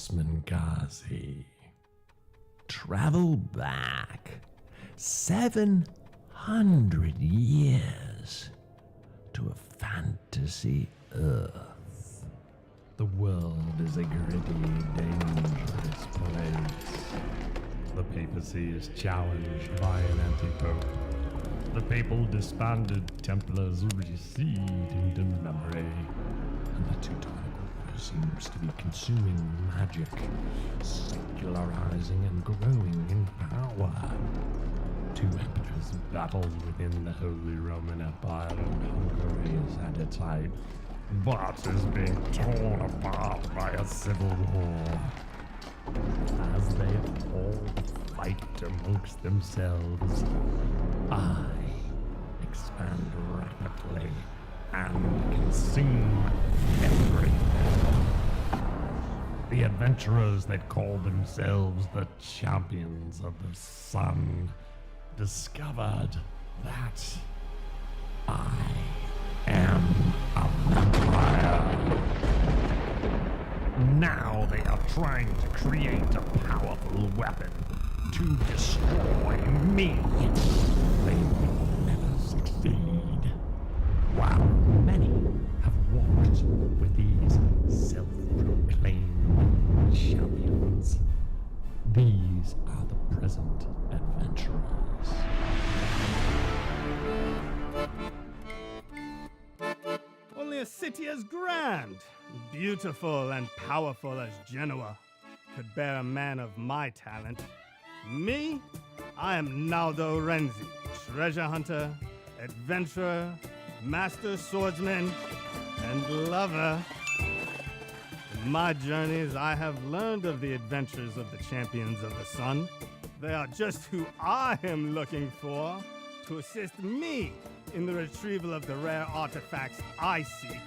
Horseman Ghazi. Travel back 700 years to a fantasy Earth. The world is a gritty, dangerous place. The papacy is challenged by an anti-pope. The papal disbanded Templars recede into memory, and the Teutonic Order seems to be consuming magic, secularizing and growing in power. Two emperors battled within the Holy Roman Empire, and Hungary is at its height, but is being torn apart by a civil war. As they all fight amongst themselves, I expand rapidly and consume everything. The adventurers that call themselves the Champions of the Sun discovered that I am a vampire. Now they are trying to create a powerful weapon to destroy me. They will never succeed. While many have walked with these self-proclaimed champions, these are the present adventurers. Only a city as grand, beautiful and powerful as Genoa could bear a man of my talent. Me? I am Naldo Renzi, treasure hunter, adventurer, master swordsman, and lover. In my journeys, I have learned of the adventures of the Champions of the Sun. They are just who I am looking for to assist me in the retrieval of the rare artifacts I seek,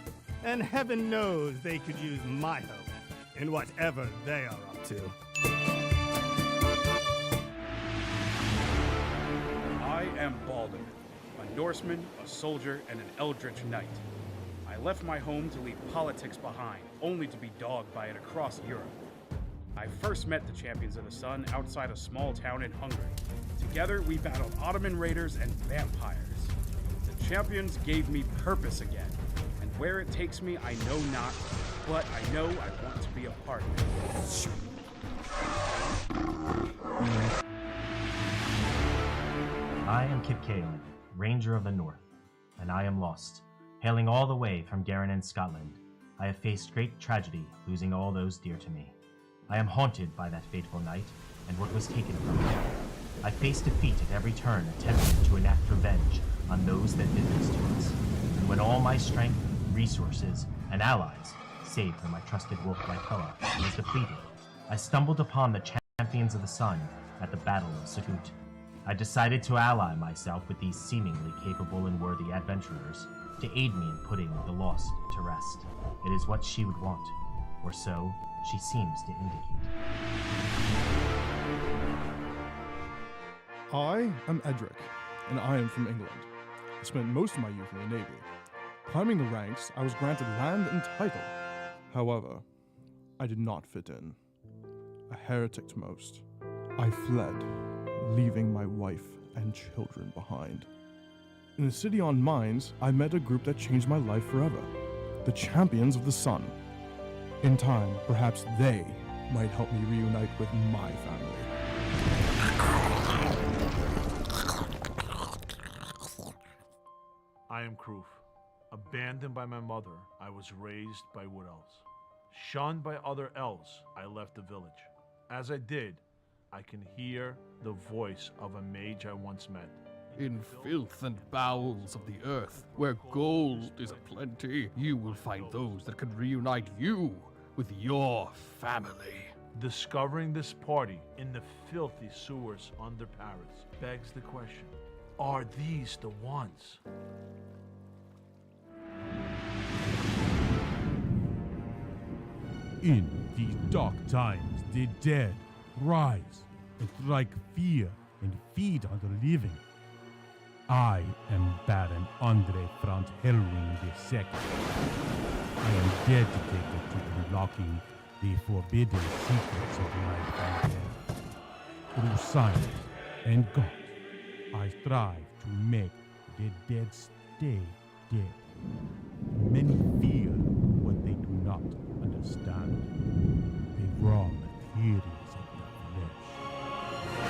and heaven knows they could use my help in whatever they are up to. I am Balder, a Norseman, a soldier, and an eldritch knight. I left my home to leave politics behind, only to be dogged by it across Europe. I first met the Champions of the Sun outside a small town in Hungary. Together, we battled Ottoman raiders and vampires. The Champions gave me purpose again, and where it takes me, I know not, but I know I want to be a part of it. I am Kip Caelan, Ranger of the North, and I am lost. Hailing all the way from Garin in Scotland, I have faced great tragedy, losing all those dear to me. I am haunted by that fateful night, and what was taken from me. I face defeat at every turn, attempting to enact revenge on those that did this to us. And when all my strength, resources, and allies, save for my trusted wolf Lycoa, was depleted, I stumbled upon the Champions of the Sun at the Battle of Sakut. I decided to ally myself with these seemingly capable and worthy adventurers to aid me in putting the lost to rest. It is what she would want, or so she seems to indicate. I am Edric, and I am from England. I spent most of my youth in the Navy. Climbing the ranks, I was granted land and title. However, I did not fit in. A heretic to most, I fled, leaving my wife and children behind. In a city on mines, I met a group that changed my life forever, the Champions of the Sun. In time, perhaps they might help me reunite with my family. I am Kroof. Abandoned by my mother, I was raised by wood elves. Shunned by other elves, I left the village. As I did, I can hear the voice of a mage I once met. In filth and bowels of the earth, where gold is aplenty, you will find those that can reunite you with your family. Discovering this party in the filthy sewers under Paris begs the question, are these the ones? In these dark times, the dead rise and strike fear and feed on the living. I am Baron Andre Franz Hellwing II. I am dedicated to unlocking the forbidden secrets of my father. Through science and God, I strive to make the dead stay dead. Many fear what they do not understand. The raw materials of the flesh.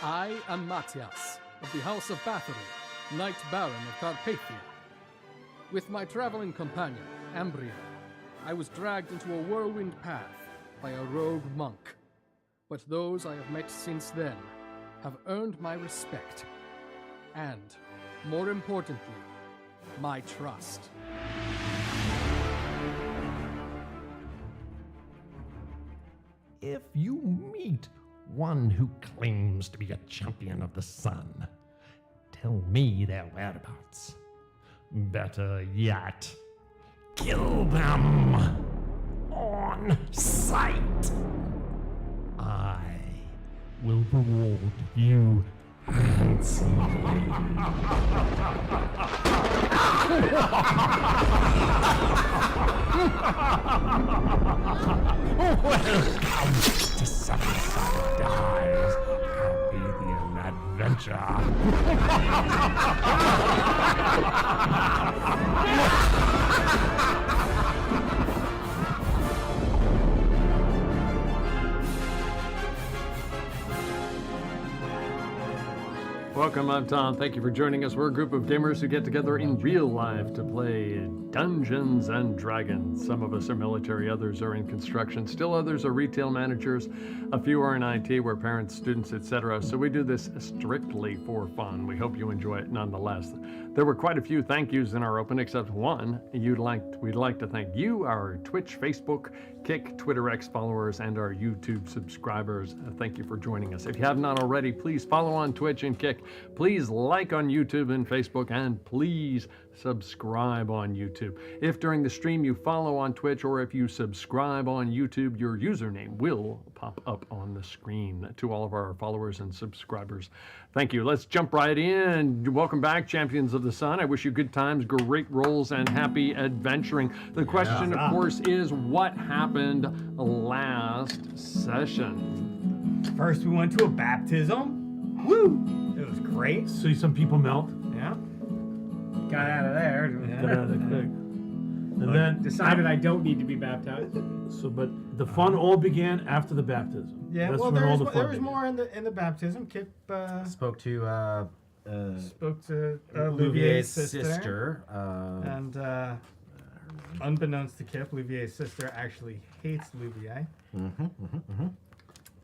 I am Matthias, of the House of Bathory, Knight Baron of Carpathia. With my traveling companion, Ambria, I was dragged into a whirlwind path by a rogue monk. But those I have met since then have earned my respect. And, more importantly, my trust. If you meet one who claims to be a champion of the sun, tell me their whereabouts. Better yet, kill them on sight. I will reward you handsomely. Welcome to 7SD Carpathian Welcome, I'm Tom. Thank you for joining us. We're a group of gamers who get together in real life to play Dungeons and Dragons. Some of us are military, others are in construction, still others are retail managers, a few are in IT, we're parents, students, etc. So we do this strictly for fun. We hope you enjoy it nonetheless. There were quite a few thank yous in our open, except one. We'd like to thank you, our Twitch, Facebook, Kick, Twitter X followers, and our YouTube subscribers. Thank you for joining us. If you have not already, please follow on Twitch and Kick. Please like on YouTube and Facebook, and please subscribe on YouTube. If during the stream you follow on Twitch, or if you subscribe on YouTube, your username will pop up on the screen. To all of our followers and subscribers, thank you. Let's jump right in. Welcome back, Champions of the Sun. I wish you good times, great rolls, and happy adventuring. The question, of course, is what happened last session? First, we went to a baptism. Woo! It was great. See some people melt. Yeah. Got out of there. Got out of the quick. And then Decided I don't need to be baptized. but the fun all began after the baptism. Yeah. That's Well, when there all was, the fun there was began. more in the baptism. Kip Spoke to Louvier's sister. sister. And unbeknownst to Kip, Louvier's sister actually hates Louvier.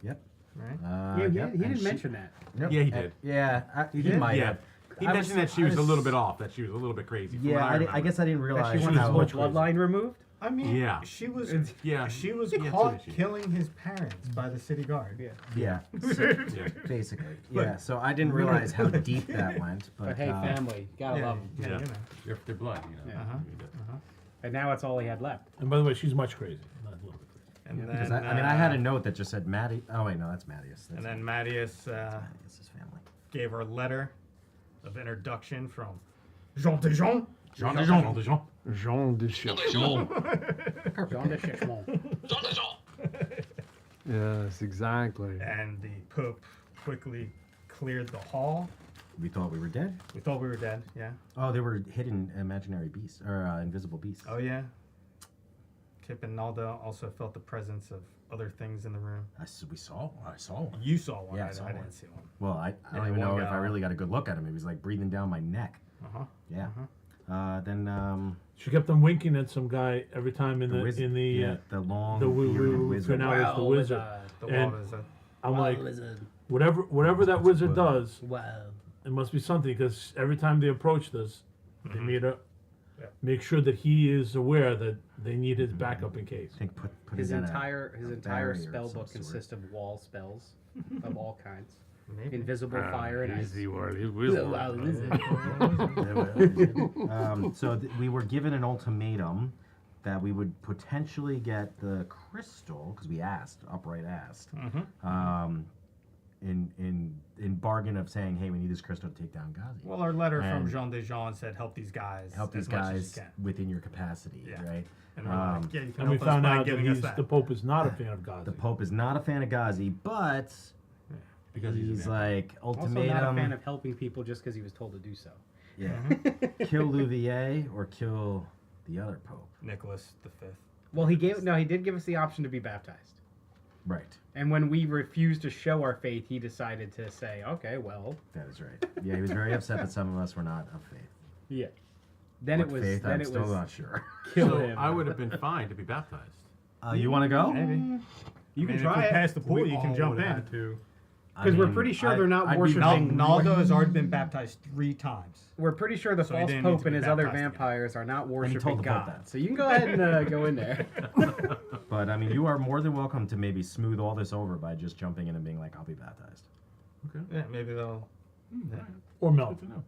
Yep. Right? He Yep, didn't and she- mention that. Yep. Yeah, he did. Yeah, he did? might Yeah. have. He I mentioned was- that she was I a little bit off, that she was a little bit crazy. from what Yeah, I remember. guess I didn't realize She wants how his whole bloodline removed. I mean, Yeah. she was Yeah. she was Yeah, caught so did she. killing his parents by the city guard. Yeah. Yeah, Yeah. basically. Yeah, so I didn't realize how deep that went. But hey, family, gotta love him. Yeah, Yeah. you know. Their blood, you know. Yeah. I mean, And now it's all he had left. And by the way, she's much crazy. Not a little bit crazy. And Because then I had a note that just said Maddie. Oh wait, no, that's Mattias. and then Mattias it's his family. gave her a letter of introduction from Jean de Jean. Jean de Jean. Jean de Jean. Jean de Chachon. Jean de Chachemont. Yes, exactly. And the Pope quickly cleared the hall. We thought we were dead. We thought we were dead. Yeah. Oh, they were hidden imaginary beasts or invisible beasts. Oh yeah. Kip and Nalda also felt the presence of other things in the room. I saw one. You saw one. Yeah, I I saw didn't one. see one. Well, I Yeah, don't even one know if guy. I really got a good look at him. He was like breathing down my neck. Yeah. Then She kept on winking at some guy every time in the wizard, in the yeah, the long the bearded we wizard. now it's the wizard. The And wall is a I'm like, whatever that wizard does, Wow. it must be something, because every time they approached us, they made a Yeah. make sure that he is aware that they need his backup in case. I think put His it in entire a entire barrier of spell some book sort. consists of wall spells of all kinds. maybe. Invisible fire and ice. So we were given an ultimatum that we would potentially get the crystal, because we upright asked, in bargain of saying, hey, we need this crystal to take down Ghazi. Well, our letter from And Jean de Jean said, help these guys. help these as much as guys you can. within your capacity, Yeah. right? And we're like, yeah, you can And we help us found by out that giving us that. the Pope is not a fan of Ghazi. The Pope is not a fan of Ghazi, but Because he's like, Also ultimatum. not a fan of helping people just because he was told to do so. Yeah. Kill Louvier or kill the other Pope. Nicholas V. Well, he did give us the option to be baptized. Right. And when we refused to show our faith, he decided to say, okay, well. That is right. Yeah, he was very upset that some of us were not of faith. Yeah. Then What it was. faith? Then I'm it still was. not sure. Kill So him. I would have been fine to be baptized. You want to go? Maybe. You can If try we it. pass the pool, We you can all jump would in. have had to. Because we're pretty sure they're not I'd be worshiping. Naldo has already been baptized 3 times. We're pretty sure the So he false didn't need pope to and be his other baptized again. vampires are not he worshiping told the Pope God. that. So you can go ahead and go in there. But I mean, you are more than welcome to maybe smooth all this over by just jumping in and being like, I'll be baptized. Yeah, maybe they'll. Or Mel. Good to know.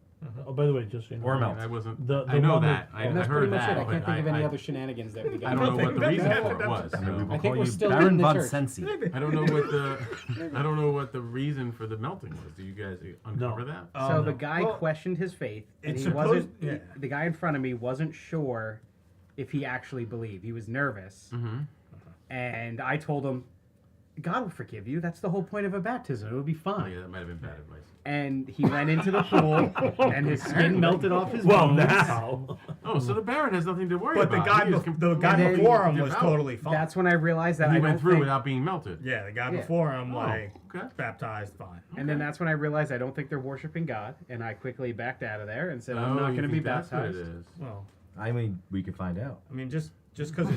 Oh, by the way, just so you know. Or I Mel. mean, I wasn't. The I know one that. that- I, And that's I pretty heard much that. it. I can't but think of any other shenanigans that we got. I don't know what the think reason that's for it it. was. I mean, we so- will I think call we're you still Baron in the von church. Sensi. I don't know what the I don't know what the reason for the melting was. Do you guys uncover that? So the no. guy Well, questioned his faith, and it's he wasn't. supposed- yeah. The guy in front of me wasn't sure if he actually believed. He was nervous, and I told him, "God will forgive you. That's the whole point of a baptism. It will be Oh, fine." yeah, that might have been bad advice. And he went into the pool, and his skin melted off his Well, bones. now. Oh, so the Baron has nothing to worry But the about. guy, He is the guy then before him was devout. totally fine. That's when I realized that He I went don't through think, without being melted. Yeah, the guy Yeah. before him, Oh, like, okay. baptized fine. And then that's when I realized I don't think they're worshiping God, and I quickly backed out of there and said I'm not you going to be think that's what it baptized. is. Well, I mean, we could find out. I mean, just because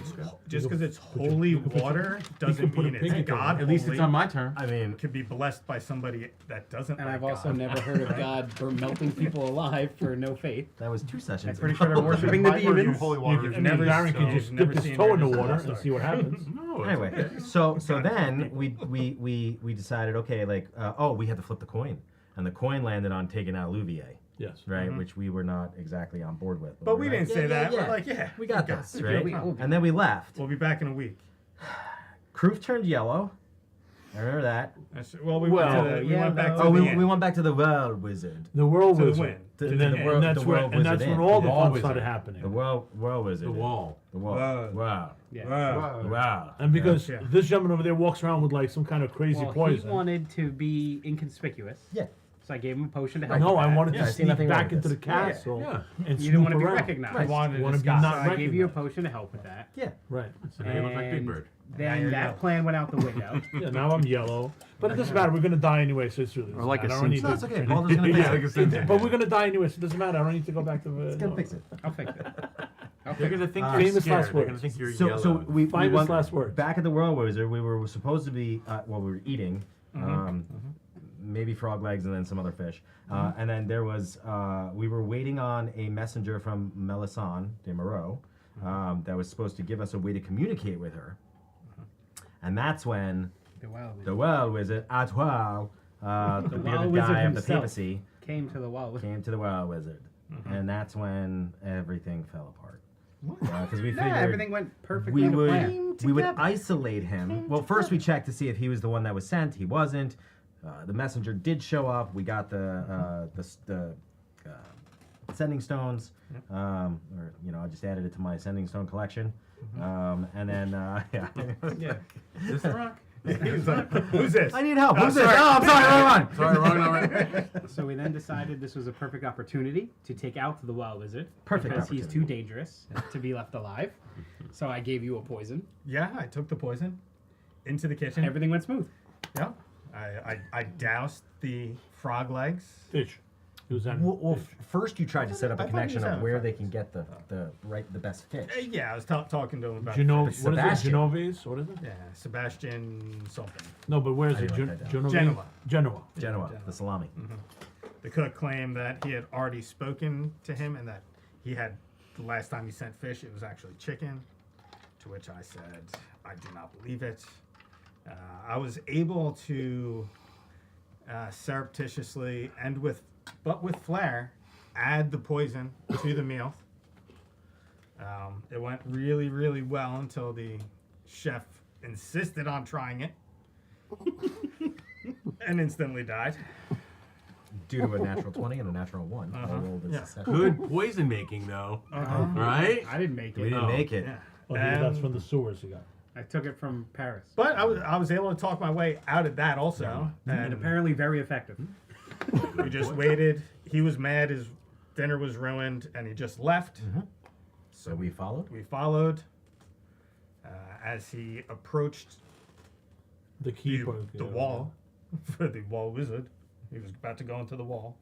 it's holy water doesn't put a mean pig it's into it. God. At least it's only. on my turn. I mean, Could be blessed by somebody that doesn't. And like I've also God. never heard of God melting people alive for no faith. that was 2 sessions. I'm pretty sure they're worshiping the demons. You can, never- Baron so can just never dip his seen toe in the Vegas water Last and Ark. see what happens. No, it's Anyway, okay. so then we decided, okay, like, we had to flip the coin, and the coin landed on taking out Louvier, Yes. right? Which we were not exactly on board with. But we're we like, didn't say that. Yeah, We're like, yeah, we got this, right? we'll And then we left. We'll be back in a week. Kroof turned yellow. I remember that. Well, we Well, went back to Oh, the we end. went back to the world wizard. The world To the wizard. wind. To And, then, the world- and that's the where, world and that's wizard when in. all The the wall fun wizard. started happening. The world wizard. The in. wall. The wall. Wow. Wow. Yeah. Wow. Wow. And because Yeah. this gentleman over there walks around with like some kind of crazy Well, poison. he wanted to be inconspicuous. Yeah. So I gave him a potion to help. No, with I that. wanted Yeah, to I see sneak nothing wrong back with into the this. castle Yeah. and You didn't want to snoop be around. recognized. Right. Want to be disguise. not So I gave you a recognized. potion to help with that. Yeah. Right. So now you look like Big And Bird. Then you're that yellow. plan went out the window. Yeah, now I'm yellow. But it doesn't matter. We're going to die anyway, so it's really Or like doesn't a matter. I don't need No, it's to- okay. Balder's gonna fix Yeah, it. like a Simpson. But we're going to die anyway, so it doesn't matter. I don't need to go back to the... He's gonna fix it. I'll fix it. They're I'll fix gonna it. think Famous you're scared. last They're words. gonna think you're So yellow. we Famous went last words. back at the World Wizard. We were supposed to be we were eating, maybe frog legs and then some other fish. And then there was we were waiting on a messenger from Mélisande de Moreau that was supposed to give us a way to communicate with her. And that's when The wild the World Wizard, Atoile, the Wild bearded Wizard guy of the himself. papacy, came to the wild. came to the World Wizard, and that's when everything fell apart. Because we Yeah, figured everything went perfectly we to would plan. we would isolate him. Well, first we checked to see if he was the one that was sent. He wasn't. The messenger did show up. We got the sending stones, or I just added it to my sending stone collection. And then yeah. This the rock? He's like, who's this? I need help. Oh, Who's this? sorry. Oh, I'm sorry. Wrong one. Sorry, wrong number. So we then decided this was a perfect opportunity to take out the wild wizard. Perfect because he's opportunity. too dangerous to be left alive. So I gave you a poison. Yeah, I took the poison into the kitchen. Everything went smooth. Yeah. I doused the frog legs. Fish. It was that Well, first you tried to set up a I thought he connection was of having where fun. they can get the best fish. Yeah, I was talking to him about What is it? Sebastian. Genovese? What is it? Yeah, Sebastian something. No, but where is I it? didn't write that down. Genovese? Genoa. Genoa. Genoa, the salami. The cook claimed that he had already spoken to him and that he had, the last time he sent fish, it was actually chicken. To which I said, I do not believe it. I was able to surreptitiously but with flair, add the poison to the meal. It went really, really well until the chef insisted on trying it and instantly died. Due to a natural 20 and a natural 1. I rolled a successful. Good poison making, though. Right? I didn't make it. We didn't make it. Yeah. Well, maybe that's from the sewers you got. I took it from Paris. But I was able to talk my way out of that also. And apparently very effective. We just waited. He was mad. His dinner was ruined, and he just left. So we followed? We followed. As he approached The keeper. the wall for the wall wizard, he was about to go into the wall.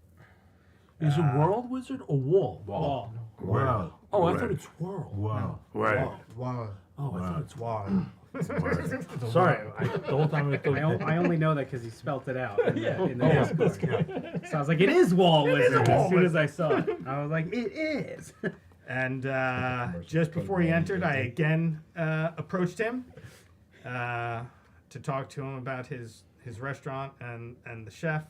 Is it world wizard or wall? Wall. Wow. Oh, I thought it's world. Wow. Wall. Oh, I thought it's Wall. Sorry, the whole time I thought. I only know that because he spelt it out in the Discord. So I was like, it is wall wizard as soon as I saw it. I was like, it is. And just before he entered, I again approached him to talk to him about his restaurant and the chef.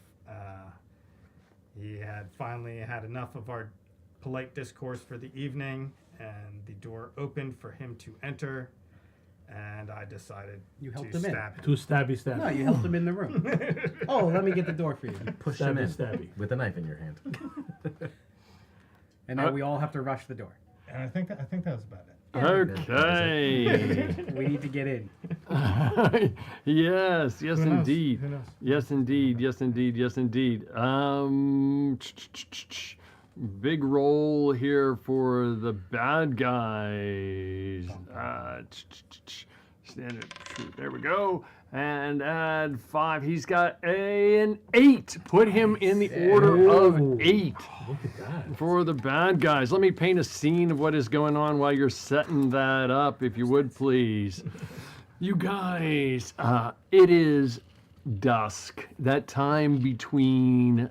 He had finally had enough of our polite discourse for the evening, and the door opened for him to enter, and I decided You helped to him in. stab him. Too stabby. No, you helped him in the room. Oh, let me get the door for you. Push him in Stabby. with a knife in your hand. And now we all have to rush the door. And I think that was about it. Okay. We need to get in. Yes, Who knows? indeed. Who knows? Yes, indeed. Yes, indeed. Yes, indeed. Big roll here for the bad guys. Standard. There we go. And add 5. He's got an 8. Put him in the order of 8 Look at that. for the bad guys. Let me paint a scene of what is going on while you're setting that up, if you would, please. You guys, it is dusk. That time between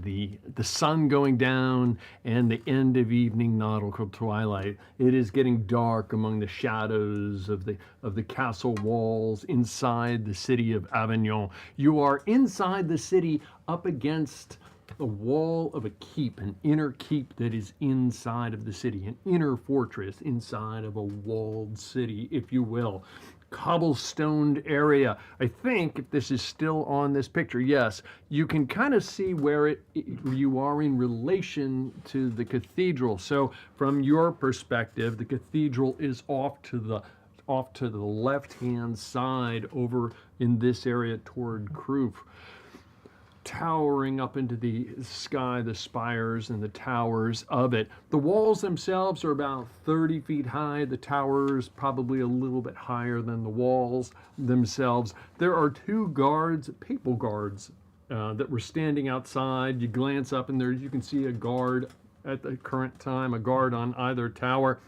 the sun going down and the end of evening nautical twilight. It is getting dark among the shadows of the castle walls inside the city of Avignon. You are inside the city up against the wall of a keep, an inner keep that is inside of the city, an inner fortress inside of a walled city, if you will. Cobblestoned area. I think if this is still on this picture, yes, you can kind of see where you are in relation to the cathedral. So from your perspective, the cathedral is off to the left-hand side over in this area toward Kroof. Towering up into the sky, the spires and the towers of it. The walls themselves are about 30 feet high. The towers probably a little bit higher than the walls themselves. There are 2 guards, papal guards, that were standing outside. You glance up and there you can see a guard at the current time, a guard on either tower.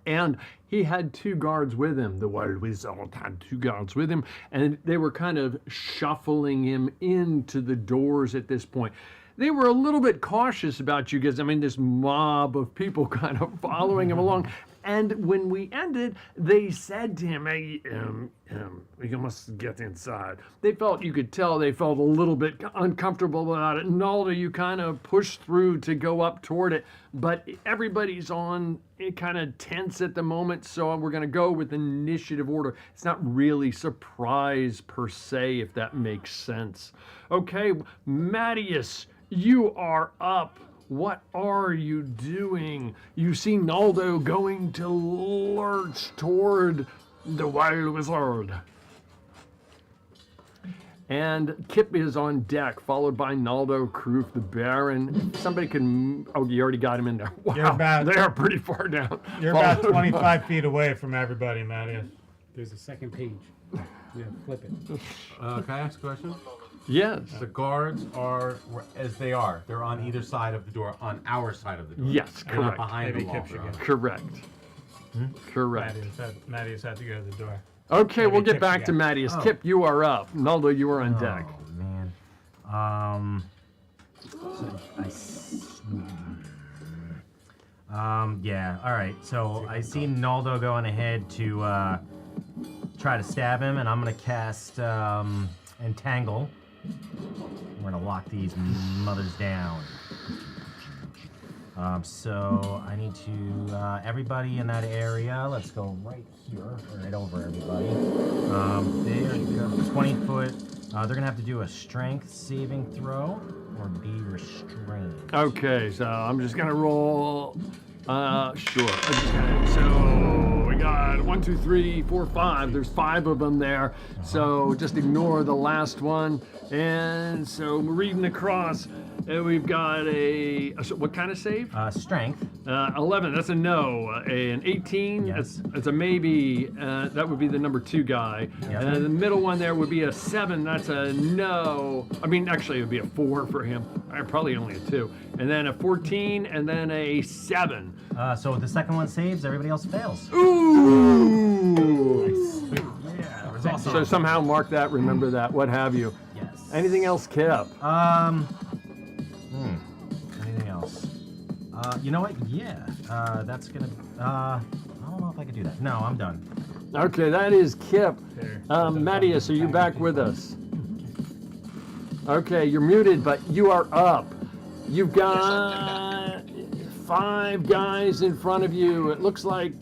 And he had 2 guards with him. The wild wizard had 2 guards with him, and they were kind of shuffling him into the doors at this point. They were a little bit cautious about you guys. I mean, this mob of people kind of following him along. And when we ended, they said to him, hey, you must get inside. They felt, you could tell they felt a little bit uncomfortable about it. Naldo, you kind of pushed through to go up toward it, but everybody's on kind of tense at the moment, so we're going to go with initiative order. It's not really surprise per se, if that makes sense. Okay, Mattias, you are up. What are you doing? You see Naldo going to lurch toward the wild wizard. And Kip is on deck, followed by Naldo, Kroof, the Baron. Somebody can... Oh, you already got him in there. Wow, they are pretty far down. You're about 25 feet away from everybody, Mattias. There's a second page. Yeah, flip it. Can I ask a question? Yes. The guards are as they are. They're on either side of the door, on our side of the door. Yes, They're not correct. behind Maybe the wall. Kip should get it. Correct. Correct. Mattias had to go to the door. Okay, Maybe we'll get Kip back should to get it. Mattias. Kip, you are up. Naldo, you are on deck. Oh, man. Yeah, alright. So I see Naldo going ahead to try to stab him, and I'm going to cast Entangle. We're going to lock these mothers down. So I need to, everybody in that area, let's go right here, right over everybody. They are 20 foot. They're going to have to do a strength saving throw or be restrained. Okay, so I'm just gonna roll. Sure. I'm just gonna. So we got 1, 2, 3, 4, 5. There's 5 of them there. So just ignore the last one. And so we're reading across. And we've got so what kind of save? Strength. 11. That's a no. An 18. Yes. That's a maybe. That would be the number 2 guy. Yes. And the middle one there would be a 7. That's a no. I mean, actually, it would be a 4 for him. Probably only a 2. And then a 14, and then a 7. So the second one saves, everybody else fails. Ooh! Yeah, that was awesome. So somehow mark that, remember that, what have you. Yes. Anything else, Kip? Anything else? You know what? Yeah. That's gonna. I don't know if I could do that. No, I'm done. Okay, that is Kip. Mattias, are you back with us? Okay, you're muted, but you are up. You've got 5 guys in front of you. It looks like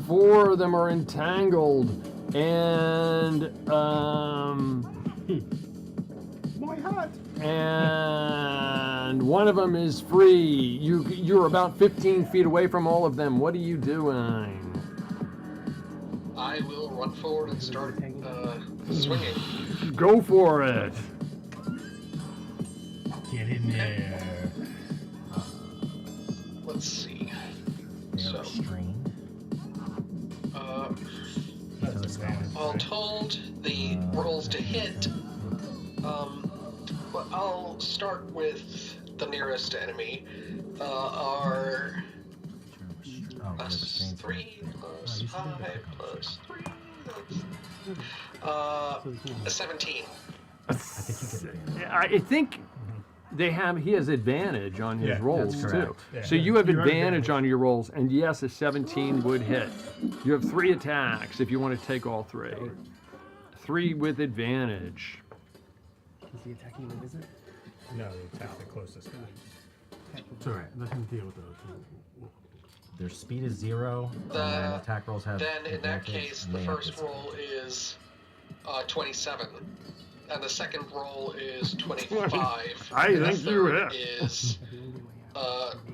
4 of them are entangled, and My hat. and one of them is free. You're about 15 feet away from all of them. What are you doing? I will run forward and start swinging. Go for it. Get in there. Let's see. They're restrained. All told, the rolls to hit. Well, I'll start with the nearest enemy. Are plus 3 plus 5 plus 3. A 17. I think he has advantage on his rolls too. Yeah. So you have You're advantage on your rolls, and yes, a 17 would hit. You have 3 attacks if you want to take all 3. 3 with advantage. Is he attacking the visit? No, he attacked the closest guy. It's alright, let him deal with those. Their speed is 0, and attack rolls have. Then in that advantage, case, and the they have first roll is 27. And the second roll is 25. I and think the you third hit. is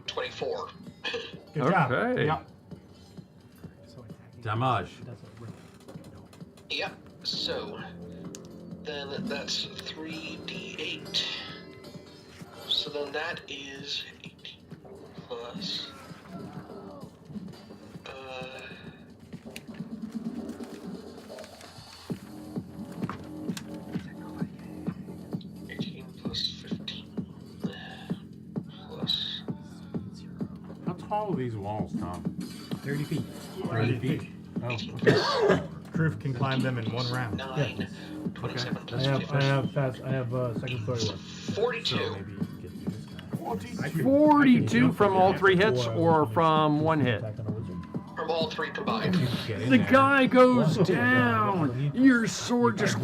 24. Good job. Okay. Yeah. Damage. Yep. So then that's 3d8. So then that is 18 plus. 18 plus 15 plus. How tall are these walls, Tom? 30 feet. 30 feet. Oh, 18 okay. plus Proof can climb them in one round. 9. 27 plus I 15. have second story one. 42. So maybe get through this guy. 42 from all 3 hits or from 1 hit? From all 3 combined. The guy goes down. Your sword just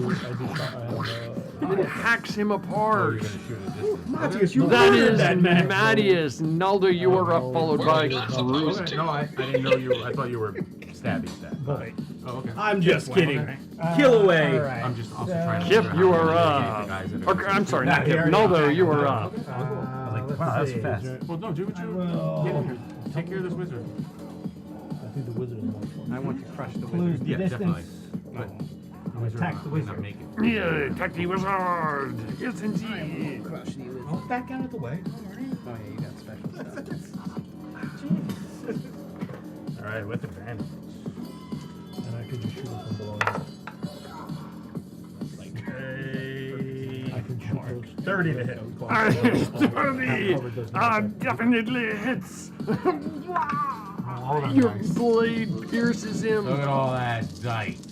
and hacks him apart. Mattias, you That murdered is that man. Mattias. Naldo, you are up, followed by Groot. Okay, no, I didn't know you. I thought you were stabby. Oh, okay. I'm just kidding. Kill away. I'm just also trying to. Kip, figure you out how to are mitigate the guys that up. are- Okay, I'm sorry, not Kip. here. Naldo, you are up. I was like, wow, that was fast. Well, no, do what you get in here. Take care of this wizard. I think the wizard is more fun. I want to crush the wizard. Yeah, definitely. But Attack the wizard. Not make it. Yeah, attack the wizard. Yes, indeed. I'll Back out of the way. Oh yeah, you got special stuff. All right, with advantage. And I could just shoot him from below. I can shoot those. 30 to hit. 30. Definitely hits. All them Your dice. blade pierces him. Look at all that dice.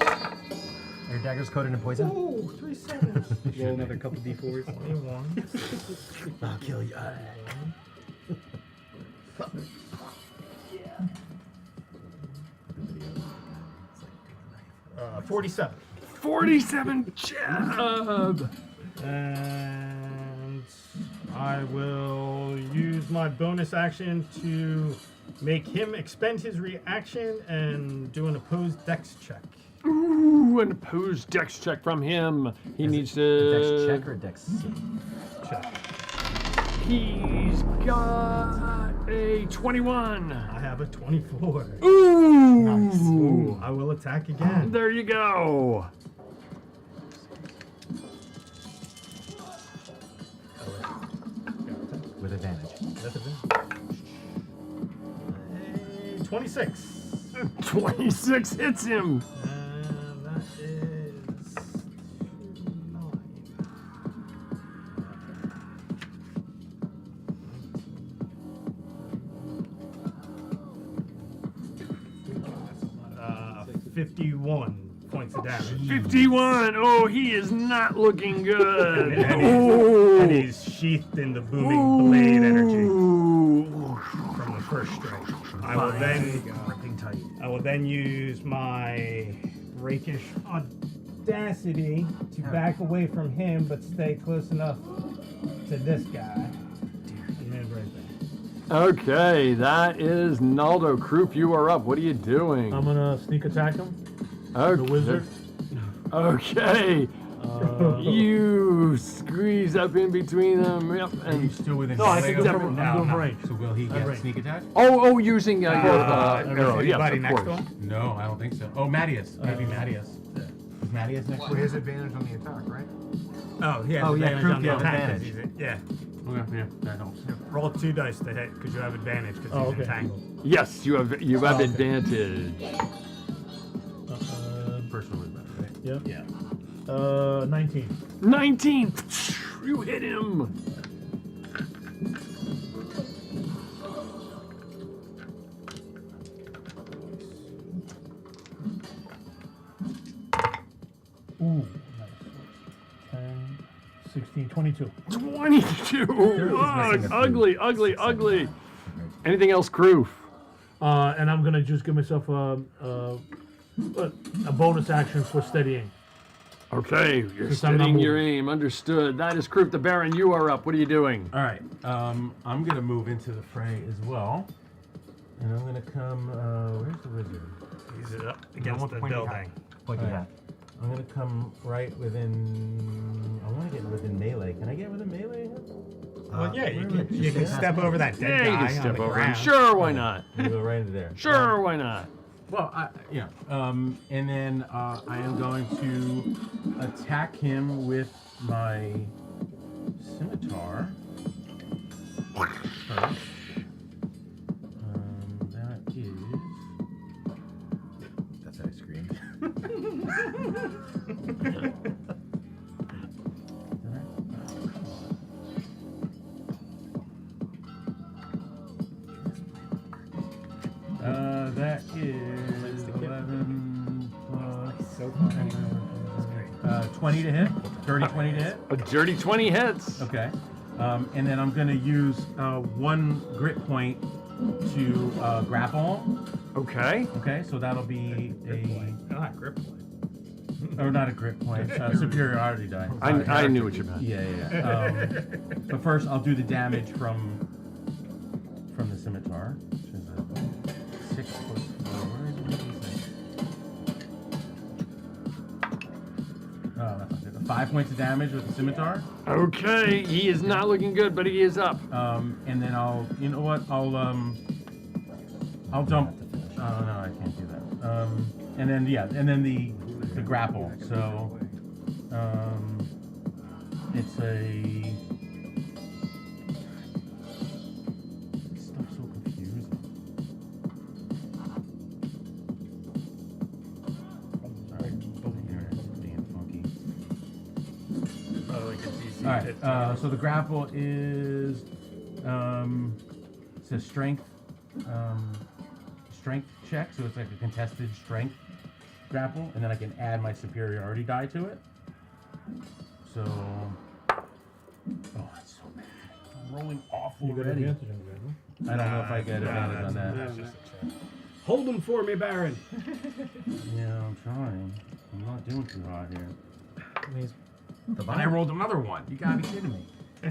Are your daggers coated in poison? Oh, 3 sevens. Roll another couple d4s. 21. I'll kill you. 47. 47 jab. And I will use my bonus action to make him expend his reaction and do an opposed dex check. Ooh, an opposed dex check from him. He needs to. Dex check or dex save? Check. He's got a 21. I have a 24. Ooh! Nice. Ooh, I will attack again. There you go. With advantage. 26. 26 hits him. And that is 51 points of damage. 51. Oh, he is not looking good. And he's sheathed in the booming blade energy from the first strike. I will then use my rakish audacity to back away from him, but stay close enough to this guy. And right there. Okay, that is Naldo. Croup, you are up. What are you doing? I'm gonna sneak attack him. Okay. The wizard. Okay. You squeeze up in between them. Yep. And He's still within. No, I think melee I'm of- doing range. So will he get range. sneak attack? oh, using your arrow. Yes, Anybody of next course. to him? No, I don't think so. Oh, Mattias. Maybe Mattias. Is Mattias next? What? to He has advantage on the attack, right? Oh, yeah. Oh, yeah, Croup, you have advantage. Yeah. Okay, yeah, that helps. Roll 2 dice to hit because you have advantage because he's entangled. Yes, you have advantage. Personally better, right? Yep. Yeah. 19. 19. You hit him. Ooh, nice. 10, 16, 22. 22. Ugh, ugly. Anything else, Crew? And I'm gonna just give myself a bonus action for steadying. Okay, you're Since I'm not steadying your moving. aim. Understood. That is Crew the Baron. You are up. What are you doing? All right. I'm gonna move into the fray as well, and I'm gonna come. Where's the wizard? He's up against the building. Pointy hat. I'm gonna come right within. I want to get within melee. Can I get within melee? Well, yeah, you can step over that dead Yeah, guy you can on step the over him. ground. Sure, why not? I'm gonna go right into there. Sure, why not? Well, and then I am going to attack him with my scimitar. First. That is. That's how I scream. That is 11 plus 20 to hit. Dirty 20 to hit. A dirty 20 hits. Okay. And then I'm going to use 1 grit point to grapple. Okay. Okay, so that'll be Not grip point. or not a grit point, superiority die. I knew what you meant. Yeah. But first, I'll do the damage from the scimitar, which is a 6 plus 4. Where did it say? Oh, that's not good. 5 points of damage with the scimitar. Okay, he is not looking good, but he is up. And then you know what? I'll jump. Oh no, I can't do that. And then the grapple. So, it's a. This stuff's so confusing. Sorry, here it's being funky. Oh, like a DC All hit. right. So the grapple is it's a strength check, so it's like a contested strength grapple, and then I can add my superiority die to it. So, that's so bad. I'm rolling awful You got already. advantage on that, I don't know if I get advantage on that. That's just a check. Hold him for me, Baron. Yeah, I'm trying. I'm not doing too hot here. The And I rolled another one. You gotta be kidding me. I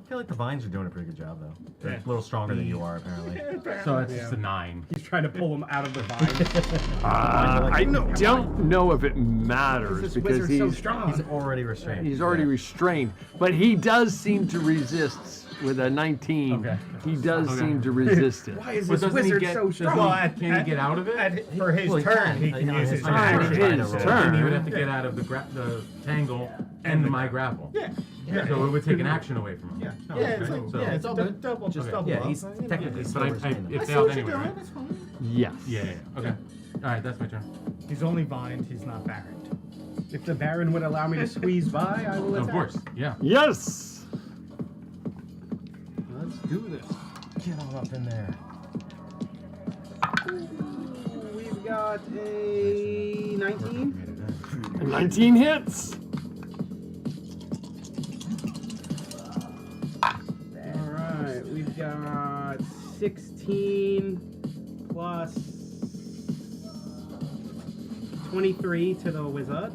feel like the vines are doing a pretty good job, though. They're a little stronger than you are, apparently. So it's just a 9. He's trying to pull him out of the vine. I don't know if it matters This because wizard's so he's strong. He's already restrained. He's already restrained, but he does seem to resist with a 19. Okay. He does seem to resist it. Why is But this doesn't he wizard get- so doesn't strong? Can he get out of it? For his Well, he turn, can. he can On use his his turn. action. His Then turn. he would have to get out of the tangle and my grapple. Yeah. So it would take an action away from him. Yeah. It's all good. Double, just Okay. double Yeah, up. he's technically But still I restrained. it I see failed what you're anyway, doing. right? That's fine. Yes. Yeah. Okay. All right, that's my turn. He's only vined. He's not baroned. If the Baron would allow me to squeeze by, I will attack. Of course. Yeah. Yes. Let's do this. Get all up in there. Ooh, we've got a 19. 19 hits. Alright, we've got 16 plus 23 to the wizard.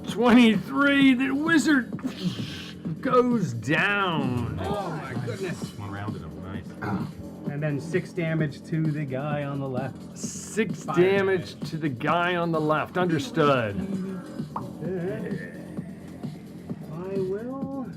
23. The wizard goes down. Oh my goodness. One rounded him. Nice. And then 6 damage to the guy on the left. 6 damage to the guy on the left. Understood. I will.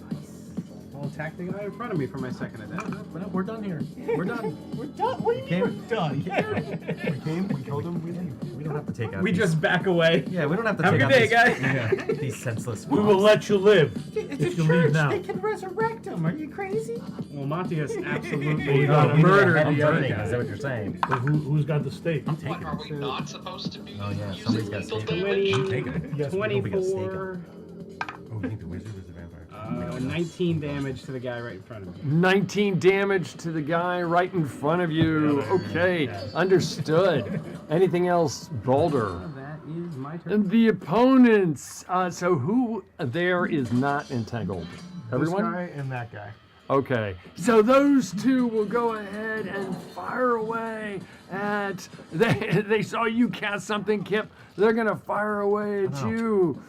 I'll attack the guy in front of me for my second attack. We're done here. We're done. We're done. What do you mean we're done? We came, we killed him, we leave. We don't have to take out We these- just back away. Yeah, we don't have to Have a take good out day, these, guy. Yeah, these senseless We will mobs. let you live It's if a you church. leave now. They can resurrect him. Are you crazy? Well, Matthias absolutely We need a murdered heavy the other burning, guy. is that what you're saying? So who's got the stake? What, are we not supposed to be Oh, yeah, using somebody's got lethal stake. damage? I'm taking it. Yes, we don't think it's 24, Oh, you think the wizard is a vampire? 19 damage to the guy right in front of me. 19 damage to the guy right in front of you. Okay, understood. Anything else, Balder? That is my turn. And the opponents. So who there is not entangled? Everyone? This guy and that guy. Okay, so those two will go ahead and fire away at. They saw you cast something, Kip. They're gonna fire away at you.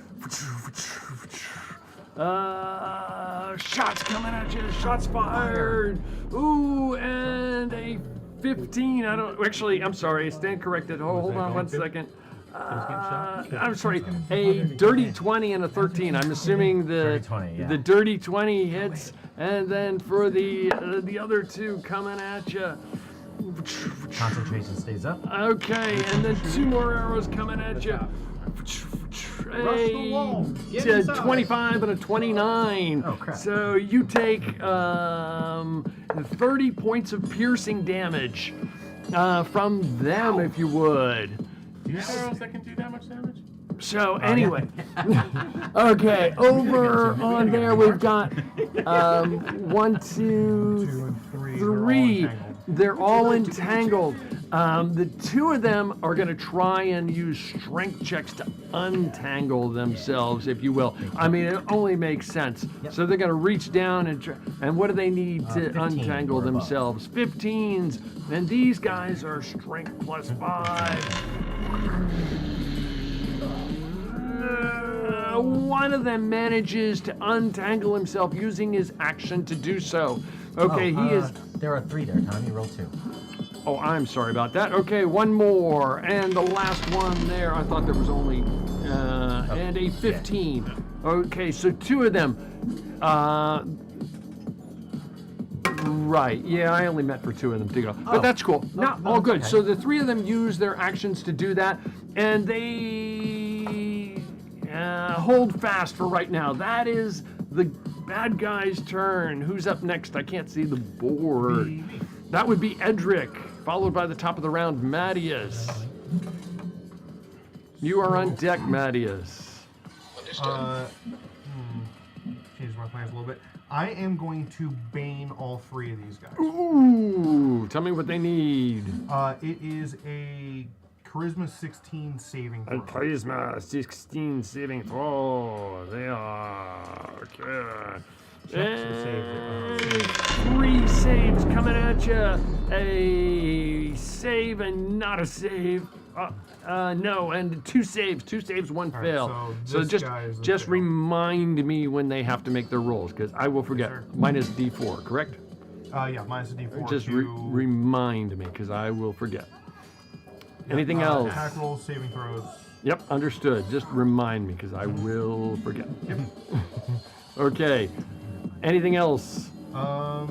Shots coming at you. Shots fired. Ooh, and a 15. I don't. Actually, I'm sorry. I stand corrected. Hold on one second. I'm sorry. A dirty 20 and a 13. I'm assuming the Dirty 20, yeah. the dirty 20 hits, and then for the other two coming at you. Concentration stays up. Okay, and then 2 more arrows coming at you. the wall. Get A inside. 25 and a 29. Oh, crap. So you take 30 points of piercing damage from them, if you would. Do you have arrows that can do that much damage? So anyway, okay, over on there we've got 1, 2, 3. They're all entangled. The 2 of them are going to try and use strength checks to untangle themselves, if you will. I mean, it only makes sense. So they're going to reach down and what do they need to 15 untangle or above. themselves? 15s, and these guys are strength plus 5. One of them manages to untangle himself using his action to do so. Okay, he is. There are 3 there, Tom. You rolled 2. Oh, I'm sorry about that. Okay, one more, and the last one there. I thought there was only and a 15. Okay, so 2 of them. Right. Yeah, I only meant for 2 of them to go, but that's cool. No, all good. okay. So the 3 of them use their actions to do that, and they hold fast for right now. That is the bad guy's turn. Who's up next? I can't see the board. That would be Edric, followed by the top of the round, Mattias. You are on deck, Mattias. Understood. Change my plans a little bit. I am going to bane all 3 of these guys. Ooh, tell me what they need. It is a charisma 16 saving A throw. charisma 16 saving throw. They are okay. And 3 saves coming at you. A save and not a save. No, and two saves, one All right, fail. so this just guy is a just fail. remind me when they have to make their rolls, because I will forget. sir. Minus D4, correct? Yeah, minus a D4 Just to remind me, because I will forget. Anything else? attack rolls, saving throws. Yep, understood. Just remind me, because I will forget. Yep. Okay. Anything else? I'm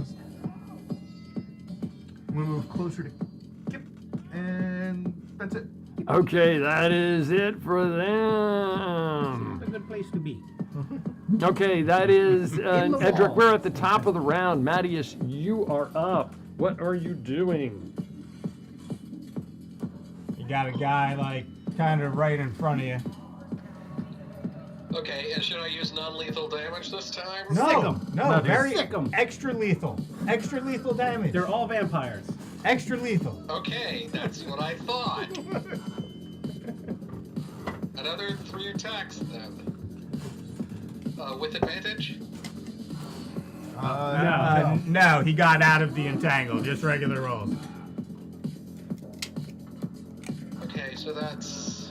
gonna move closer to Kip, and that's it. Okay, that is it for them. A good place to be. Okay, that is the Edric. wall. We're at the top of the round. Mattias, you are up. What are you doing? You got a guy like kind of right in front of you. Okay, and should I use non-lethal damage this time? No, No, very sick 'em. extra lethal damage. They're all vampires. Extra lethal. Okay, that's what I thought. Another 3 attacks then. With advantage? No, he got out of the entangle. Just regular rolls. Okay, so that's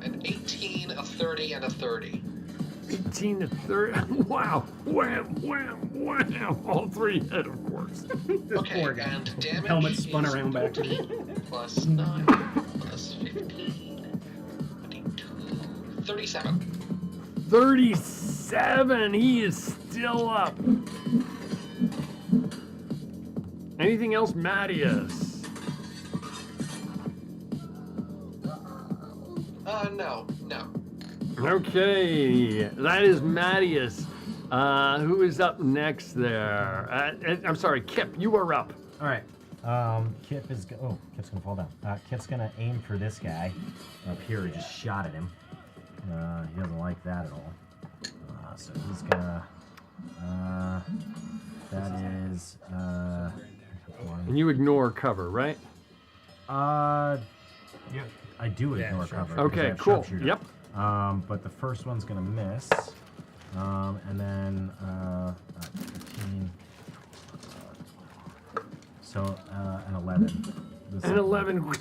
an 18, a 30, and a 30. 18 to 30. Wow. Wham, wham, wham. All 3 hit, of course. Okay, poor guy. and damage Helmet spun is around back to me. 14 plus 9 plus 15. 22. 37. 37. He is still up. Anything else, Mattias? No. Okay, that is Mattias. Who is up next there? I'm sorry, Kip, you are up. All right. Kip is. Kip's gonna fall down. Kip's gonna aim for this guy up here who just shot at him. He doesn't like that at all. So he's gonna. That is. And you ignore cover, right? Yep. I do ignore cover. because I Okay, have cool. sharpshooter. Yep. But the first one's gonna miss. And then 15. So an 11. The An second 11.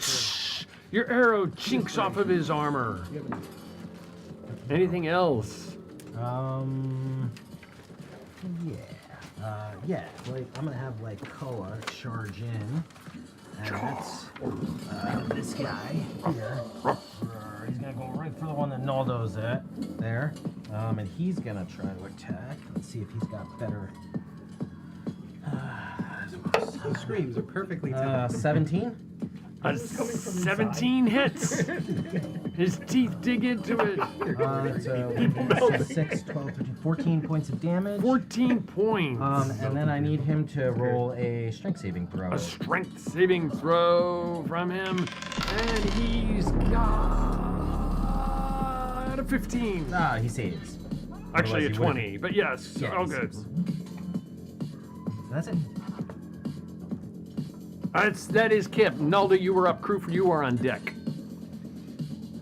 Your arrow chinks off of his armor. Anything else? Yeah. Like I'm gonna have like Koa charge in, and that's this guy here. He's gonna go right for the one that Naldo's at there, and he's gonna try to attack. Let's see if he's got better. Those screams are perfectly timed. 17. 17 hits. His teeth dig into it. So 6, 12, 13, 14 points of damage. 14 points. And then I need him to roll a strength saving throw. A strength saving throw from him. And he's got a 15. He saves. Actually, a Otherwise he 20. But yes, Yeah, all he good. saves. That's it. That is Kip. Naldo, you were up. Crew, you are on deck.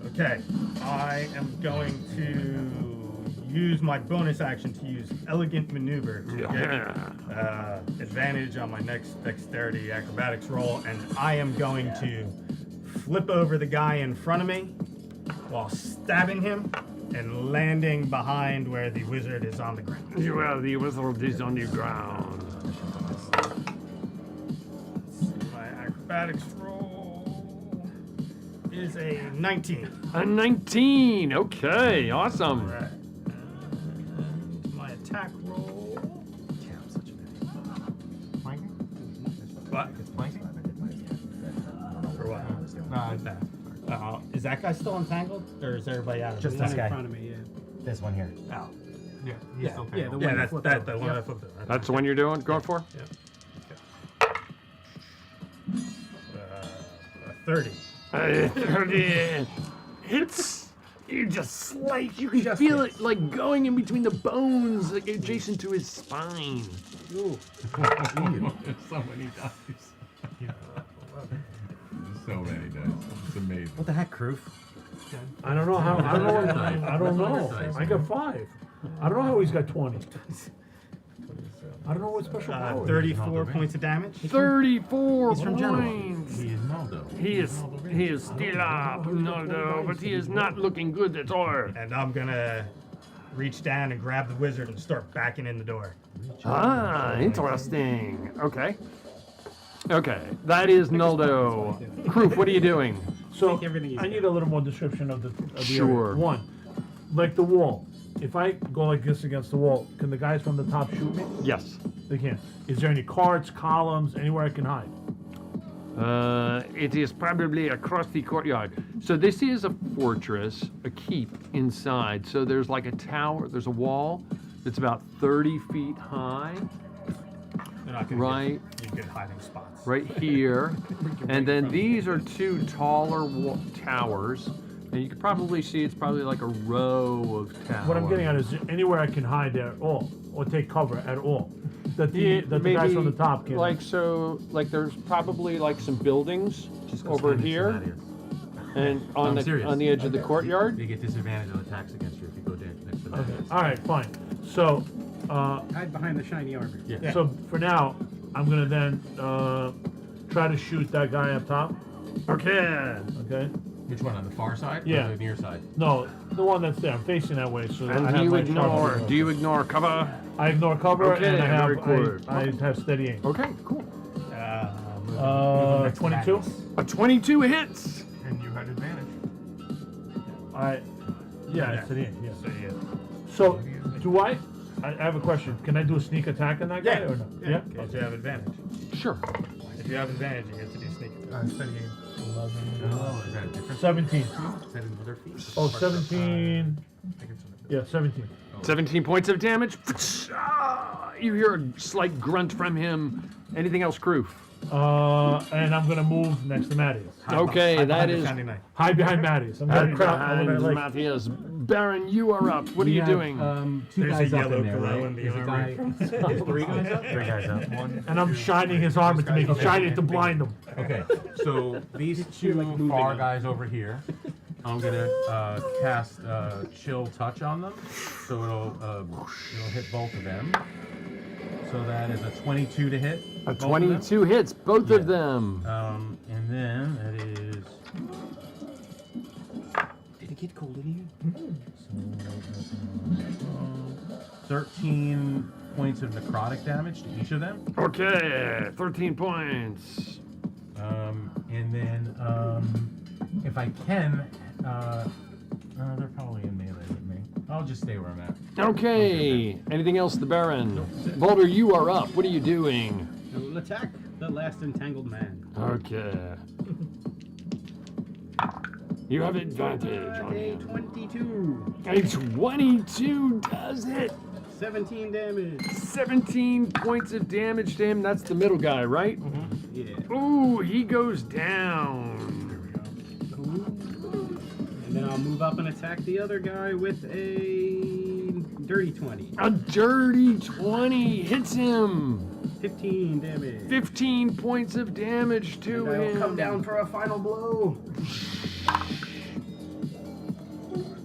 Okay, I am going to use my bonus action to use elegant maneuver to get advantage on my next dexterity acrobatics roll, and I am going to flip over the guy in front of me while stabbing him and landing behind where the wizard is on the ground. Well, the wizard is on the ground. My acrobatics roll is a 19. A 19. Okay, awesome. All right. And my attack roll. Flanking? What? Flanking? For what? No. Is that guy still entangled, or is everybody out of Just it? this One guy. in front of me, yeah. This one here. Oh. Yeah, he's still Yeah, tangled. the Yeah, one that's flipped that. over. The one Yep. I flipped over. That's the one you're going for? Yep. Okay. 30. 30. It's you just slice. You can feel it like going in between the bones, like adjacent to his spine. Ooh. So many dice. So many dice. It's amazing. What the heck, Kroof? I don't know how. I don't know. I don't know. I got 5. I don't know how he's got 20. I don't know what special power. 34 points of damage. 34 He's from Genoa. points. He is Naldo. He is still up, Naldo, but he is not looking good at all. And I'm gonna reach down and grab the wizard and start backing in the door. Ah, interesting. Okay. Okay, that is Naldo. Kroof, what are you doing? So I need a little more description of the Sure. area. One, like the wall. If I go like this against the wall, can the guys from the top shoot me? Yes. They can. Is there any carts, columns, anywhere I can hide? It is probably across the courtyard. So this is a fortress, a keep inside. So there's like a tower, there's a wall that's about 30 feet high. They're not gonna Right. get you good hiding spots. Right here. And then these are two taller towers. And you can probably see it's probably like a row of towers. What I'm getting at is anywhere I can hide there at all, or take cover at all. That the guys from the top can. Like there's probably like some buildings over here. And on the edge of the courtyard. You get disadvantage on attacks against you if you go next to that. Okay. All right, fine. So hide behind the shiny armor. Yeah. So for now, I'm gonna then try to shoot that guy up top. Okay. Okay. Which one, on the far side? Yeah. Or the near side? No, the one that's there. I'm facing that way, so And I do have you my ignore? sharp- Do you ignore cover? I ignore cover, Okay, and very good. I have steady aim. Okay, cool. 22. A 22 hits. And you had advantage. Yeah, steady aim. Yeah. So do I have a question. Can I do a sneak attack on that guy or no? Yeah. Because you have advantage. Sure. If you have advantage, you get to do sneak attack. Steady aim. 11. Oh, is that a different? 17. Is that in other feet? Oh, 17. Yeah, 17. 17 points of damage. You hear a slight grunt from him. Anything else, Kroof? And I'm gonna move next to Mattias. Okay, that is hide behind Mattias. I'm hide gonna crouch. behind Matthias. Baron, you are up. What are you doing? Two There's guys a up yellow in there, glow right? in the There's a guy. armor. There's 3 guys up? 3 guys up. And I'm shining his armor to make it shiny to blind him. Okay, so these two far guys over here, I'm gonna cast Chill Touch on them, so it'll hit both of them. So that is a 22 to hit. A 22 hits both of them. And then that is. Did it get cold in here? So 13 points of necrotic damage to each of them. Okay, 13 points. And then if I can, they're probably in melee with me. I'll just stay where I'm at. Okay. Anything else, the Baron? Boulder, you are up. What are you doing? I will attack the last entangled man. Okay. You have advantage on A him. 22. A 22 does it. 17 damage. 17 points of damage to him. That's the middle guy, right? Yeah. Ooh, he goes down. And then I'll move up and attack the other guy with a dirty 20. A dirty 20 hits him. 15 damage. 15 points of damage to And him. I'll come down for a final blow.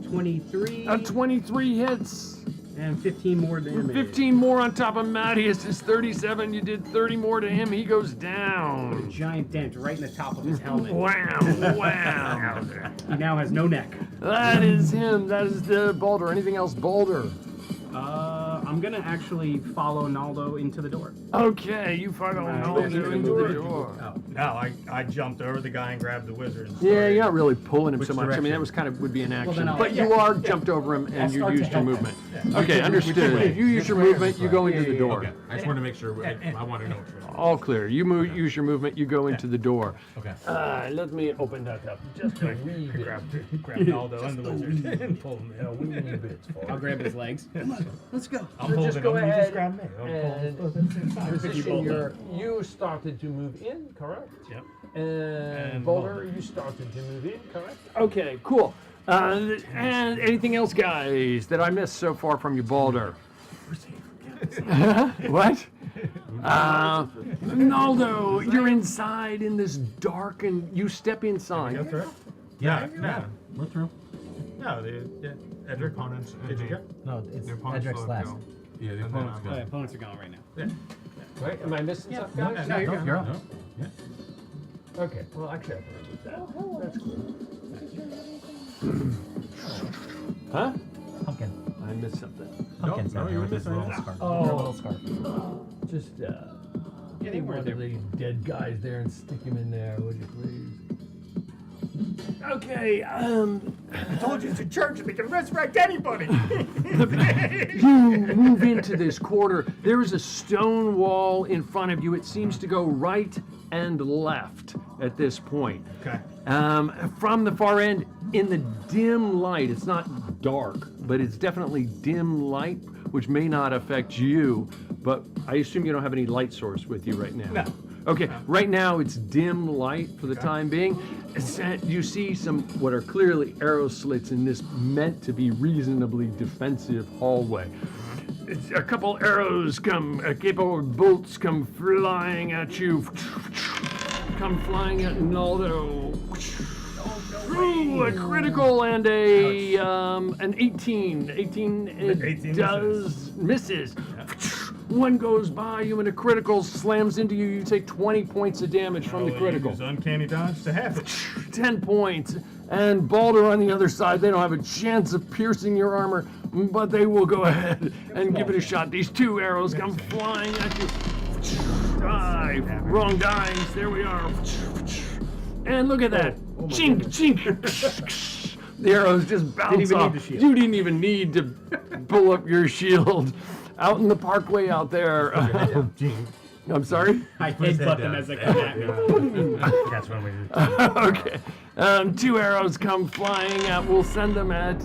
23. A 23 hits. And 15 more damage. 15 more on top of Matthias is 37. You did 30 more to him. He goes A down. giant dent right in the top of his helmet. Wham, wham. He now has no neck. That is him. That is the Boulder. Anything else, Boulder? I'm gonna actually follow Naldo into the door. Okay, you follow Naldo into the door. No, I jumped over the guy and grabbed the wizard. and Yeah, started- you're not really pulling him Which so much. I mean, direction? that was kind of would be an action. then I'll- But you are jumped over him and you start to used your help movement. him. Okay, understood. You use your movement, you go into the door. Okay, I just want to make sure. I want to know which way. All clear. You move, use your movement, you go into the door. Okay. Let me open that up. Just a wee bit. Grab Naldo and the wizard and pull him in. A wee bit. I'll grab his legs. Come on, let's go. I'm holding just go him. You ahead just grab me. and position your. You started to move in, correct? Yep. And And Boulder, you started to move in, correct? Okay, cool. And anything else, guys, that I missed so far from you, Boulder? What? Naldo, you're inside in this dark, and you step inside. Go through? Yeah, No. we're through. No, Edric. Opponents. Did you go? No, it's Their opponents Edric's will last. go. Yeah, the And then opponent's I'm The good. opponents are going right now. Right? Am I missing something, guys? No, you're good. You're up. Yeah. Okay, well, actually, I can live with that. That's cool. Huh? Pumpkin. I missed something. Pumpkin's no, out you there were with his missing little it. scarf. Oh. Her little scarf. Just, getting one of these dead guys there and stick him in there, would you please? Okay, I told you it's a church and they can resurrect anybody. you move into this quarter. There is a stone wall in front of you. It seems to go right and left at this point. Okay. From the far end, in the dim light, it's not dark, but it's definitely dim light, which may not affect you, but I assume you don't have any light source with you right now. No. Okay, right now it's dim light for the time being. You see some what are clearly arrow slits in this meant to be reasonably defensive hallway. A couple arrows come, a couple of bolts come flying at you. Come flying at Naldo. Ooh, a critical and an 18. 18 it 18 misses. One goes by you and a critical slams into you. You take 20 points of damage from the critical. Use uncanny dodge to half it. 10 points. And Balder on the other side, they don't have a chance of piercing your armor, but they will go ahead and give it a shot. These two arrows come flying at you. Wrong dice. There we are. And look at that. Chink, chink. The arrows just bounce off. You didn't even need to pull up your shield. Out in the parkway out there. I'm sorry? I headbutt them as they come at me. That's when we do. Okay. Two arrows come flying at. We'll send them at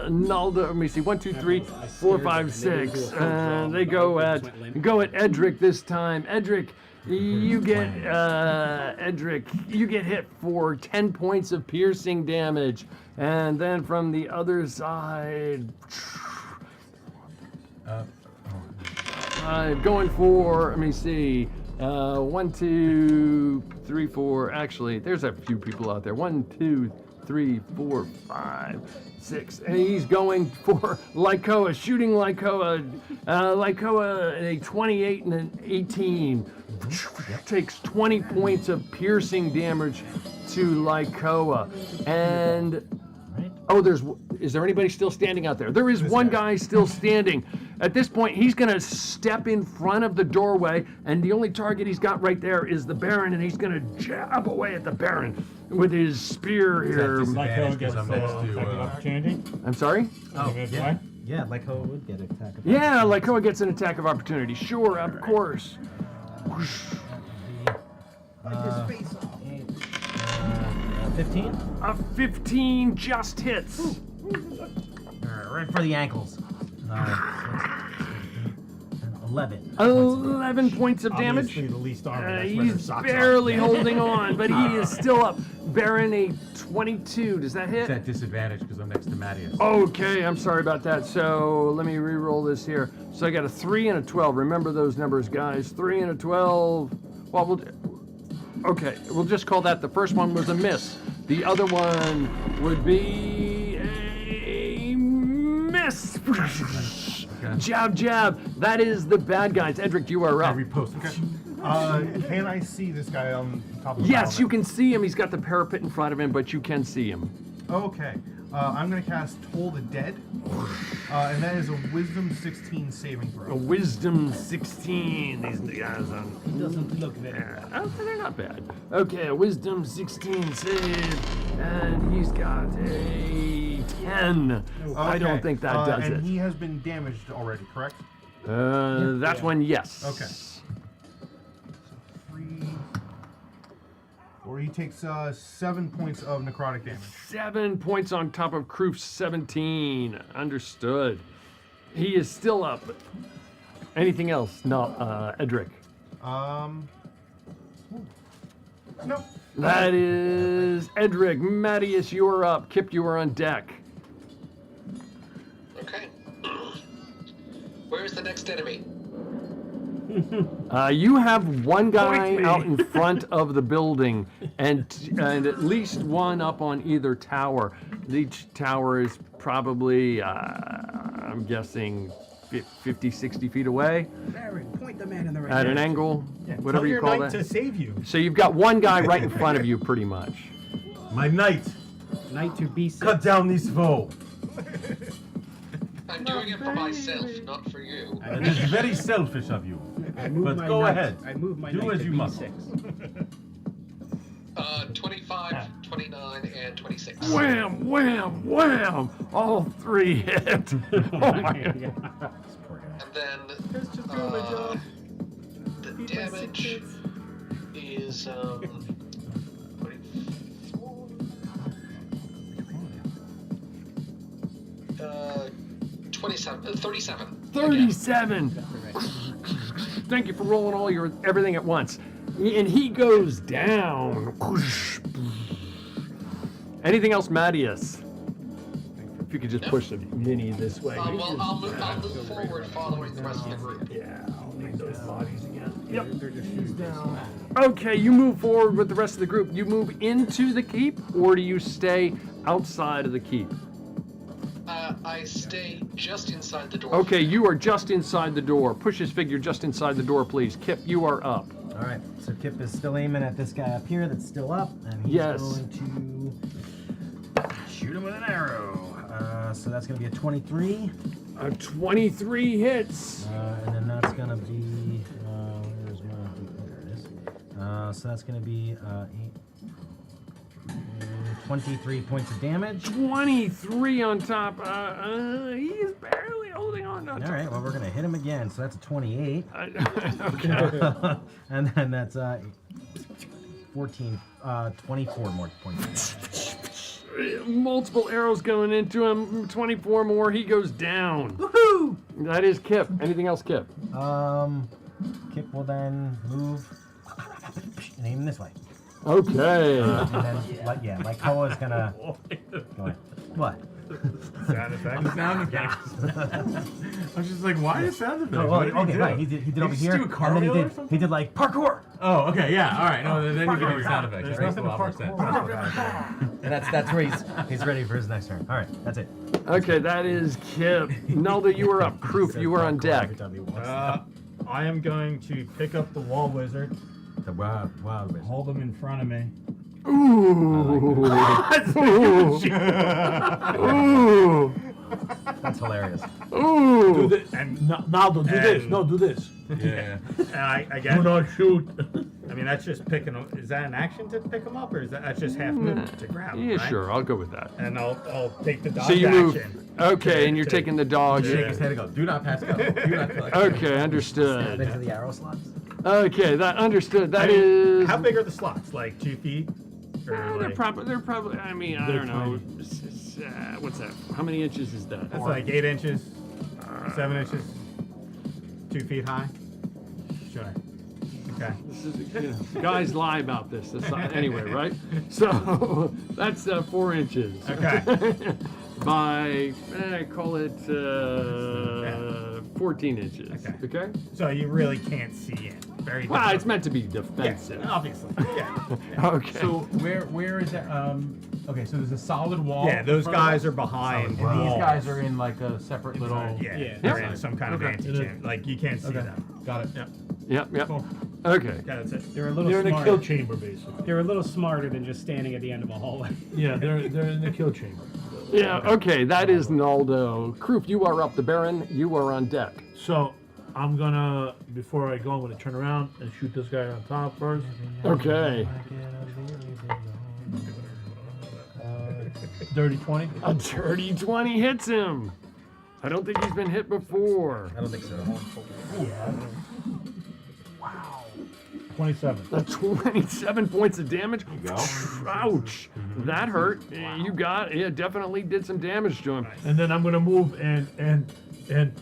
Naldo. Let me see. 1, 2, 3, 4, 5, 6. And they go at Edric this time. Edric, you get hit for 10 points of piercing damage. And then from the other side. Going for, let me see, 1, 2, 3, 4. Actually, there's a few people out there. 1, 2, 3, 4, 5, 6. And he's going for Lycoa, shooting Lycoa. Lycoa, a 28 and an 18. Takes 20 points of piercing damage to Lycoa. And is there anybody still standing out there? There is one guy still standing. At this point, he's going to step in front of the doorway, and the only target he's got right there is the Baron, and he's going to jab away at the Baron with his spear here. Opportunity. I'm sorry? Oh, yeah. Yeah, Lycoa would get an attack of opportunity. Yeah, Lycoa gets an attack of opportunity. Sure, of course. 15? A 15 just hits. Right for the ankles. 11. 11 points of damage. Obviously the least armor. He's barely holding on, but he is still up. Baron, a 22. Does that hit? It's at disadvantage because I'm next to Mattias. Okay, I'm sorry about that. So let me re-roll this here. So I got a 3 and a 12. Remember those numbers, guys. 3 and a 12. Well, we'll just call that the first one was a miss. The other one would be a miss. Okay. Jab, jab. That is the bad guys. Edric, you are up. Can I see this guy on top of the Yes, you can see him. He's got the parapet in front of him, but you can see him. Okay. I'm going to cast Toll the Dead, and that is a Wisdom 16 saving throw. A Wisdom 16. These guys are... He doesn't look very bad. Oh, they're not bad. Okay, a Wisdom 16 save, and he's got a 10. Okay. I don't think that does and it. he has been damaged already, correct? That one, yes. Okay. Or he takes 7 points of necrotic damage. 7 points on top of Kroof's 17. Understood. He is still up. Anything else? No, Edric. No. That is Edric. Mattias, you are up. Kip, you are on deck. Okay. Where's the next enemy? You have one guy out in front of the building, and at least one up on either tower. Each tower is probably, I'm guessing, 50, 60 feet away. Baron, point the man in the right At an direction. angle, whatever Tell you your call knight that. to save you. So you've got one guy right in front of you, pretty much. My knight, Knight to B6. cut down this foe. I'm doing it for myself, not for you. It is very selfish of you. I move But my go knight. ahead. I move my Do knight as to you must. B6. 25, 29, and 26. Wham, wham, wham! All 3 hit. Oh my god. And then the damage is 37. 37. Thank you for rolling all your everything at once. And he goes down. Anything else, Mattias? If you could just push the mini this way. Well, I'll move forward following the rest of the group. Yeah, I'll need those bodies again. Yep. He's down. Okay, you move forward with the rest of the group. You move into the keep, or do you stay outside of the keep? I stay just inside the door. Okay, you are just inside the door. Push his figure just inside the door, please. Kip, you are up. All right, so Kip is still aiming at this guy up here that's still up, and he's going to shoot him with an arrow. So that's going to be a 23. 23 hits. And then that's going to be, where's my, there it is. So that's going to be 23 points of damage. 23 on top. He's barely holding on. All right, well, we're going to hit him again. So that's a 28. Okay. And then that's 14, 24 more points. Multiple arrows going into him. 24 more. He goes down. Woohoo! That is Kip. Anything else, Kip? Kip will then move and aim this way. Okay. And then, like Koa is gonna. Go ahead. What? Sound effects. Sound effects. I was just like, why is sound effects? Oh, What did he okay, do? right. He did over Did here, do a and then cartwheel or he something? did like parkour. Oh, okay, yeah, all right. No, then you can do sound effects. There's That makes a nothing lot more sense. And that's where he's ready for his next turn. All right, that's it. Okay, that is Kip. Naldo, you are up. Croup, you are on deck. I am going to pick up the wall wizard. The wild wizard. Hold him in front of me. Ooh. Ooh. That's hilarious. Ooh. Do this. And Naldo, do this. No, do this. Yeah. And I guess. Do not shoot. I mean, that's just picking him. Is that an action to pick him up, or is that's just half movement to grab him? Yeah, right? sure. I'll go with that. And I'll take the dodge So you move. action. Okay, and you're taking the dog. Shake his head and go. Do not pass go. Do not. Okay, understood. Into the arrow slots. Okay, that understood. That is. How big are the slots? Like 2 feet? Or They're like, probably. I mean, I don't know. What's that? How many inches is that? that's like 8 inches, 7 inches, 2 feet high. Sure. Okay. This is, guys lie about this. That's not, anyway, right? So that's 4 inches. Okay. By call it 14 inches. Okay. So you really can't see it. Very. Well, it's meant to be defensive. Yeah, obviously. Yeah. Okay. So where is that? Okay, so there's a solid wall. Yeah, those guys are behind. And these walls. guys are in like a separate little. Yeah, they're in some kind of anti-chamber. Like you can't see them. Got it. Yep. Yep. Cool. Okay. Yeah, that's it. They're in a kill chamber, basically. They're a little smarter than just standing at the end of a hallway. Yeah, they're in the kill chamber. Yeah. Okay. That is Naldo. Croup, you are up. The Baron, you are on deck. So I'm gonna, before I go, I'm gonna turn around and shoot this guy on top first. Okay. Dirty 20. A dirty 20 hits him. I don't think he's been hit before. I don't think so. Wow. 27. 27 points of damage. Go. Ouch. That hurt. You got it. Yeah, definitely did some damage to him. And then I'm gonna move and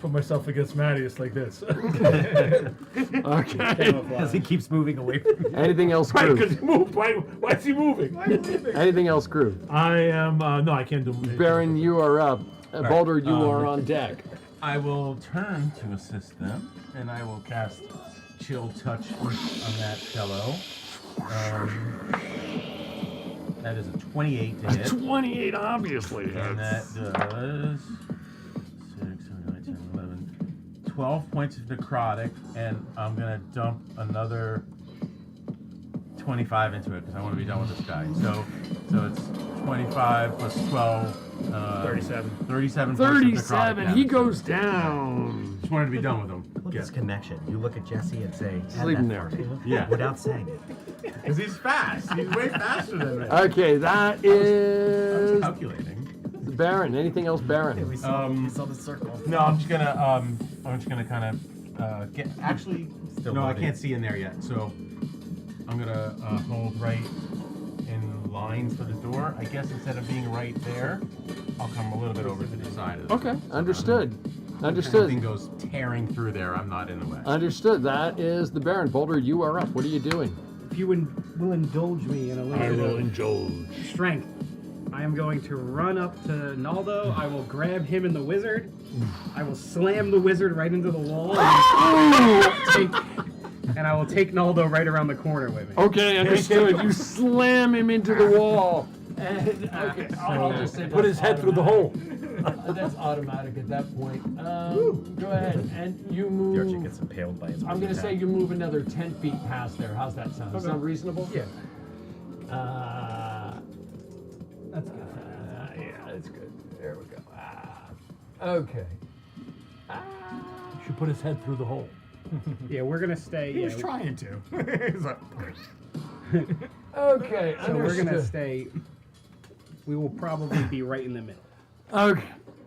put myself against Mattias like this. Okay. Because he keeps moving away from you. Anything else, Right, Crew? because he moved. Why is he moving? Anything else, Crew? I am, no, I can't do anything. Baron, you are up. Baldur, you right. are on deck. I will turn to assist them, and I will cast Chill Touch on that fellow. That is a 28 to hit. 28 obviously And that hits. does 6, 7, 8, 10, 11, 12 points of necrotic, and I'm gonna dump another 25 into it because I want to be done with this guy. So it's 25 plus 12. 37. 37 points of necrotic 37. damage. He goes down. Just wanted to be done with him. Look at this connection. You look at Jesse and say, "Add Leave him that there." for me," Yeah. without saying it. Because he's fast. He's way faster than me. Okay, that is Calculating. Baron. Anything else, Baron? We saw the circle. No, I'm just gonna kind of get. Actually, Still no, I loading. can't see in there yet. So I'm gonna hold right in lines for the door. I guess instead of being right there, I'll come a little bit over to the side of it. Okay, understood. Everything Understood. goes tearing through there. I'm not in the way. Understood. That is the Baron. Boulder, you are up. What are you doing? If you will indulge me in a little bit of indulge. strength, I am going to run up to Naldo. I will grab him and the wizard. I will slam the wizard right into the wall. And I will take Naldo right around the corner with me. Okay, understood. You slam him into the wall. And, okay, I'll just say Put his head through the hole. That's automatic at that point. Go ahead, and you move. The archer gets impaled by his I'm going to say you move another 10 feet past there. How's that sound? Sound reasonable? Yeah. That's good. Yeah, that's good. There we go. Okay. Should put his head through the hole. Yeah, we're gonna stay. He was yeah, trying to. He's like, Okay, So we're gonna understood. stay. We will probably be right in the middle. Okay.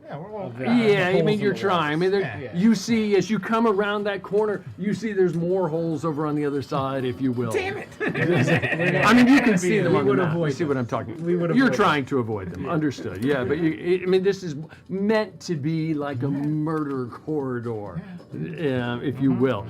yeah, we're all. Yeah, I holes mean, in you're the trying. I mean, there, Yeah. you see, as you come around that corner, you see there's more holes over on the other side, if you will. Damn it! I mean, you can see them We on the would map. avoid You see what I'm talking. We would You're avoid trying to avoid them. Understood. Yeah, but I mean, this is meant to be like a murder corridor, if you will.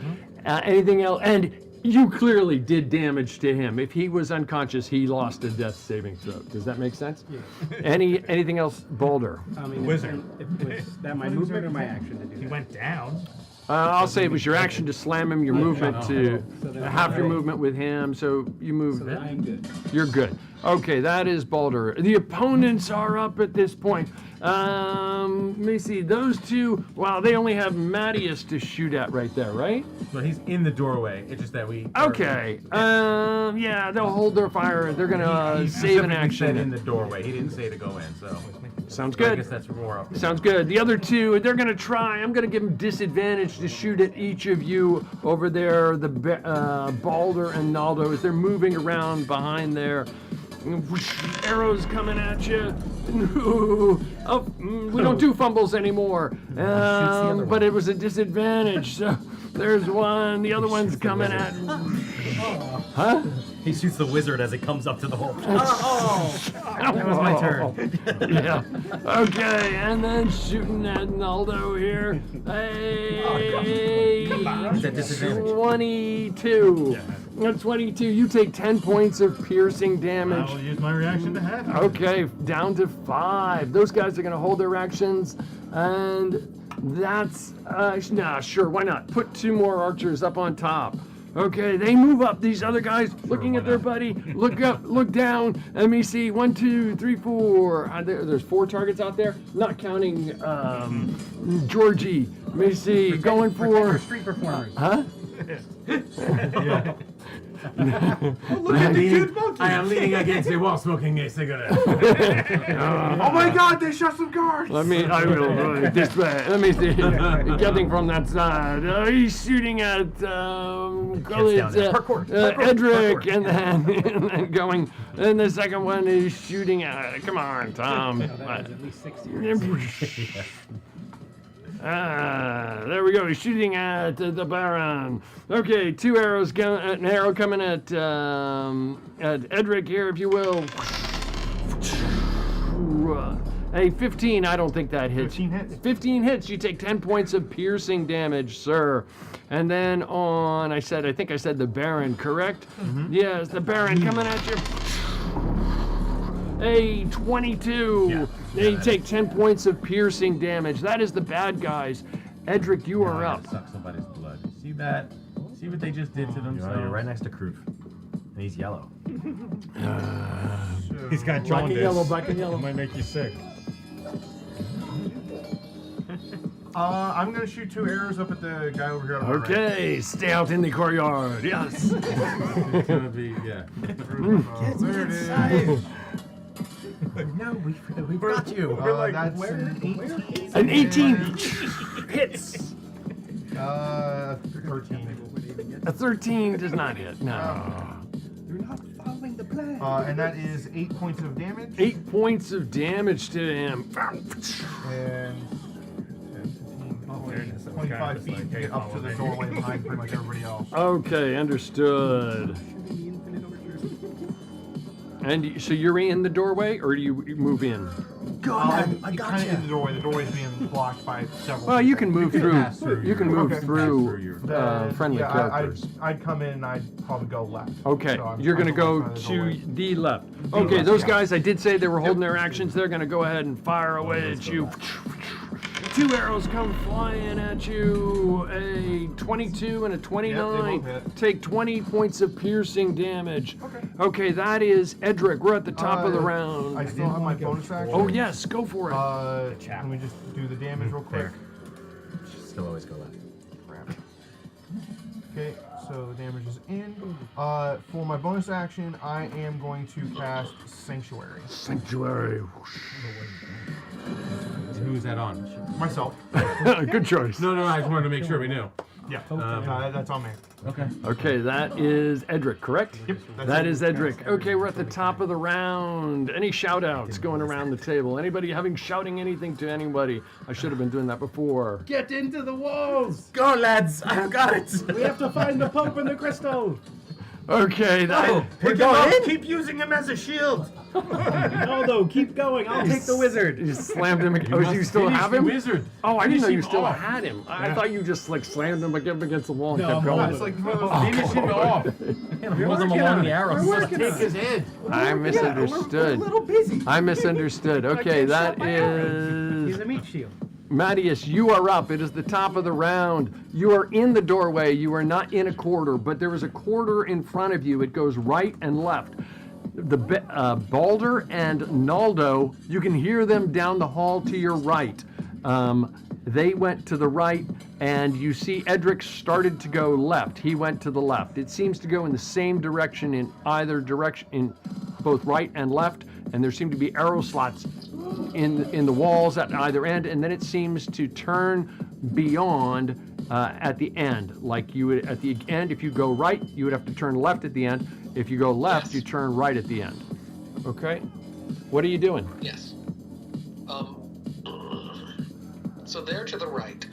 Anything else? And you clearly did damage to him. If he was unconscious, he lost a death saving throw. Does that make sense? Yeah. Anything else, Boulder? I mean, Wizard. If was that my movement or my action to do He that? went down. I'll say it was your action to slam him, your movement to So then half your I- movement with him, so you move. So then I am good. You're good. Okay, that is Baldur. The opponents are up at this point. Let me see. Those two, wow, they only have Mattias to shoot at right there, right? So he's in the doorway. It's just that we. Okay. Yeah, they'll hold their fire. They're gonna He save an specifically said in action. the doorway. He didn't say to go in. So. Sounds I good. guess that's more up. Sounds good. The other two, they're gonna try. I'm gonna give them disadvantage to shoot at each of you over there. The Baldur and Naldo as they're moving around behind there. Arrows coming at you. We don't do fumbles anymore. But it was a disadvantage. So there's one. The other one's coming at. Huh? He shoots the wizard as it comes up to the hole. That was my turn. Yeah. Okay, and then shooting at Naldo here. Hey, Is that disadvantage? 22. 22. You take 10 points of piercing I damage. will use my reaction to have. Okay, down to 5. Those guys are going to hold their actions, and that's sure, why not? Put 2 more archers up on top. Okay, they move up. These other guys looking at their buddy. Look up, look down. Let me see. 1, 2, 3, 4. There's 4 targets out there, not counting Georgie. Let me see. Going for street performers. huh? Yeah. Look at the cute monkey. I am leaning against the wall smoking a cigarette. Oh my god, they shot some guards! I will this way. Let me see. Getting from that side. He's shooting at Edric, and then going. And the second one is shooting at. Come on, Tom. That was at least 60. There we go. He's shooting at the Baron. Okay, 2 arrows. An arrow coming at Edric here, if you will. Hey, 15. I don't think that hits. 15 hits. 15 hits. You take 10 points of piercing damage, sir. And then on, I think I said the Baron, correct? Mm-hmm. Yes, the Baron coming at you. Hey, 22. They take 10 points of piercing damage. That is the bad guys. Edric, you are up. Suck somebody's blood. See that? See what they just did to themselves? You're right next to Kroof. And he's yellow. He's got jaundice. Black and yellow. Might make you sick. I'm gonna shoot 2 arrows up at the guy over here. On my right. Okay, stay out in the courtyard. Yes. It's gonna be, yeah. There it is. No, we've got you. We're like, that's an 18. An 18 hits. 13. A 13 does not hit. No. You're not following the plan. And that is 8 points of damage. 8 points of damage to him. And 25 feet to get up to the doorway behind pretty much everybody else. Okay, understood. And so you're in the doorway, or do you move in? I got you. In the doorway. The doorway's being blocked by several. Well, you can move through. You can move Okay. through friendly characters. I'd come in and I'd probably go left. Okay, So you're going to go by the to doorway. the left. The Okay, left, those yeah. guys, I did say they were holding their actions. They're going to go ahead and fire away at you. 2 arrows come flying at you. A 22 and a 29. hit. Take 20 points of piercing damage. Okay, that is Edric. We're at the top of the round. I still have my bonus action. Oh, yes, go for it. Let me just do the damage real quick. Still always go left. Okay, so the damage is in. For my bonus action, I am going to cast Sanctuary. Sanctuary. Who's that on? Myself. Good choice. No, I just wanted to make sure we knew. Yeah, that's on me. Okay. Okay, that is Edric, correct? Yep. That is Edric. Okay, we're at the top of the round. Any shout outs going around the table? Anybody shouting anything to anybody? I should have been doing that before. Get into the walls! Go, lads! I've got it! We have to find the Pope and the crystal! Okay, that. We're going in? Keep using him as a shield! No, though, keep going. I'll take the wizard. You slammed him. Oh, do you still have him? Wizard. Oh, I didn't know you still off. had him. I thought you just slammed him against the wall and kept No, going. it's like Finish him off. Hold him along the arrow. Take his head. I misunderstood. We're a little busy. I misunderstood. Okay, that is. He's a meat shield. Mattias, you are up. It is the top of the round. You are in the doorway. You are not in a quarter, but there is a quarter in front of you. It goes right and left. The Balder and Naldo, you can hear them down the hall to your right. They went to the right, and you see Edric started to go left. He went to the left. It seems to go in the same direction in either direction, in both right and left, and there seem to be arrow slots in the walls at either end, and then it seems to turn beyond at the end. Like you would at the end, if you go right, you would have to turn left at the end. If you go left, you turn right at the end. Okay? What are you doing? Yes. So they're to the right.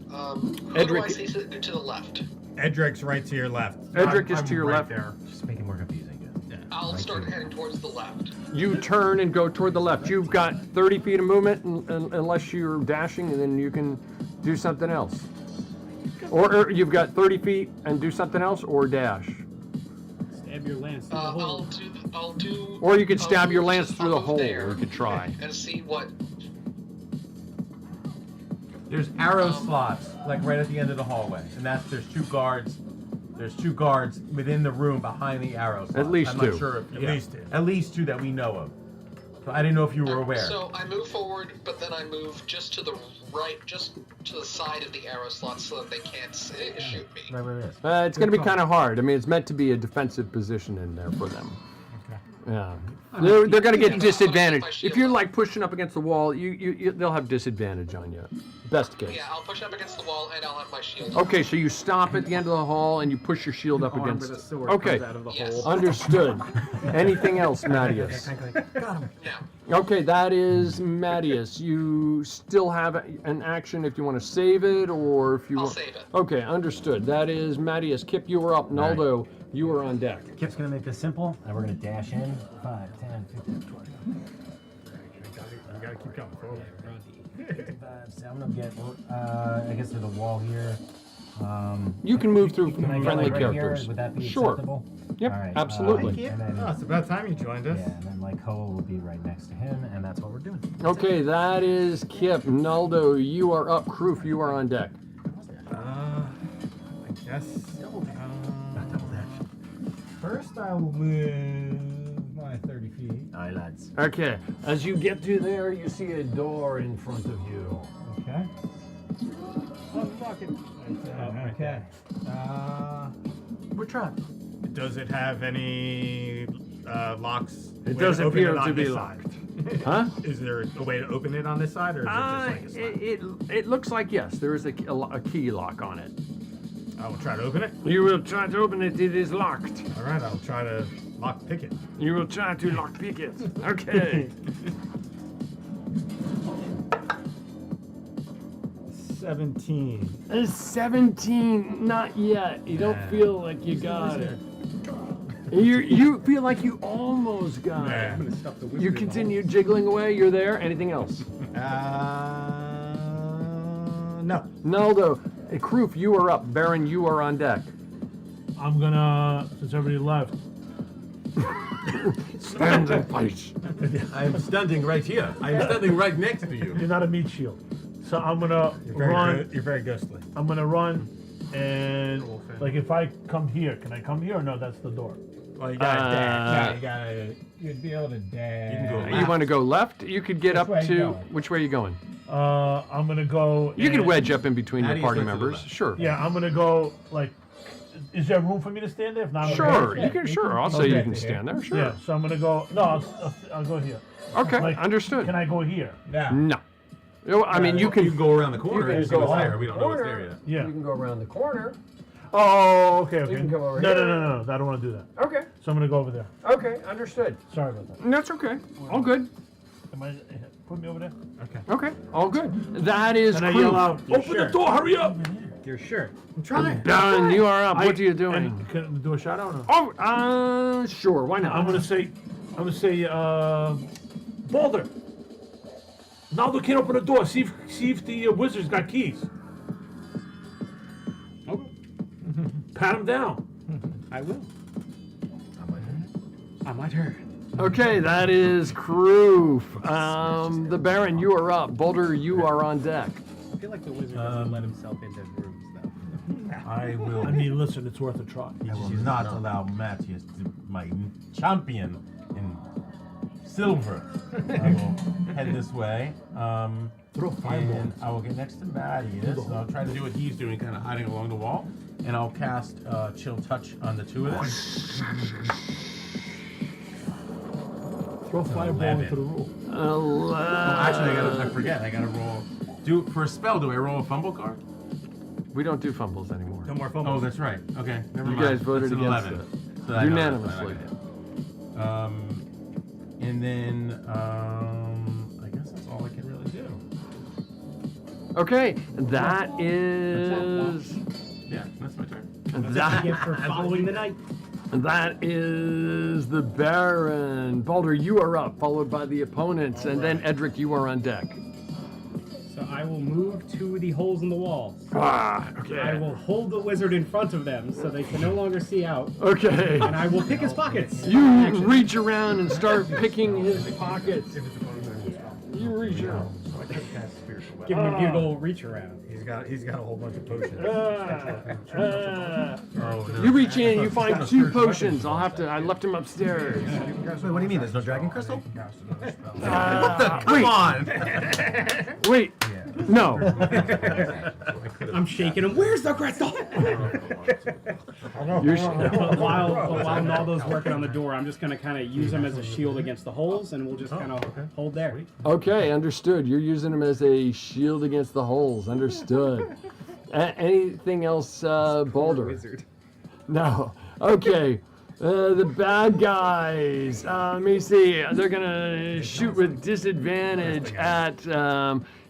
Who do I see to the left? Edric's right to your left. Edric is to your left. There. Just make it more confusing. I'll start heading towards the left. You turn and go toward the left. You've got 30 feet of movement unless you're dashing, and then you can do something else. Or you've got 30 feet and do something else, or dash. Stab your lance through the hole. I'll do. Or you could stab your lance through the I'll move hole, there or you could try. and see what. There's arrow slots, like right at the end of the hallway, and there's 2 guards. There's 2 guards within the room behind the arrow slots. At least I'm 2. not sure if, At yeah, least 2. At least 2 that we know of. So I didn't know if you were aware. So I move forward, but then I move just to the right, just to the side of the arrow slot, so that they can't shoot me. Right where it is. It's going to be kind of hard. I mean, it's meant to be a defensive position in there for them. Yeah. They're going to get disadvantage. If you're like pushing up against the wall, they'll have disadvantage on you. Best case. Yeah, I'll push up against the wall and I'll have my shield. Okay, so you stop at the end of the hall and you push your shield up against it. Okay, Out of the Yes. hole. understood. Anything else, Mattias? Now, Okay, that is Mattias. You still have an action if you want to save it, or if you I'll want. save it. Okay, understood. That is Mattias. Kip, you were up. Naldo, you are on deck. Kip's gonna make this simple, and we're gonna dash in. 5, 10, 15, 20. You gotta keep going forward. 55, so I'm gonna get, I guess, to the wall here. You can move through Can I get friendly like right characters. here? Would that be Sure. acceptable? Yep, All right, absolutely. and then, Oh, it's about time you joined us. yeah, and then like Ho will be right next to him, and that's what we're doing. Okay, that is Kip. Naldo, you are up. Kroof, you are on deck. I guess. Not double dash. First, I will move my 30 feet. All right, lads. Okay, as you get to there, you see a door in front of you. Okay. Unlock it. Okay. We're trapped. Does it have any locks? It way does to open appear it on to be this locked. side? Huh? Is there a way to open it on this side, or is it just like a slide? It looks like yes. There is a key lock on it. I will try to open it. You will try to open it. It is locked. All right, I'll try to lock-pick it. You will try to lock-pick it. Okay. 17. 17. Not yet. You don't feel like you got it. You feel like you almost got it. I'm gonna stuff the wizard You in the continue jiggling away. You're there. Anything else? No. Naldo, Kroof, you are up. Baron, you are on deck. I'm gonna, since everybody left. Stand and fight. I'm standing right here. I'm standing right next to you. You're not a meat shield. So I'm gonna run. You're very ghostly. I'm gonna run, and like if I come here, can I come here or no? That's the door. Well, you gotta dash. You'd be able to dash. You can go You want to go left? You could get up way you to. going? Which way are you going? I'm gonna go. You can and- wedge up in between your Maddie party is to the members. left. Sure. Yeah, I'm gonna go like. Is there room for me to stand there? If not, I'm gonna Sure. go. You can. Sure. I'll say you Okay. can stand there. Sure. Yeah, so I'm gonna go. No, I'll go here. Okay. Like, Understood. Can I go here? No. I mean, you can go around the corner can and see go what's around there. the We don't know what's there corner. yet. Yeah. You can go around the corner. Oh, okay, okay. You can come over no, here. no. I don't want to do that. Okay. So I'm gonna go over there. Okay. Understood. Sorry about that. That's okay. All good. Am I? Put me over there. Okay. Okay. All good. That is. And I Kroof. yell out, "Open the door! Hurry up!" Your shirt. I'm trying. Baron, you are up. What are you doing? And can I do a shout out? Or no? Oh, sure. Why not? I'm gonna say, Balder. Naldo can't open the door. See if the wizard's got keys. Okay. Pat him down. I will. I might hurt. Okay, that is Kroof. The Baron, you are up. Boulder, you are on deck. I feel like the wizard doesn't let himself into rooms, though. I will. I mean, listen, it's worth a try. I will not allow Matthias, my champion in silver. I will head this way. Throw fireballs. And I will get next to Matthias. And I'll try to do what he's doing, kind of hiding along the wall. And I'll cast Chill Touch on the two of them. Throw fireball 11. into the room. 11. Actually, I forget. I gotta roll. For a spell, do I roll a fumble card? We don't do fumbles anymore. No more fumbles. Oh, that's right. Okay, never You mind. guys voted That's an against 11. it. So I know that's Unanimously. fine. And then I guess that's all I can really do. Okay, that is. Yeah, that's my turn. Gift for following the night. That is the Baron. Balder, you are up, followed by the opponents, and then Edric, you are on deck. So I will move to the holes in the walls. Okay. I will hold the wizard in front of them so they can no longer see out. Okay. And I will pick his pockets. You reach around and start picking his pockets. You reach around. Give him a good old reach around. He's got a whole bunch of potions. You reach in, you find 2 potions. I left him upstairs. Wait, what do you mean? There's no dragon crystal? Come on. Wait. No. I'm shaking him. Where's the crystal? While Naldo's working on the door, I'm just gonna kind of use him as a shield against the holes, and we'll just kind of hold there. Okay, understood. You're using him as a shield against the holes. Understood. Anything else, Balder? Wizard. No. Okay. The bad guys. Let me see. They're gonna shoot with disadvantage at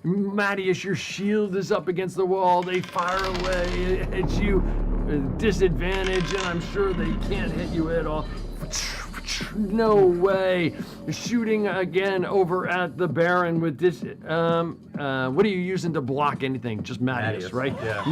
Matthias. Your shield is up against the wall. They fire away at you. Disadvantage, and I'm sure they can't hit you at all. No way. Shooting again over at the Baron with this. What are you using to block anything? Just Matthias, right? Yeah.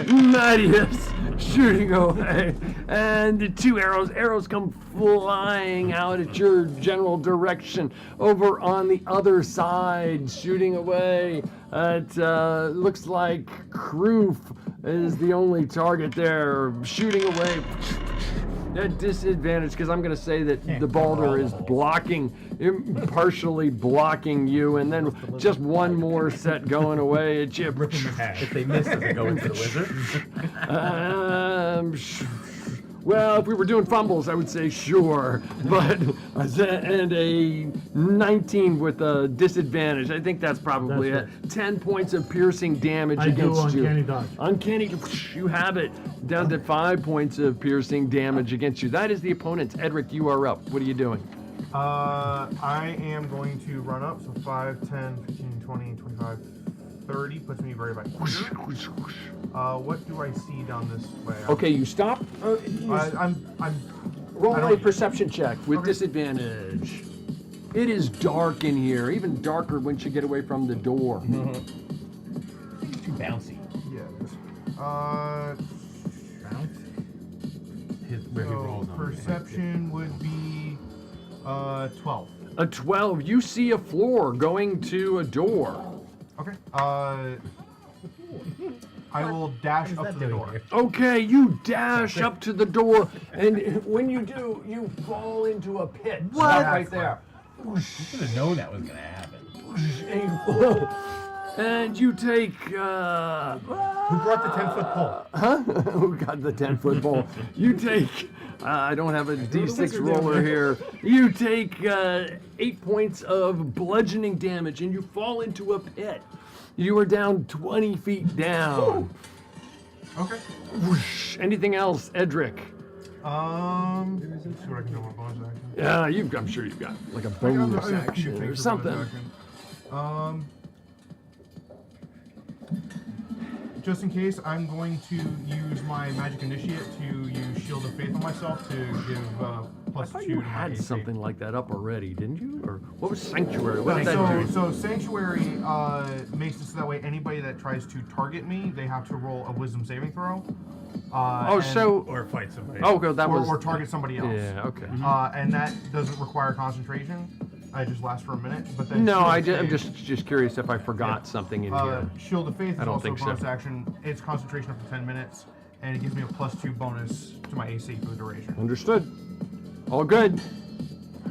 Matthias shooting away. And the 2 arrows come flying out at your general direction. Over on the other side, shooting away. It looks like Kroof is the only target there. Shooting away. at disadvantage because I'm going to say that the boulder is blocking, partially blocking you, and then just one more set going away at you. If they miss, does it go into the wizard? Well, if we were doing fumbles, I would say sure, but and a 19 with a disadvantage. I think that's probably it. 10 points of piercing damage against you. Uncanny dodge. Uncanny, you have it. Down to 5 points of piercing damage against you. That is the opponent. Edric, you are up. What are you doing? I am going to run up, so 5, 10, 15, 20, 25, 30, puts me right back here. What do I see down this way? Okay, you stop. Roll a perception check with disadvantage. It is dark in here, even darker once you get away from the door. Too bouncy. Yeah. Where he rolls on perception would be 12. A 12. You see a floor going to a door. Okay. I will dash up to the door. Okay, you dash up to the door, and when you do, you fall into a pit. What? Right there. You should have known that was going to happen. And you take. Who brought the 10-foot pole? Huh? Who got the 10-foot pole? You take. I don't have a D6 roller here. You take 8 points of bludgeoning damage, and you fall into a pit. You are down 20 feet down. Okay. Whoosh. Anything else, Edric? See what I can do with bonus action. Yeah, I'm sure you've got like a bonus action or something. Just in case, I'm going to use my magic initiate to use Shield of Faith on myself to give plus 2 to You my had AC. something like that up already, didn't you? Or what was Sanctuary? What did that do? So Sanctuary makes it so that way anybody that tries to target me, they have to roll a Wisdom saving throw. Or fight somebody. Oh, okay, that was. Or target somebody else. Yeah, okay. And that doesn't require concentration. It just lasts for a minute. But then No, Shield of I'm Faith- just curious if I forgot something in here. Shield of Faith is I don't also a think so. bonus action. It's concentration up to 10 minutes, and it gives me a plus 2 bonus to my AC for the duration. Understood. All good.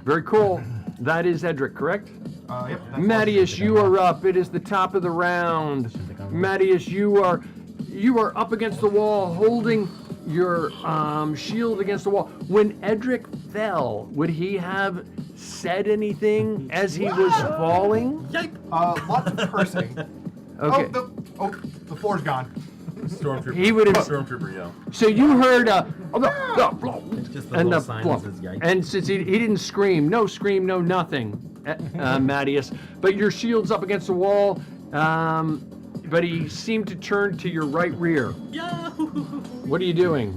Very cool. That is Edric, correct? Yep. Mattias, you are up. It is the top of the round. Mattias, you are up against the wall, holding your shield against the wall. When Edric fell, would he have said anything as he was falling? Yipe! Lots of cursing. Okay. The floor's gone. Stormtrooper. He would have. Stormtrooper yell. So you heard Just the and little the sign flop. that says yikes. And since he didn't scream, no nothing, Mattias. But your shield's up against the wall. But he seemed to turn to your right rear. What are you doing?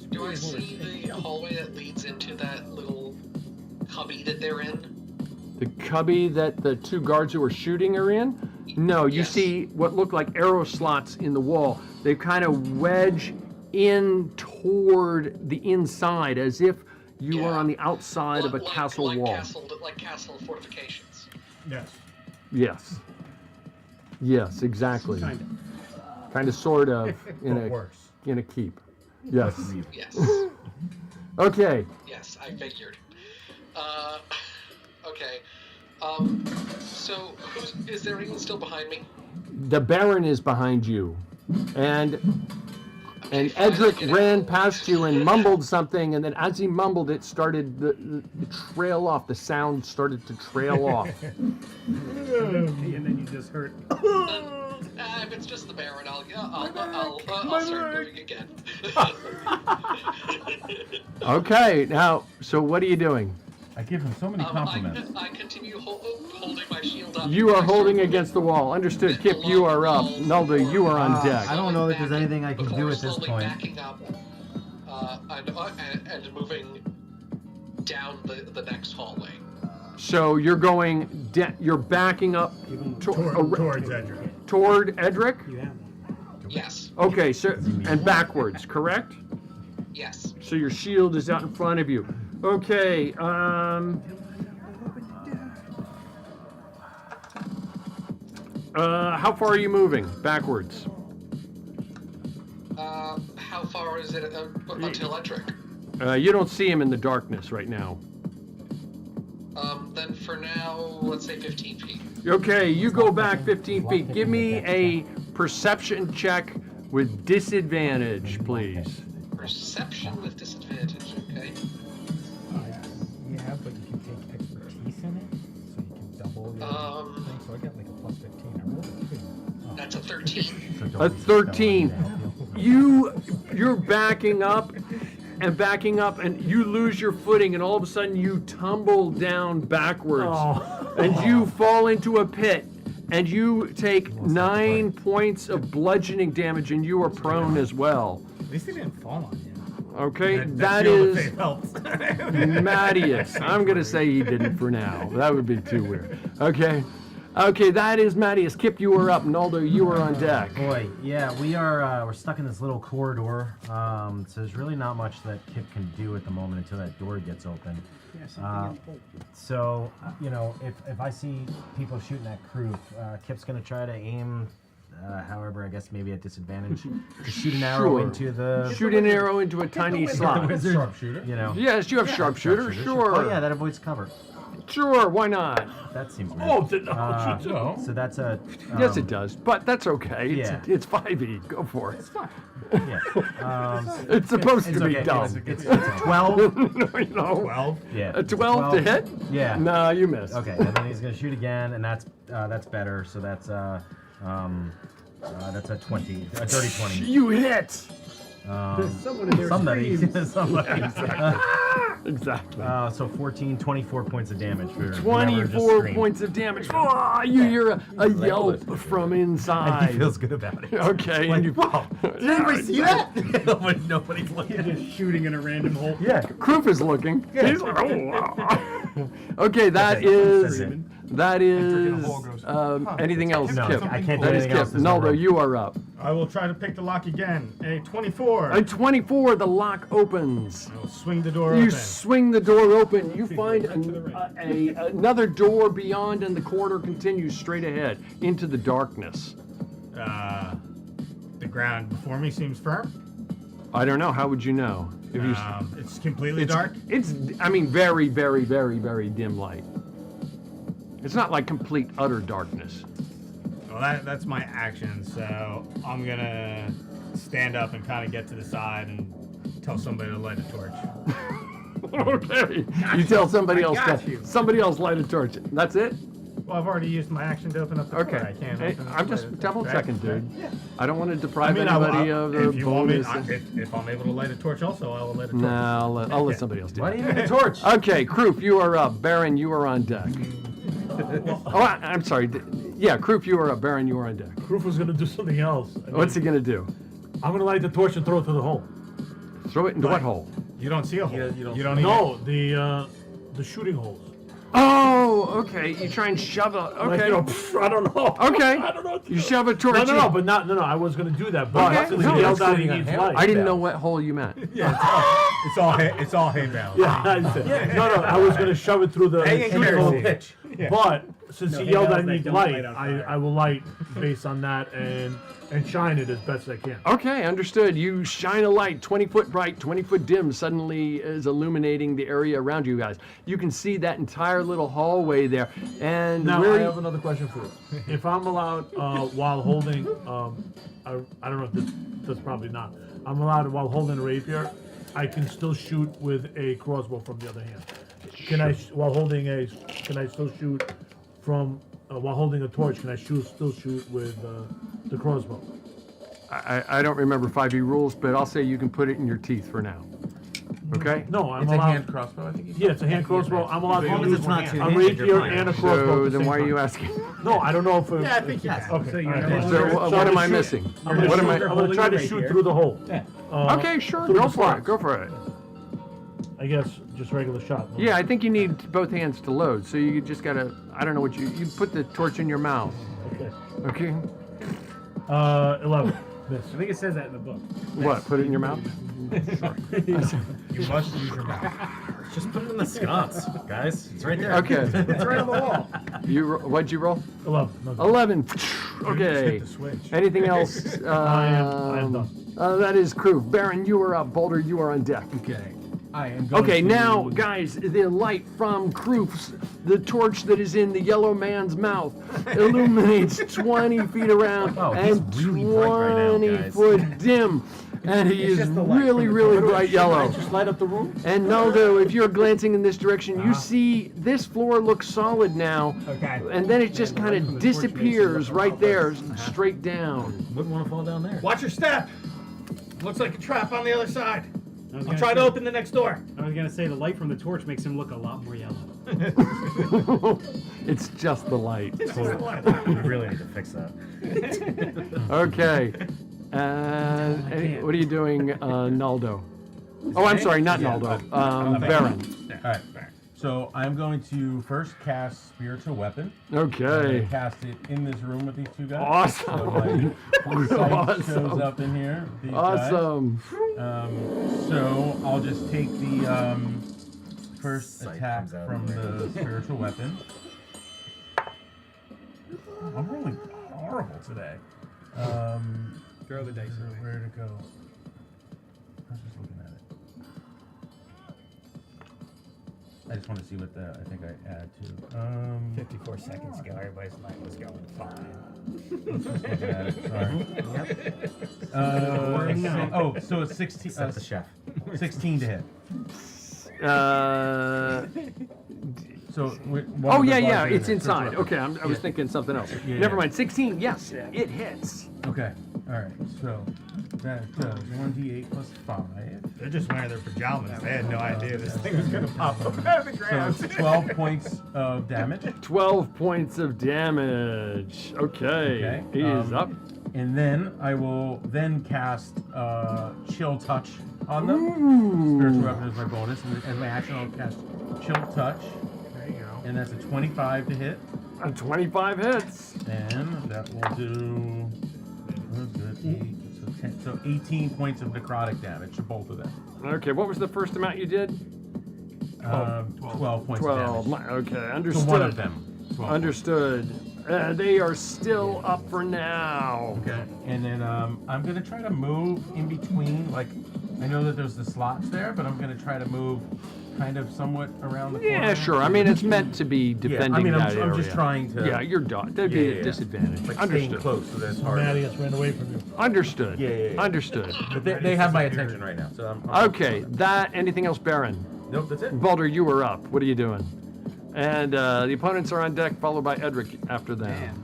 Do I see the hallway that leads into that little cubby that they're in? The cubby that the two guards who were shooting are in? No, you see what look like arrow slots in the wall. They kind of wedge in toward the inside as if you are on the outside of a castle wall. Like castle fortifications. Yes. Yes. Yes, exactly. Kind of, sort of, in a keep. Yes. Yes. Okay. Yes, I figured. Okay. So, is there anyone still behind me? The Baron is behind you, and Edric ran past you and mumbled something, and then as he mumbled, it started the trail off. The sound started to trail off. And then you just heard. If it's just the Baron, I'll start moving again. Okay, now, so what are you doing? I give him so many compliments. I continue holding my shield up. You are holding against the wall. Understood. Kip, you are up. Naldo, you are on deck. I don't know that there's anything I can do at this point. Backing up, and moving down the next hallway. So you're going, you're backing up towards Edric. Toward Edric? Yes. Okay, so, and backwards, correct? Yes. So your shield is out in front of you. Okay, how far are you moving? Backwards. How far or is it until Edric? You don't see him in the darkness right now. Then for now, let's say 15 feet. Okay, you go back 15 feet. Give me a perception check with disadvantage, please. Perception with disadvantage, okay. Yeah, but you can take expertise in it, so you can double your thing. So I got like a plus 15. I rolled a 2. Oh. That's a 13. A 13. You're backing up, and you lose your footing, and all of a sudden you tumble down backwards, and you fall into a pit, and you take 9 points of bludgeoning damage, and you are prone as well. At least he didn't fall on you. Okay, That that shield of is faith helps. Mattias. I'm gonna say he didn't for now. That would be too weird. Okay, that is Mattias. Kip, you are up. Naldo, you are on deck. Boy, yeah, we're stuck in this little corridor. So there's really not much that Kip can do at the moment until that door gets open. So if I see people shooting at Kroof, Kip's gonna try to aim. However, I guess maybe at disadvantage. To shoot an arrow into the. Shoot an arrow into a tiny slot. Sharpshooter. Yes, you have sharpshooter. Sure. Oh yeah, that avoids cover. Sure, why not? That seems weird. So that's a. Yes, it does, but that's okay. Yeah. It's 5e. Go for it. It's fine. Yeah. It's supposed to be okay. dumb. It's a 12. No. 12? Yeah. A 12 to hit? Yeah. No, you missed. Okay, and then he's gonna shoot again, and that's better. So that's a 20, a dirty 20. You hit. There's someone in there. Somebody. Exactly. So 14, 24 points of damage for 24 points of damage. Oh, you hear a yelp from inside. And he feels good about it. Okay. Like, and you, wow, did anybody see that? Nobody's looking. Just shooting in a random hole. Yeah. Kroof is looking. Yeah. He's like, oh, wow. Okay, that is anything else, No, Kip? I can't do That is anything Kip. else. There's no Naldo, room. you are up. I will try to pick the lock again. A 24. A 24, the lock opens. I will swing the door You open. swing the door open. You find another door beyond, and the corridor continues straight ahead into the darkness. The ground before me seems firm. I don't know. How would you know? If you, It's completely dark. It's, very, very, very, very dim light. It's not like complete, utter darkness. Well, that's my action, so I'm gonna stand up and kind of get to the side and tell somebody to light a torch. Okay. You tell somebody else somebody else light a torch. That's it? Well, I've already used my action to open up the door. Okay. I can't Hey, open I'm it, just but- double right? checking, dude. Yeah. I don't want to deprive anybody of the if you want me, bonus. if I'm able to light a torch also, I will light a torch. No, I'll let somebody else do Why it. do you need a torch? Okay, Kroof, you are up. Baron, you are on deck. I'm sorry. Yeah, Kroof, you are up. Baron, you are on deck. Kroof was gonna do something else. What's he gonna do? I'm gonna light the torch and throw it through the hole. Throw it into what hole? You don't see a hole. You don't No, the shooting holes. Oh, okay. You try and shove it. Okay. Like, I don't know. Okay. I don't know what to You do. shove a torch. No, but not. No, I was gonna do that, but Okay. since No, he yelled that's out he needs light. I didn't know what hole you meant. Yeah, it's all hay bales. Yeah, I said, no, I was gonna shove it through the Hay and shooting hole. kerosene. Yeah. But since No, he hay yelled bales, I they need don't light, light on fire. I will light based on that and shine it as best I can. Okay, understood. You shine a light, 20-foot bright, 20-foot dim, suddenly is illuminating the area around you guys. You can see that entire little hallway there. And Now, where I have another question for you. If I'm allowed, while holding, I don't know if that's probably not. I'm allowed, while holding a rapier, I can still shoot with a crossbow from the other hand. Can I, while holding can I still shoot from, while holding a torch, can I still shoot with the crossbow? I don't remember 5e rules, but I'll say you can put it in your teeth for now. Okay? No, I'm It's allowed. a hand crossbow, I think. Yeah, it's a hand crossbow. I'm allowed As long to as use it's not too a handy, rapier you're fine. and a crossbow. So at the then same why are time. you asking? No, I don't know if. Yeah, I think yes. Okay. So you're all right. gonna- So what am I shoot- missing? I'm gonna What am shoot- I? I'm gonna holding try the to shoot rapier. through the hole. Okay, sure. through Go the for slots. it. Go for it. I guess just regular shot. Yeah, I think you need both hands to load. So you just gotta. I don't know what you put the torch in your mouth. Okay. Okay. 11. Miss. I think it says that in the book. What? Put it in your mouth? You must use your mouth. Just put it in the sconce, guys. It's right there. Okay. It's right on the wall. What'd you roll? 11. 11. Okay. the switch. Anything else? I am done. That is Kroof. Baron, you are up. Boulder, you are on deck. Okay. I am going Okay, to... now, guys, the light from Kroof's, the torch that is in the yellow man's mouth, illuminates 20 feet around and really bright right now, 20 guys. foot dim. And he is really, really bright yellow. Just light up the room. And Naldo, if you're glancing in this direction, you see this floor looks solid now. Okay. And then it just kind of disappears right there, straight down. Wouldn't want to fall down there. Watch your step. Looks like a trap on the other side. I was I'll gonna try to say- open the next door. I was gonna say the light from the torch makes him look a lot more yellow. It's just the light. We really need to fix that. Okay. What are you doing, Naldo? Oh, I'm sorry, not Naldo. Baron. All right. So I'm going to first cast Spiritual Weapon. Okay. And cast it in this room with these two guys. Awesome. So my sight Awesome. shows up in here. With these Awesome. Guys. So I'll just take the first Sight attack comes out from of there. the Spiritual Weapon. I'm rolling horrible today. Throw the dice away. Where to go? I was just looking at it. I just want to see what I think I add to. 54 seconds ago, everybody's light was going fine. Let's just look at it. Sorry. So it's 16. Except the chef. 16 to hit. So. Oh yeah, it's inside. Okay, I was thinking something else. Never mind. 16. Yes, it hits. Okay. All right. So that does 1d8 plus 5. They're just wearing their pajamas. They had no idea this thing was gonna pop up out of the ground. So it's 12 points of damage. 12 points of damage. Okay. He is up. And then I will then cast Chill Touch on them. Spiritual Weapon is my bonus, and as my action I'll cast Chill Touch. There you go. And that's a 25 to hit. 25 hits. And that will do. So 18 points of necrotic damage to both of them. Okay, what was the first amount you did? 12 points 12. of damage. Okay, understood. So one of them. 12. Understood. They are still up for now. Okay. And then I'm going to try to move in between. Like, I know that there's the slots there, but I'm going to try to move kind of somewhat around the corner. Yeah, sure. I mean, it's meant to be defending that area. I'm just trying to... Yeah, you're done. That'd be a disadvantage. Like Understood. staying close, so that's hard. Maddie has ran away from you. Understood. Yeah. Understood. But they have my attention right now, so I'm Okay, that, anything else, Baron? Nope, that's it. Baldur, you were up. What are you doing? And the opponents are on deck, followed by Edric after them.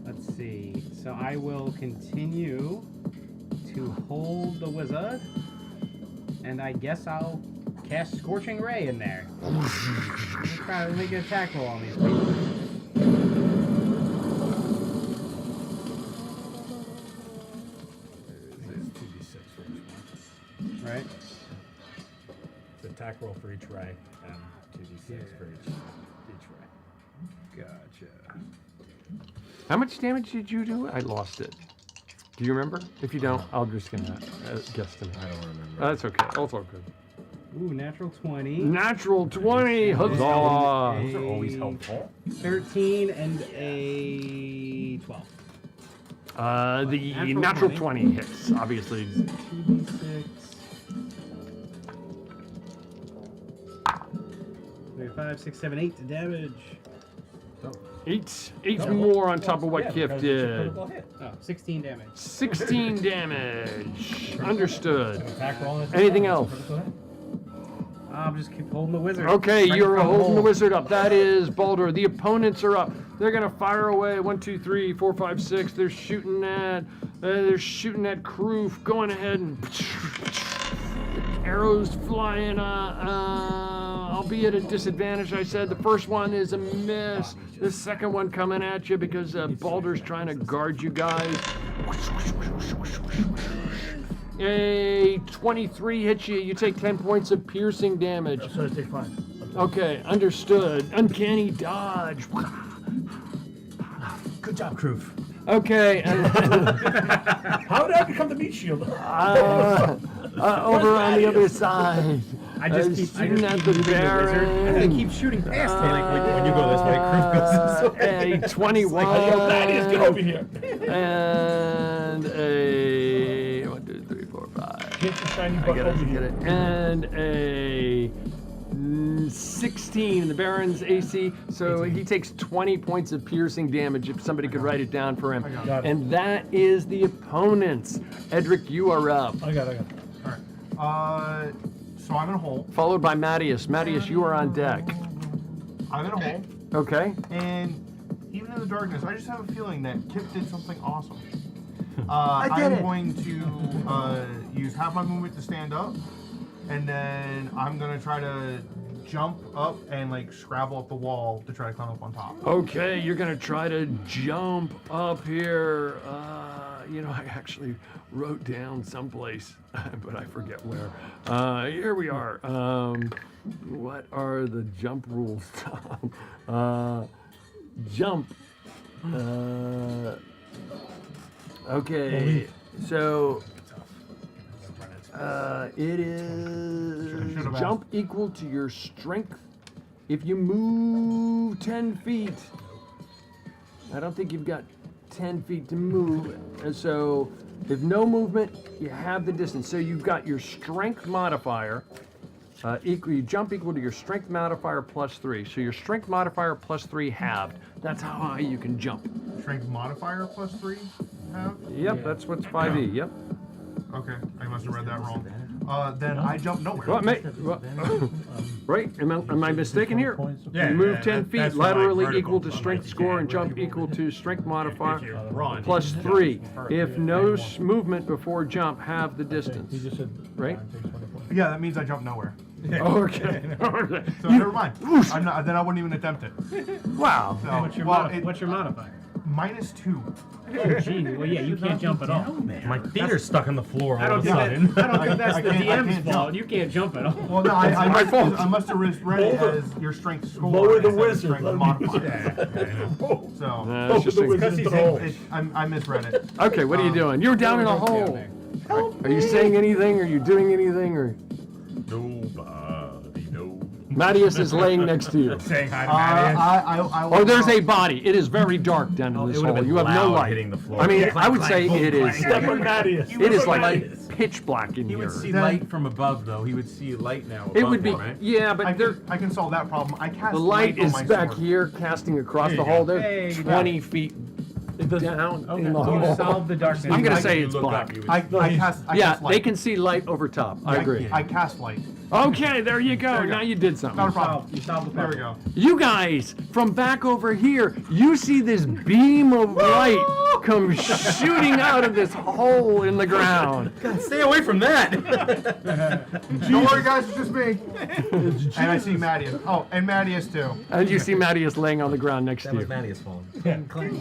Let's see. So I will continue to hold the wizard, and I guess I'll cast Scorching Ray in there. I'm try to make an attack roll on these people. It's 2d6 for each one. Right? It's attack roll for each ray, and 2d6 for each ray. Gotcha. How much damage did you do? I lost it. Do you remember? If you don't, I'm just gonna guesstimate. I don't remember. That's okay. That's all good. Ooh, natural 20. Natural 20. Huzzah! Those are always helpful. 13 and a 12. The natural 20 hits, obviously. 2d6. 5, 6, 7, 8 damage. Eight more on top of what Kif did. Oh, 16 damage. 16 damage. Understood. Attack roll. Anything else? I'll just keep holding the wizard. Okay, Right you're from holding the hole. wizard up. That is Baldur. The opponents are up. They're gonna fire away. 1, 2, 3, 4, 5, 6. They're shooting at Kroof. Going ahead and arrows flying. Albeit at disadvantage. I said the first one is a miss. The second one coming at you because Baldur's trying to guard you guys. A 23 hits you. You take 10 points of piercing damage. So I take 5. Okay, understood. Uncanny dodge. Good job, Kroof. Okay. How did I become the meat shield? Over on the other side. I just keep shooting at the Baron. I keep shooting past him. Like when you go this way, Kroof goes this way. A 21. Thaddeus, get over here. And a 1, 2, 3, 4, 5. Get the shiny I butt gotta over get here. it. And a 16, the Baron's AC. So he takes 20 points of piercing damage if somebody could write it down for him. got it. And that is the opponents. Edric, you are up. I got it. Alright. So I'm in a hole. Followed by Mattias. Mattias, you are on deck. I'm in a hole. Okay. And even in the darkness, I just have a feeling that Kip did something awesome. did I'm it. going to use half my movement to stand up, and then I'm gonna try to jump up and like scrabble up the wall to try to climb up on top. Okay, you're gonna try to jump up here. You know, I actually wrote down someplace, but I forget where. Here we are. What are the jump rules, Tom? Jump. Okay, so it is jump equal to your strength. If you move 10 feet, I don't think you've got 10 feet to move. And so if no movement, you have the distance. So you've got your strength modifier. You jump equal to your strength modifier plus 3. So your strength modifier plus 3 halved. That's how high you can jump. Strength modifier plus 3 half? Yep, that's what's 5e. Yep. Okay, I must have read that wrong. Then I jump nowhere. What, mate? What? Right? Am I mistaken here? Yeah, You move yeah, 10 that- feet that's for, like, laterally vertical, equal to but, strength like, score yeah, and jump vertical. equal to strength modifier If you run, plus you 3. jump If further. no movement before jump, have the distance. He just said, Right? Yeah, that means I jump nowhere. Okay. Okay. So never mind. I'm not, then I wouldn't even attempt it. Wow. So, What's your, well, what's your modifier? -2. Oh, gee. Well, yeah, you can't jump at all. My feet are stuck on the floor all I don't of a think sudden. that, I don't think that's I the can't- I DM's can't fault. jump. You can't jump at all. Well, no, I must have read it as your strength score. Lower the instead of wizard, strength let me- modifier. So, That's just Because he's in- I misread it. Okay, what are you doing? You're down in a hole. Are you saying anything? Are you doing anything? Or Nobody knows. Mattias is laying next to you. Saying hi to Mattias. Oh, there's a body. It is very dark down in this it would've hole. been You have no loud light. hitting the floor. I mean, Yeah. I would say Clank, it is. Step on Mattias. It is like Mattias. pitch black in He here. would see light from above, though. He would see light now. It above would be, him, right? yeah, but I can solve that problem. I cast the light on is my back sword. here, casting across There the you hole. go. They're Hey, 20 feet down in the You hole. solved the darkness. I'm gonna Like, say if you it's look black. up, you would I see- cast Yeah, light. they can see light over top. I agree. I cast light. Okay, there you go. There you go. Now you did something. Not a problem. You solved the There we problem. go. You guys, from back over here, you see this beam of light come shooting out of this hole in the ground. God, stay away from that. Don't worry, guys. It's just me. And I see Mattias. Oh, and Mattias too. And you see Mattias laying on the ground next That to was you. Mattias' fault.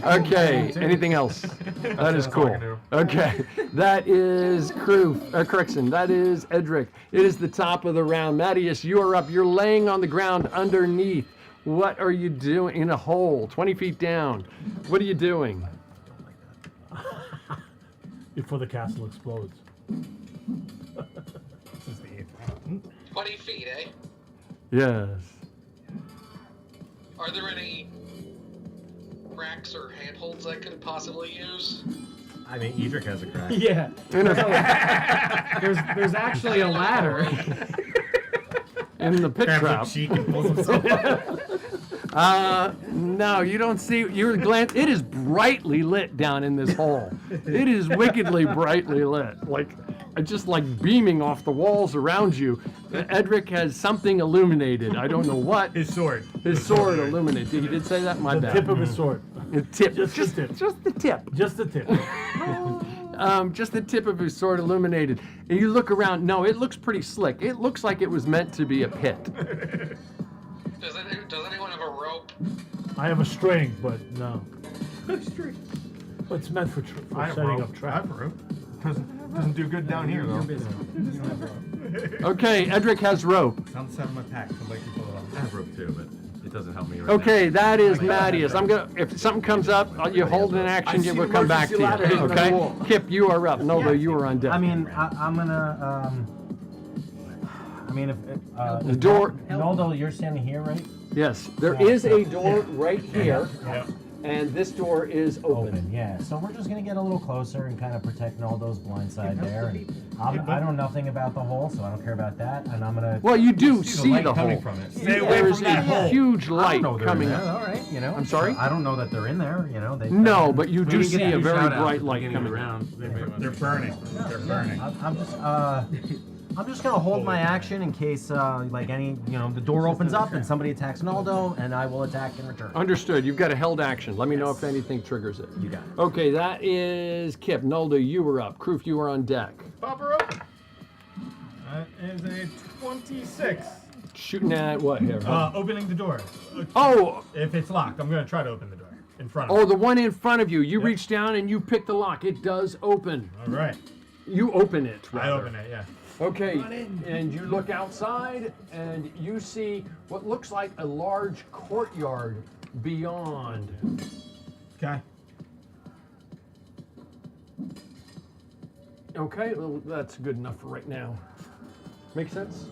Okay, anything else? That is That's all I cool. can do. Okay, that is correction. That is Edric. It is the top of the round. Mattias, you are up. You're laying on the ground underneath. What are you doing in a hole 20 feet down? What are you doing? Before the castle explodes. 20 feet, eh? Yes. Are there any racks or handholds I could possibly use? I mean, Edric has a crack. Yeah. There's actually a ladder. In the pit Grabs trap. a cheek and pulls himself up. No, you don't see. You're glance. It is brightly lit down in this hole. It is wickedly brightly lit, just like beaming off the walls around you. Edric has something illuminated. I don't know what. His sword. His sword illuminated. He did say that. My The bad. tip of his sword. The tip. Just the tip. Just the tip. Just the tip. Just the tip of his sword illuminated. And you look around. No, it looks pretty slick. It looks like it was meant to be a pit. Does anyone have a rope? I have a string, but no. String. But it's meant for, I have setting rope. up I traps. have rope. Doesn't do good down here though. Okay, Edric has rope. It's on the side of my pack. Somebody can pull it off. I have rope too, but it doesn't help me right Okay, now. that is Mattias. I'm gonna. If something comes up, you hold an action. We'll come back to you. Okay. Kip, you are up. Nova, you are on deck. I mean, I'm gonna. I mean, if The door- Naldo, you're standing here, right? Yes, there is a door right here, and this door is open. Yeah, so we're just gonna get a little closer and kind of protect Naldo's blind side there. And I know nothing about the hole, so I don't care about that. And I'm gonna. Well, you do see light the coming hole. from it. Stay away There's from that a hole. huge I light don't know they're coming in up. there, all right, you know. I'm sorry? I don't know that they're in there. You know, they. No, but you do We didn't see get a any very shout-outs at bright the light beginning of the coming. round. They're burning. They're burning. I'm just gonna hold my action in case, like the door opens up and somebody attacks Naldo, and I will attack in return. Understood. You've got a held action. Let me know if anything triggers it. You got it. Okay, that is Kip. Naldo, you were up. Kroof, you were on deck. Pop her open. That is a 26. Shooting at what here? Opening the door. Oh! If it's locked, I'm going to try to open the door in front of me. Oh, the one in front of you. You reach down and you pick the lock. It does open. All right. You open it. I rather. open it, yeah. Okay, and you look outside and you see what looks like a large courtyard beyond. Okay. Okay, well, that's good enough for right now. Make sense?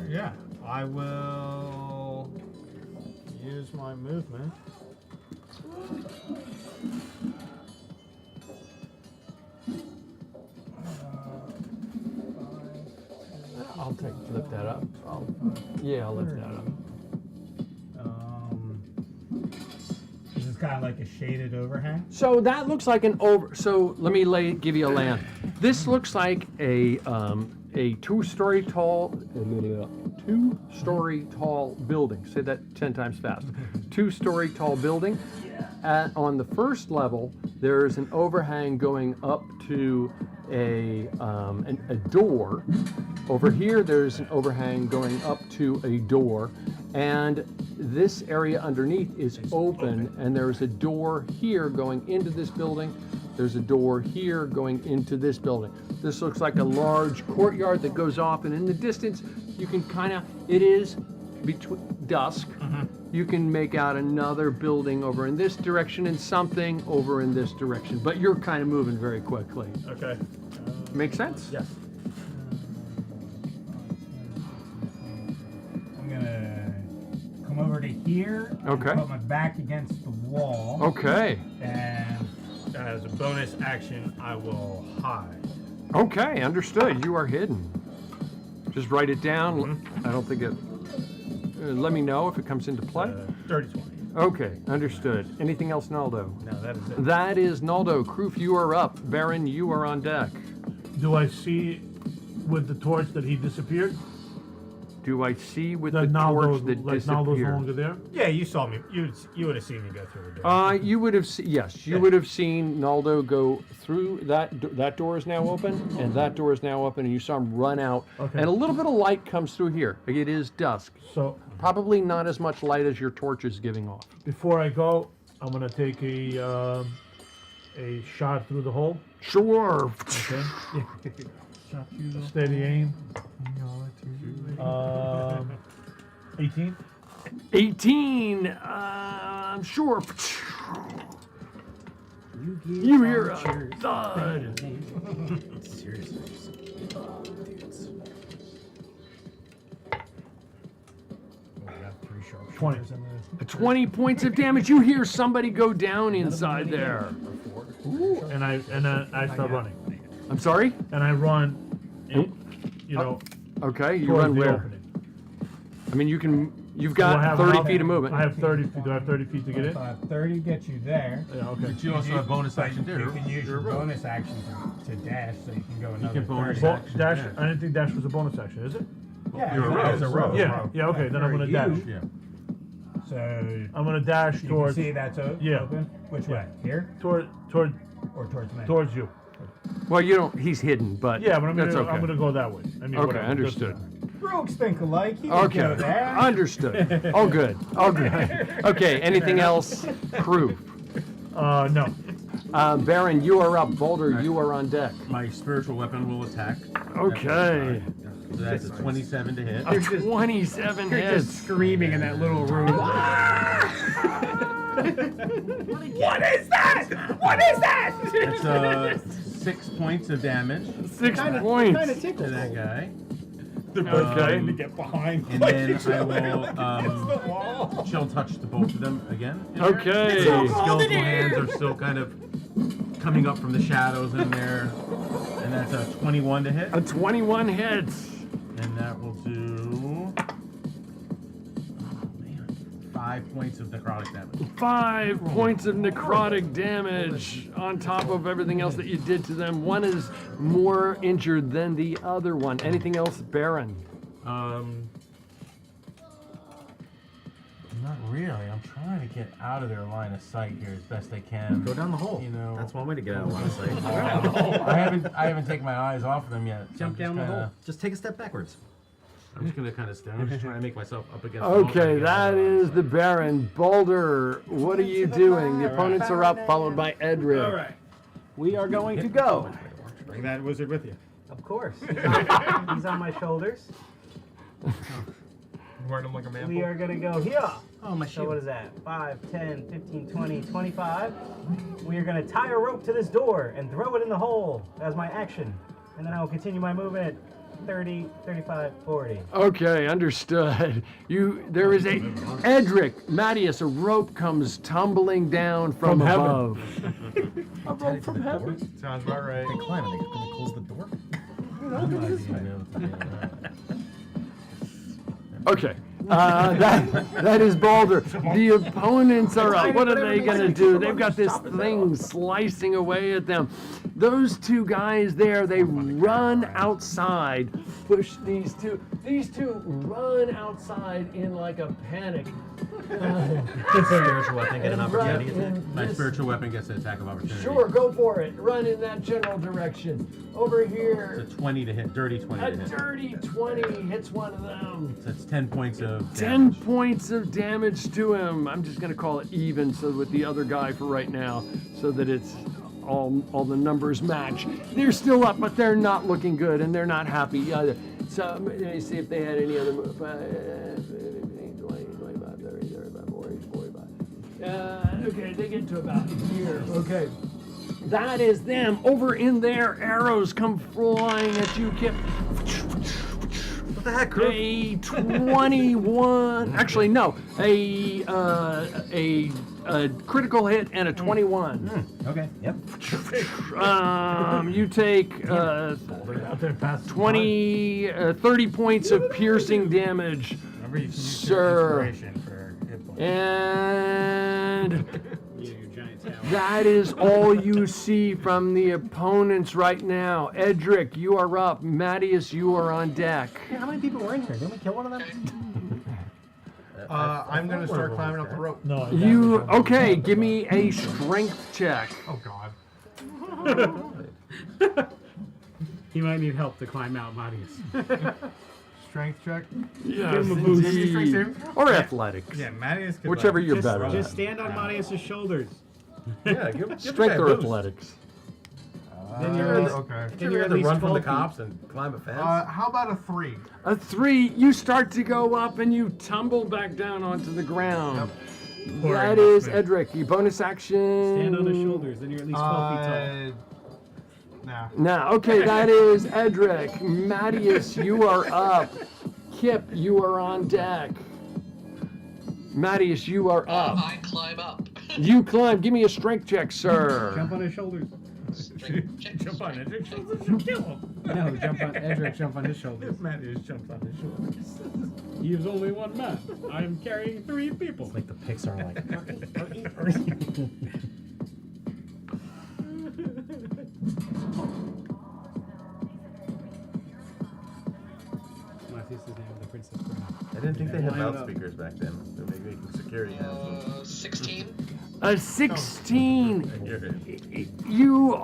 Yeah. I will use my movement. I'll flip that up. I'll lift that up. This is kind of like a shaded overhang. So that looks like an over. So let me give you a land. This looks like a two-story tall building. Say that 10 times fast. Two-story tall building. On the first level, there's an overhang going up to a door. Over here, there's an overhang going up to a door, and this area underneath is open, and there's a door here going into this building. There's a door here going into this building. This looks like a large courtyard that goes off, and in the distance, you can it is between dusk. You can make out another building over in this direction and something over in this direction, but you're kind of moving very quickly. Okay. Make sense? Yes. I'm gonna come over to here. Okay. And put my back against the wall. Okay. And as a bonus action, I will hide. Okay, understood. You are hidden. Just write it down. I don't think it. Let me know if it comes into play. 30-20. Okay, understood. Anything else, Naldo? No, that is it. That is Naldo. Kroof, you are up. Baron, you are on deck. Do I see with the torch that he disappeared? Do I see with That the Naldo, torch that like Naldo's no disappeared? longer there? Yeah, you saw me. You would have seen me go through the door. You would have yes, you would have seen Naldo go through that door is now open, and that door is now open, and you saw him run out, and a little bit of light comes through here. It is dusk, so probably not as much light as your torch is giving off. Before I go, I'm gonna take a shot through the hole. Sure. Okay. Steady aim. 18. 18. I'm sure. You hear a thud. Seriously. Dudes. 20. 20 points of damage. You hear somebody go down inside there. And I start running. I'm sorry? And I run. You know. Okay, you towards run the where? opening. I mean, you've Do I got have 30 enough? feet of movement. I have 30 feet. Do I have 30 feet to get in? 30 gets you there. Yeah, okay. But you also have bonus action too. You can use your bonus action to dash, so you can go another can bonus 30. action. Dash. Yeah. I didn't think dash was a bonus action, is it? Yeah, You're a rogue. it's a rogue. Yeah. Yeah. Okay. Then I'm gonna dash. Yeah. So I'm gonna dash you towards. can see that's open. Yeah. Which way? Here Toward or towards me? towards you. Well, you don't. He's hidden, but Yeah, but I'm that's gonna okay. I'm gonna go that way. I mean, Okay, whatever. understood. Rogues think alike. He can Okay, go there. understood. All good. All good. Okay. Anything else, crew? No. Baron, you are up. Boulder, you are on deck. My spiritual weapon will attack. Okay. So that's a 27 to hit. A 27 You're hits. just screaming in that little room. What is that? What is that? It's 6 points of damage 6 points. to that guy. They're both trying to get behind. And then I will chill touch the both of them again. Okay. The skillful hands are still kind of coming up from the shadows in there. And that's a 21 to hit. A 21 hits. And that will do 5 points of necrotic damage. 5 points of necrotic damage on top of everything else that you did to them. One is more injured than the other one. Anything else, Baron? Not really. I'm trying to get out of their line of sight here as best I can. Go down the hole. You know, That's one way to get out of line of sight. I haven't taken my eyes off of them yet. So Jump down the hole. Just take a step backwards. I'm just gonna kind of stay. I'm just trying to make myself up against. The wall, Okay, that is the Baron. Baldur, what are you doing? The opponents are up, followed by Edric. All right. We are going to go. Bring that wizard with you. Of course. He's on my shoulders. Wearing him like a mantle. We are going to go here. Oh, my So shield. what is that? 5, 10, 15, 20, 25. We are going to tie a rope to this door and throw it in the hole as my action. And then I will continue my movement 30, 35, 40. Okay, understood. There is Edric, Mattias, a rope comes tumbling down from above. A rope from heaven. Sounds about right. They climb and they're going to close the door. Okay, that is Baldur. The opponents are up. What are they gonna do? They've got this thing slicing away at them. Those two guys there, they run outside, push these two. These two run outside in like a panic. Spiritual weapon, get an opportunity attack. My spiritual weapon gets an attack of opportunity. Sure, go for it. Run in that general direction. Over here. It's a 20 to hit. Dirty 20 to hit. A dirty 20 hits one of them. So that's 10 points of damage. 10 points of damage to him. I'm just going to call it even so with the other guy for right now, so that it's all the numbers match. They're still up, but they're not looking good, and they're not happy either. So let me see if they had any other move. 15, 20, 25, 30, 35, 40, 45. Okay, they get to about here. Okay. That is them. Over in there, arrows come flying at you, Kip. What the heck, A 21. Actually, no. A critical hit and a 21. Okay, yep. You take 30 points of piercing damage, Remember, you can use sir. your inspiration for hit points. And Your giant tower. that is all you see from the opponents right now. Edric, you are up. Mattias, you are on deck. Hey, how many people were in here? Didn't we kill one of them? I'm going to start climbing up the rope. No. Okay, give me a strength check. Oh, God. He might need help to climb out, Marius. Strength check. Yes, Give him a boost. indeed. Or athletics. Yeah, Marius could Whichever like, you're just, better at. Just stand on Marius' shoulders. Yeah, give Strength or athletics? Then you're at, Okay. then you're at least run from 12 the cops and climb a fence. How about a 3? A 3, you start to go up and you tumble back down onto the ground. Poor That Edric. is Edric. Your bonus action. Stand on his shoulders, then you're at least 12 feet tall. Nah. Now, okay, that is Edric. Mattias, you are up. Kip, you are on deck. Mattias, you are up. I climb up. You climb. Give me a strength check, sir. Jump on his shoulders. Jump on Edric's shoulders and kill him. No, jump on his shoulders. Marius jumps on his shoulders. He is only one man. I am carrying 3 people. It's like the Pixar, like. Marius is the name of the princess Bruna. I didn't think they had Line up. loudspeakers back then. They were making security announcements. 16. A 16. I hear it. You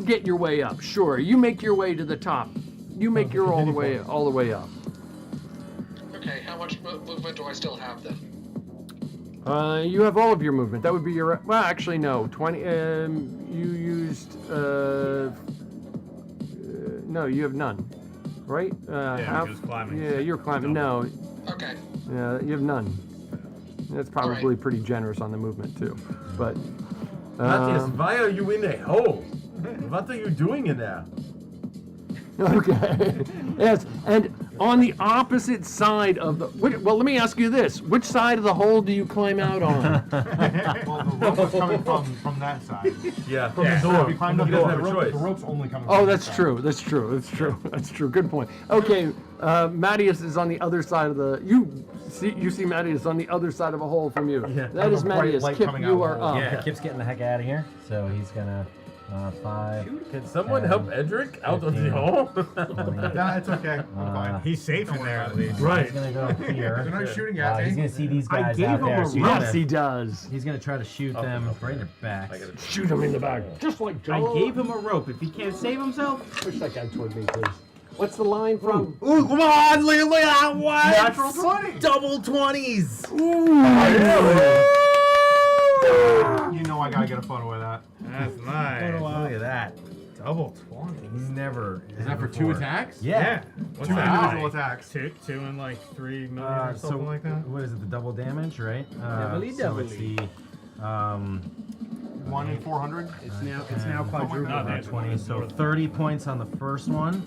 get your way up. Sure, you make your way to the top. You make your all the way up. Okay, how much movement do I still have then? You have all of your movement. That would be your. Well, actually, no. 20. You used. No, you have none. Right? Half. just climbing. Yeah, you're climbing. No. Okay. Yeah, you have none. That's probably pretty generous on the movement too. But. Matthias, why are you in a hole? What are you doing in there? Okay. Yes, and on the opposite side of the. Well, let me ask you this: which side of the hole do you climb out on? Well, the rope is coming from that side. Yeah. From the door. We climbed up He the doesn't have a rope. choice. The rope's only coming. Oh, from that's that true. That's true. That's true. That's true. Good point. Okay, Mattias is on the other side of the. You see Mattias on the other side of a hole from you. Yeah. That is Mattias. Kip, you are up. Yeah, Kip's getting the heck out of here. So he's gonna 5. Can someone 10, help Edric out of the 15, hole? 20. Nah, it's okay. I'm fine. He's safe in there at least. He's gonna go here. They're not shooting at me. He's gonna see these guys gave out him there. a so he's Yes, gonna- he does. He's gonna try to shoot them right in their backs. Shoot him in the back, just like I Joe. gave him a rope. If he can't save himself, Push that guy toward me, please. What's the line from? Ooh, come on, look at that one! Natural 20. Double 20s! You know I gotta get a photo of that. that's nice. Look at that. Double 20. He's never. Is that for 2 attacks? Yeah. What's Two that? individual attacks. Two and like 3 million or So something like that. what is it? The double damage, right? Doubly, So it's doubly. the 1 in 400. It's now quadruple. No, that's 20. So 30 points on the first one.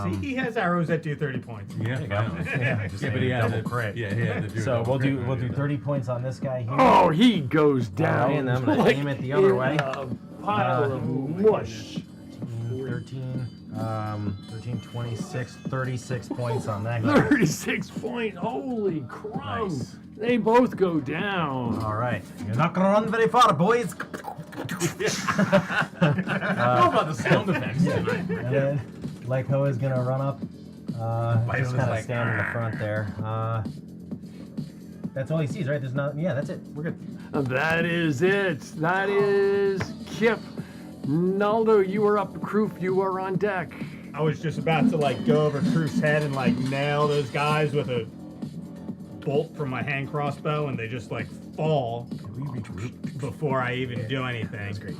See, he has arrows that do 30 points. Yeah. Yeah, just But he had double to, crit. Yeah, he had to do. So double crit. we'll do 30 points on this guy here. Oh, he goes down. Alright, and then I'm gonna like aim it the other in way. a pile of mush. 13, 26, 36 points on that guy. 36 points. Holy crumbs. Nice. They both go down. All right, you're not gonna run very far, boys. I don't know about the sound effects. And then Lyko is gonna run up, just kind of stand in the front there. That's all he sees, right? There's not. Yeah, that's it. We're good. That is it. That is Kip. Naldo, you are up. Kroof, you are on deck. I was just about to like go over Kroof's head and like nail those guys with a bolt from my hand crossbow, and they just like fall before I even do anything. That's great.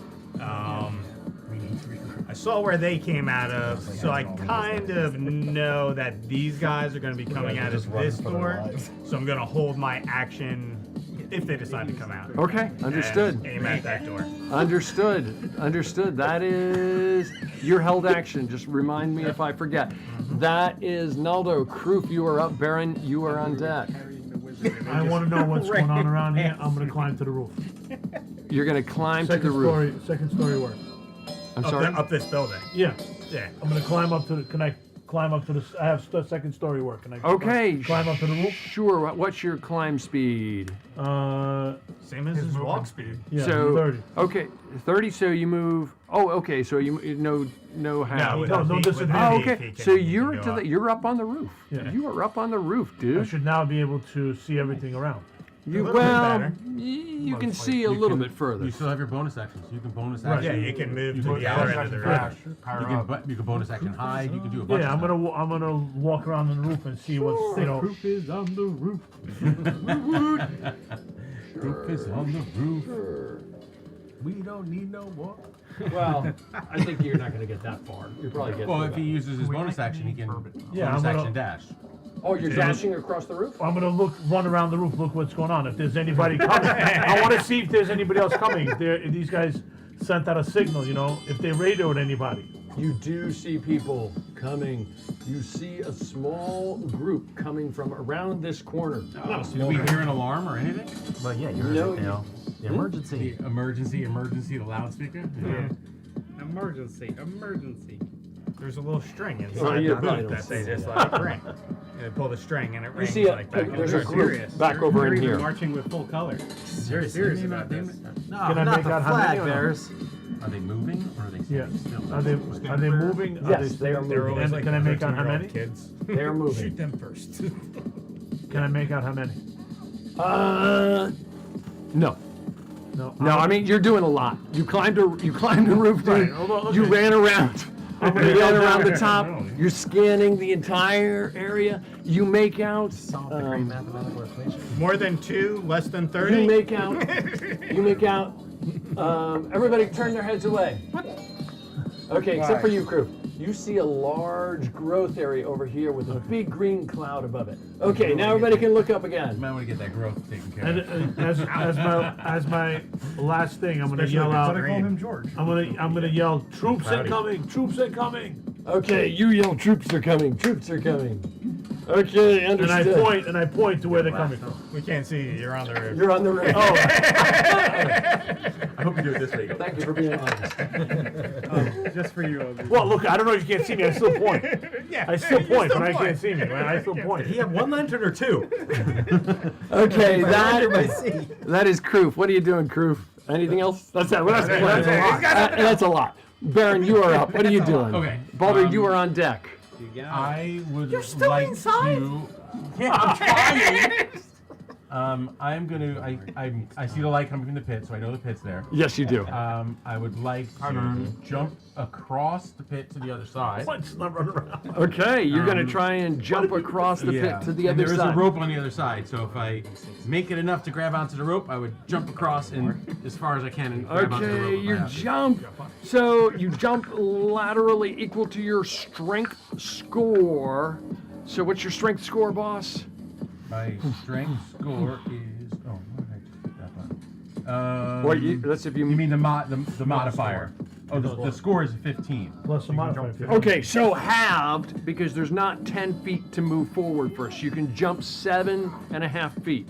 I saw where they came out of, so I kind of know that these guys are going to be coming out of this door. So I'm going to hold my action if they decide to come out. Okay, understood. And aim at that door. Understood. Understood. That is your held action. Just remind me if I forget. That is Naldo. Kroof, you are up. Baron, you are on deck. I want to know what's going on around here. I'm going to climb to the roof. You're going to climb to the roof. Second story work. I'm sorry? Up this building. Yeah. Yeah. I'm going to climb up to the. Can I climb up to the? I have second story work. Can I? Okay. Climb up to the roof. Sure. What's your climb speed? Same as his walk speed. Yeah. So 30. okay, 30. So you move. Oh, okay. So you no how. No disadvantage. Oh, okay. So you're you're up on the roof. Yeah. You are up on the roof, I dude. should now be able to see everything around. You you can see a little bit further. You still have your bonus actions. You can bonus Right. action. Yeah, you can move You to can the other bonus end of the action room. crash. You can bonus action hide. You can do a bunch Yeah, of I'm stuff. gonna walk around on the roof and see what's The roof is on the roof. Roof is on the roof. We don't need no more. Well, I think you're not going to get that far. You probably get. Well, if he uses his bonus action, he can Yeah, bonus I'm gonna- action dash. Oh, you're dashing across the roof? I'm gonna run around the roof, look what's going on. If there's anybody coming, I want to see if there's anybody else coming. If these guys sent out a signal, if they radioed anybody. You do see people coming. You see a small group coming from around this corner. Did we hear an alarm or anything? But yeah, you're No, the emergency. The emergency, the loudspeaker? Yeah. Emergency. There's a little string inside Oh, yeah, the boot right. that they just like ring. They pull the string and it rings see like that. there's a group back over in here. Marching with full color. Serious about this. No, Can I not make the out how many flag or no? bears. Are they moving or are they Yeah. standing still? Are they moving? Yes, they are moving. And can I make out how many? Kids. They are moving. Shoot them first. Can I make out how many? No. No. No, I mean you're doing a lot. You climbed the roof, dude. Right, although, You okay. ran around. You gonna ran yell around down. the top. No. You're scanning the entire area. You make out. Solve the great mathematical equation. More than 2, less than 30. You make out. You make out. Everybody turn their heads away. Okay, except for you, crew. You see a large growth area over here with a big green cloud above it. Okay, now everybody can look up again. Might want to get that growth taken care And of. as my last thing, I'm gonna yell out. I call him George. I'm gonna yell, troops incoming! Troops incoming! Okay, you yell, troops are coming! Troops are coming! Okay, understood. And I point to where they're coming from. We can't see you. You're on the roof. You're on the roof. Oh. I hope you do it this way. Thank you for being honest. Just for you. Well, look, I don't know if you can't see me. I still point. Yeah, I still you point still when I point. can't see me. Right? I still point. Did he have one lantern or two? Okay, If I wonder if I see. that is Kroof. What are you doing, Kroof? Anything else? That's a lot. That's a lot. Baron, you are up. What are you doing? Okay. Baldur, you are on deck. I would You're still like inside? to. Yeah, I'm trying. I'm gonna. I see the light coming from the pit, so I know the pit's there. Yes, you do. I would like to jump across the pit to the other side. Let's not run around. Okay, you're going to try and jump across the pit to the and other there side. is a rope on the other side, so if I make it enough to grab onto the rope, I would jump across and as far as I can and grab onto the rope. Okay, if I you have to. jump. So you jump laterally equal to your strength score. So what's your strength score, boss? My strength score is. Oh, why did I just hit that button? What that's if you mean the modifier. Oh, the score is 15. Plus the modifier. Okay, so halved because there's not 10 feet to move forward first. You can jump 7.5 feet.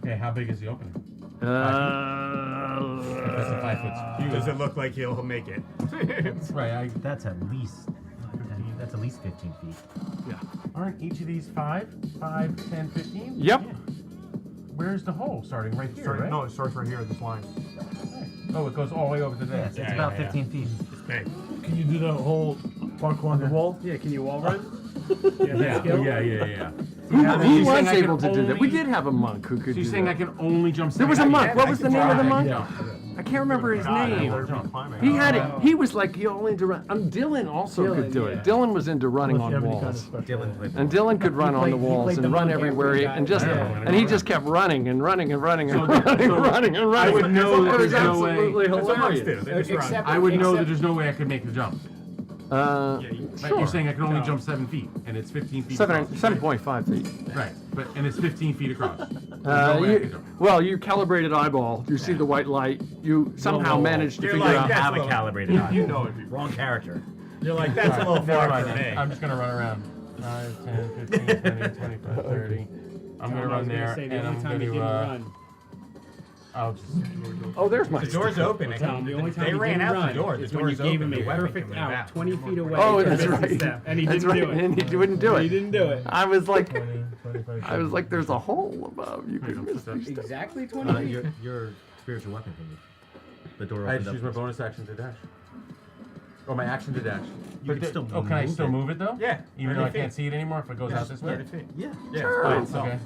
Okay, how big is the opening? That's a 5 foot cube. Does it look like he'll make it? Right. That's at least 15 feet. Yeah. Aren't each of these 5, 10, 15? Yep. Yeah. Where's the hole? Starting right here, right? No, it starts right here at this line. Oh, it goes all the way over to there. Yes, it's about 15 feet. It's big. Can you do the whole parkour on the wall? Yeah, can you wall run? Yeah. Who was saying I can able to do that? We only- did have a monk who could So do you're saying that. I can only jump? There was a monk. What was the name of the monk? Yeah. I can't remember his name. climbing. He had it. He was like he all into run. Dylan also could do it. Dylan was into running on walls. And Dylan could run on the walls and run everywhere and he just kept running and running and running and running and running and running. I would know that It was there's no way. absolutely hilarious. I would know that there's no way I could make the jump. Right, Sure. you're saying I can only jump 7 feet, and it's 15 feet. across. 7.5 feet. Right, and it's 15 feet across. There's no way I could jump. Well, you calibrated eyeball. You see the white light. You somehow managed to You're figure like, out. that's Have a little- calibrated eye. You know it'd be Wrong character. You're like, that's a little Never far mind for then. me. I'm just gonna run around. 5, 10, 15, 20, 25, 30. I'm gonna run there, and I'm gonna. I'll just. Oh, there's my. The door's open. Tom, the only time They he ran didn't out run the door. The is when you door's gave open. him a The weapon perfect can move out out. 20 feet away. Oh, to that's miss his right. step, and he That's didn't right. do it. And he wouldn't do it. He didn't do it. I was like, 20, 25, I was like, there's a hole above. You could miss these steps. Exactly 20 feet. Your spiritual weapon can move. The door I opens just use up. my bonus action to dash. Or my action to dash. You can still can I move still it. move it though? Yeah. Even though I 30 can't feet. see it anymore if it goes out this way? 30 feet. Yeah. Yeah. Sure. By Oh, itself. okay.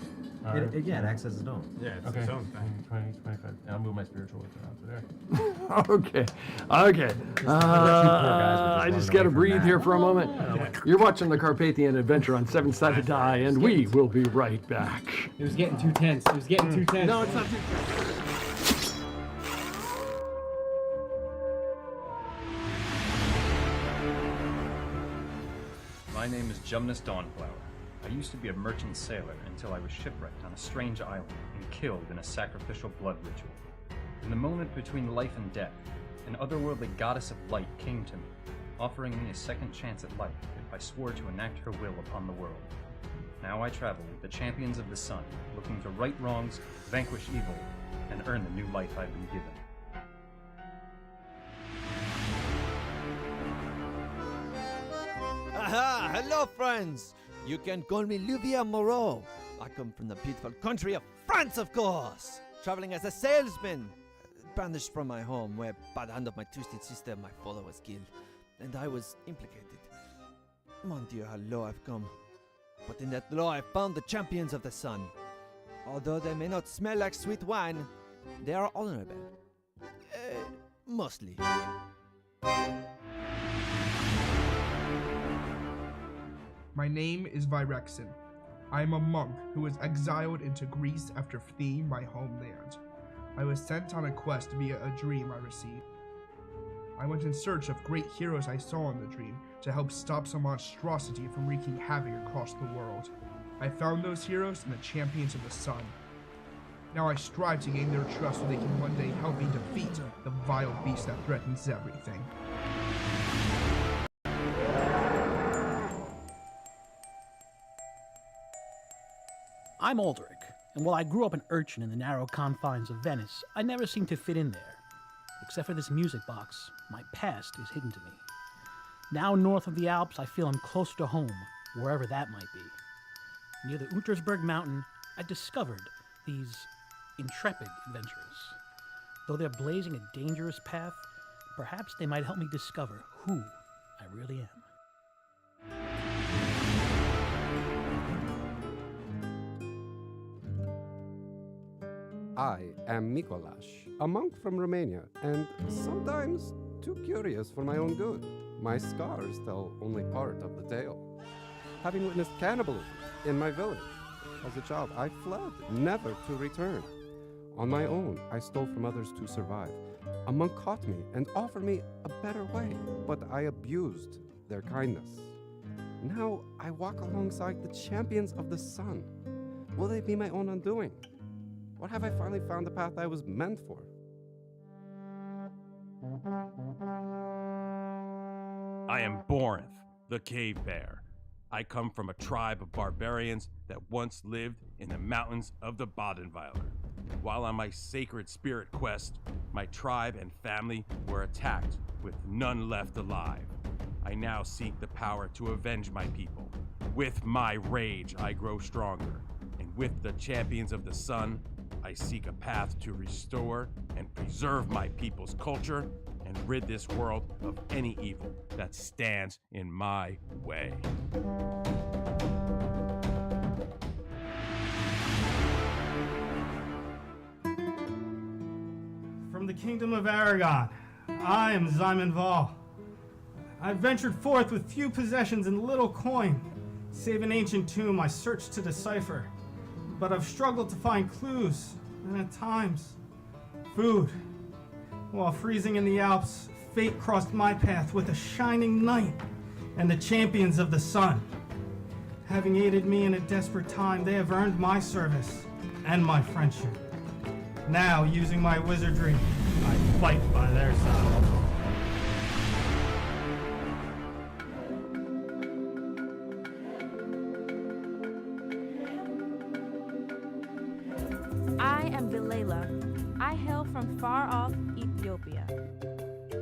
All right. Yeah, it acts as its own. Yeah, it's Okay. its own thing. 20, 25. And I'll move my spiritual weapon out to there. Okay. I just got to breathe here for a moment. You're watching the Carpathian Adventure on 7SD Die, and we will be right back. It was getting too tense. It was getting too tense. No, it's not too. My name is Jumnus Dawnflower. I used to be a merchant sailor until I was shipwrecked on a strange island and killed in a sacrificial blood ritual. In the moment between life and death, an otherworldly goddess of light came to me, offering me a second chance at life if I swore to enact her will upon the world. Now I travel with the champions of the sun, looking to right wrongs, vanquish evil, and earn the new life I've been given. Aha! Hello, friends! You can call me Louvier Moreau. I come from the beautiful country of France, of course! Traveling as a salesman, banished from my home, where by the hand of my twisted sister, my father was killed, and I was implicated. Mon Dieu, how low I've come. But in that low, I found the champions of the sun. Although they may not smell like sweet wine, they are honorable. Mostly. My name is Virexin. I am a monk who was exiled into Greece after fleeing my homeland. I was sent on a quest via a dream I received. I went in search of great heroes I saw in the dream to help stop some monstrosity from wreaking havoc across the world. I found those heroes in the Champions of the Sun. Now I strive to gain their trust so they can one day help me defeat the vile beast that threatens everything. I'm Aldrich, and while I grew up an urchin in the narrow confines of Venice, I never seemed to fit in there. Except for this music box, my past is hidden to me. Now north of the Alps, I feel I'm closer to home, wherever that might be. Near the Untersberg mountain, I discovered these intrepid adventurers. Though they're blazing a dangerous path, perhaps they might help me discover who I really am. I am Mikolash, a monk from Romania, and sometimes too curious for my own good. My scars tell only part of the tale. Having witnessed cannibalism in my village, as a child, I fled, never to return. On my own, I stole from others to survive. A monk caught me and offered me a better way, but I abused their kindness. Now I walk alongside the champions of the sun. Will they be my own undoing? Or have I finally found the path I was meant for? I am Borinth, the cave bear. I come from a tribe of barbarians that once lived in the mountains of the Badenweiler. While on my sacred spirit quest, my tribe and family were attacked with none left alive. I now seek the power to avenge my people. With my rage, I grow stronger. And with the champions of the sun, I seek a path to restore and preserve my people's culture and rid this world of any evil that stands in my way. From the kingdom of Aragon, I am Zyman Val. I ventured forth with few possessions and little coin, save an ancient tomb I searched to decipher. But I've struggled to find clues, and at times, food. While freezing in the Alps, fate crossed my path with a shining night and the champions of the sun. Having aided me in a desperate time, they have earned my service and my friendship. Now, using my wizardry, I fight by their side. I am Vilela. I hail from far-off Ethiopia.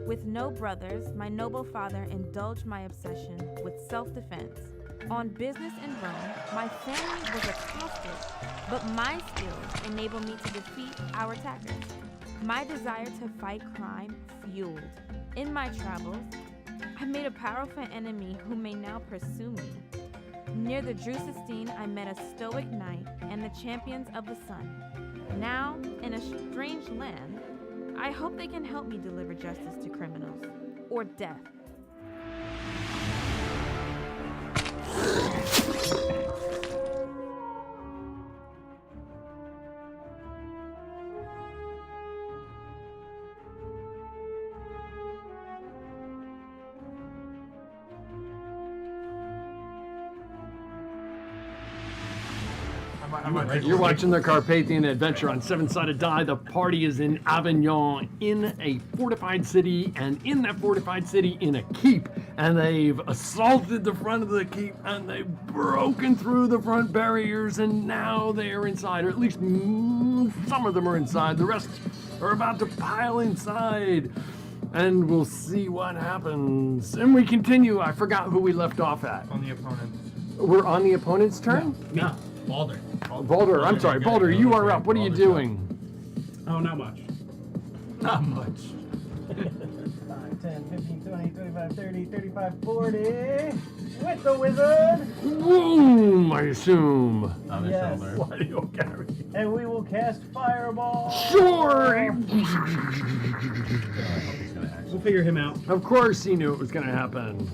With no brothers, my noble father indulged my obsession with self-defense. On business in Rome, my family was accosted, but my skills enabled me to defeat our attackers. My desire to fight crime fueled. In my travels, I made a powerful enemy who may now pursue me. Near the Drusistine, I met a stoic knight and the champions of the sun. Now, in a strange land, I hope they can help me deliver justice to criminals, or death. You're watching the Carpathian Adventure on Seven-Sided Die. The party is in Avignon in a fortified city, and in that fortified city in a keep. And they've assaulted the front of the keep, and they've broken through the front barriers, and now they are inside, or at least some of them are inside. The rest are about to pile inside. And we'll see what happens. And we continue. I forgot who we left off at. On the opponent. We're on the opponent's turn? No. Balder. Balder, I'm sorry. Balder, you are up. What are you doing? Oh, not much. Not much. 5, 10, 15, 20, 25, 30, 35, 40. With the wizard. Boom, I assume. On the shoulder. Why do you carry? And we will cast Fireball. Sure. We'll figure him out. Of course he knew it was going to happen.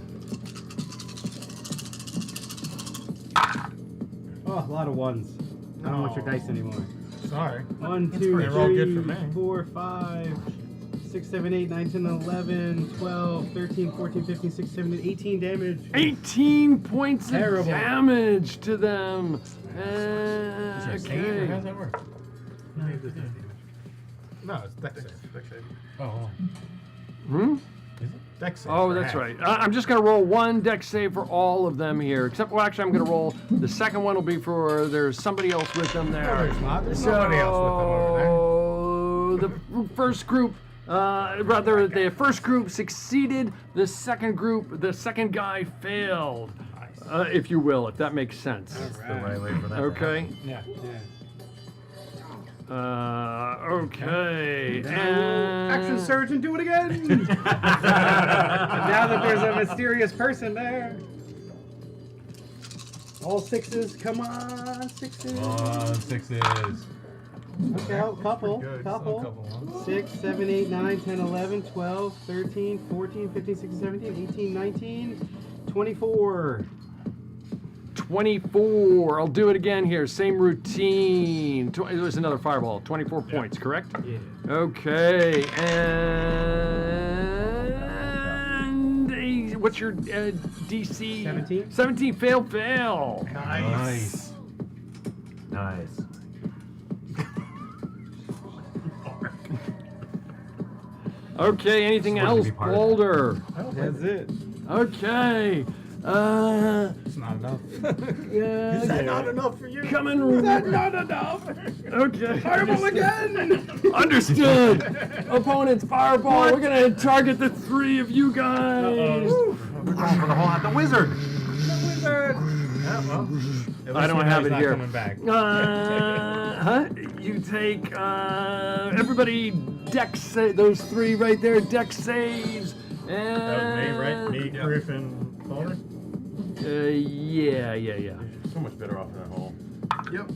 Oh, a lot of ones. I don't want your dice anymore. Sorry. 1, That's 2, pretty- They're all good 3, for me. 4, 5, 6, 7, 8, 9, 10, 11, 12, 13, 14, 15, 16, 17, 18 damage. 18 points Terrible. of damage to them. Is there a save, or Okay. how does that work? No, it's dex save. Oh. Hmm? Dex save. Oh, for that's half. right. I'm just going to roll one dex save for all of them here. Except, well, actually, I'm going to roll. The second one will be for, there's somebody else with them there. No, there's not. There's nobody else with them over there. The first group, rather, the first group succeeded. The second group, the second guy failed. If you will, if that makes sense. That's the right way for that to Okay. happen. Yeah. Okay. Action surge and do it again! Now that there's a mysterious person there. All sixes, come on, sixes. Come on, sixes. Okay, couple. 6, 7, 8, 9, 10, 11, 12, 13, 14, 15, 16, 17, 18, 19, 24. 24. I'll do it again here. Same routine. There's another fireball. 24 points, correct? Yeah. Okay. And what's your DC? 17. 17. Fail. Nice. Okay. Anything Supposed to else, be part of Boulder? That's it. Okay. It's not enough. Is that not enough for you? Coming. Is that not enough? Okay. Fireball again! Understood. Opponent's fireball. We're gonna target the three of you guys. We're going for the whole the wizard. Yeah, well, I don't have it not here. Coming back. You take everybody dex those three right there. Dex saves. And That was me, right? Me, Griffin, Boulder? Yeah. So much better off in that hole. Yep.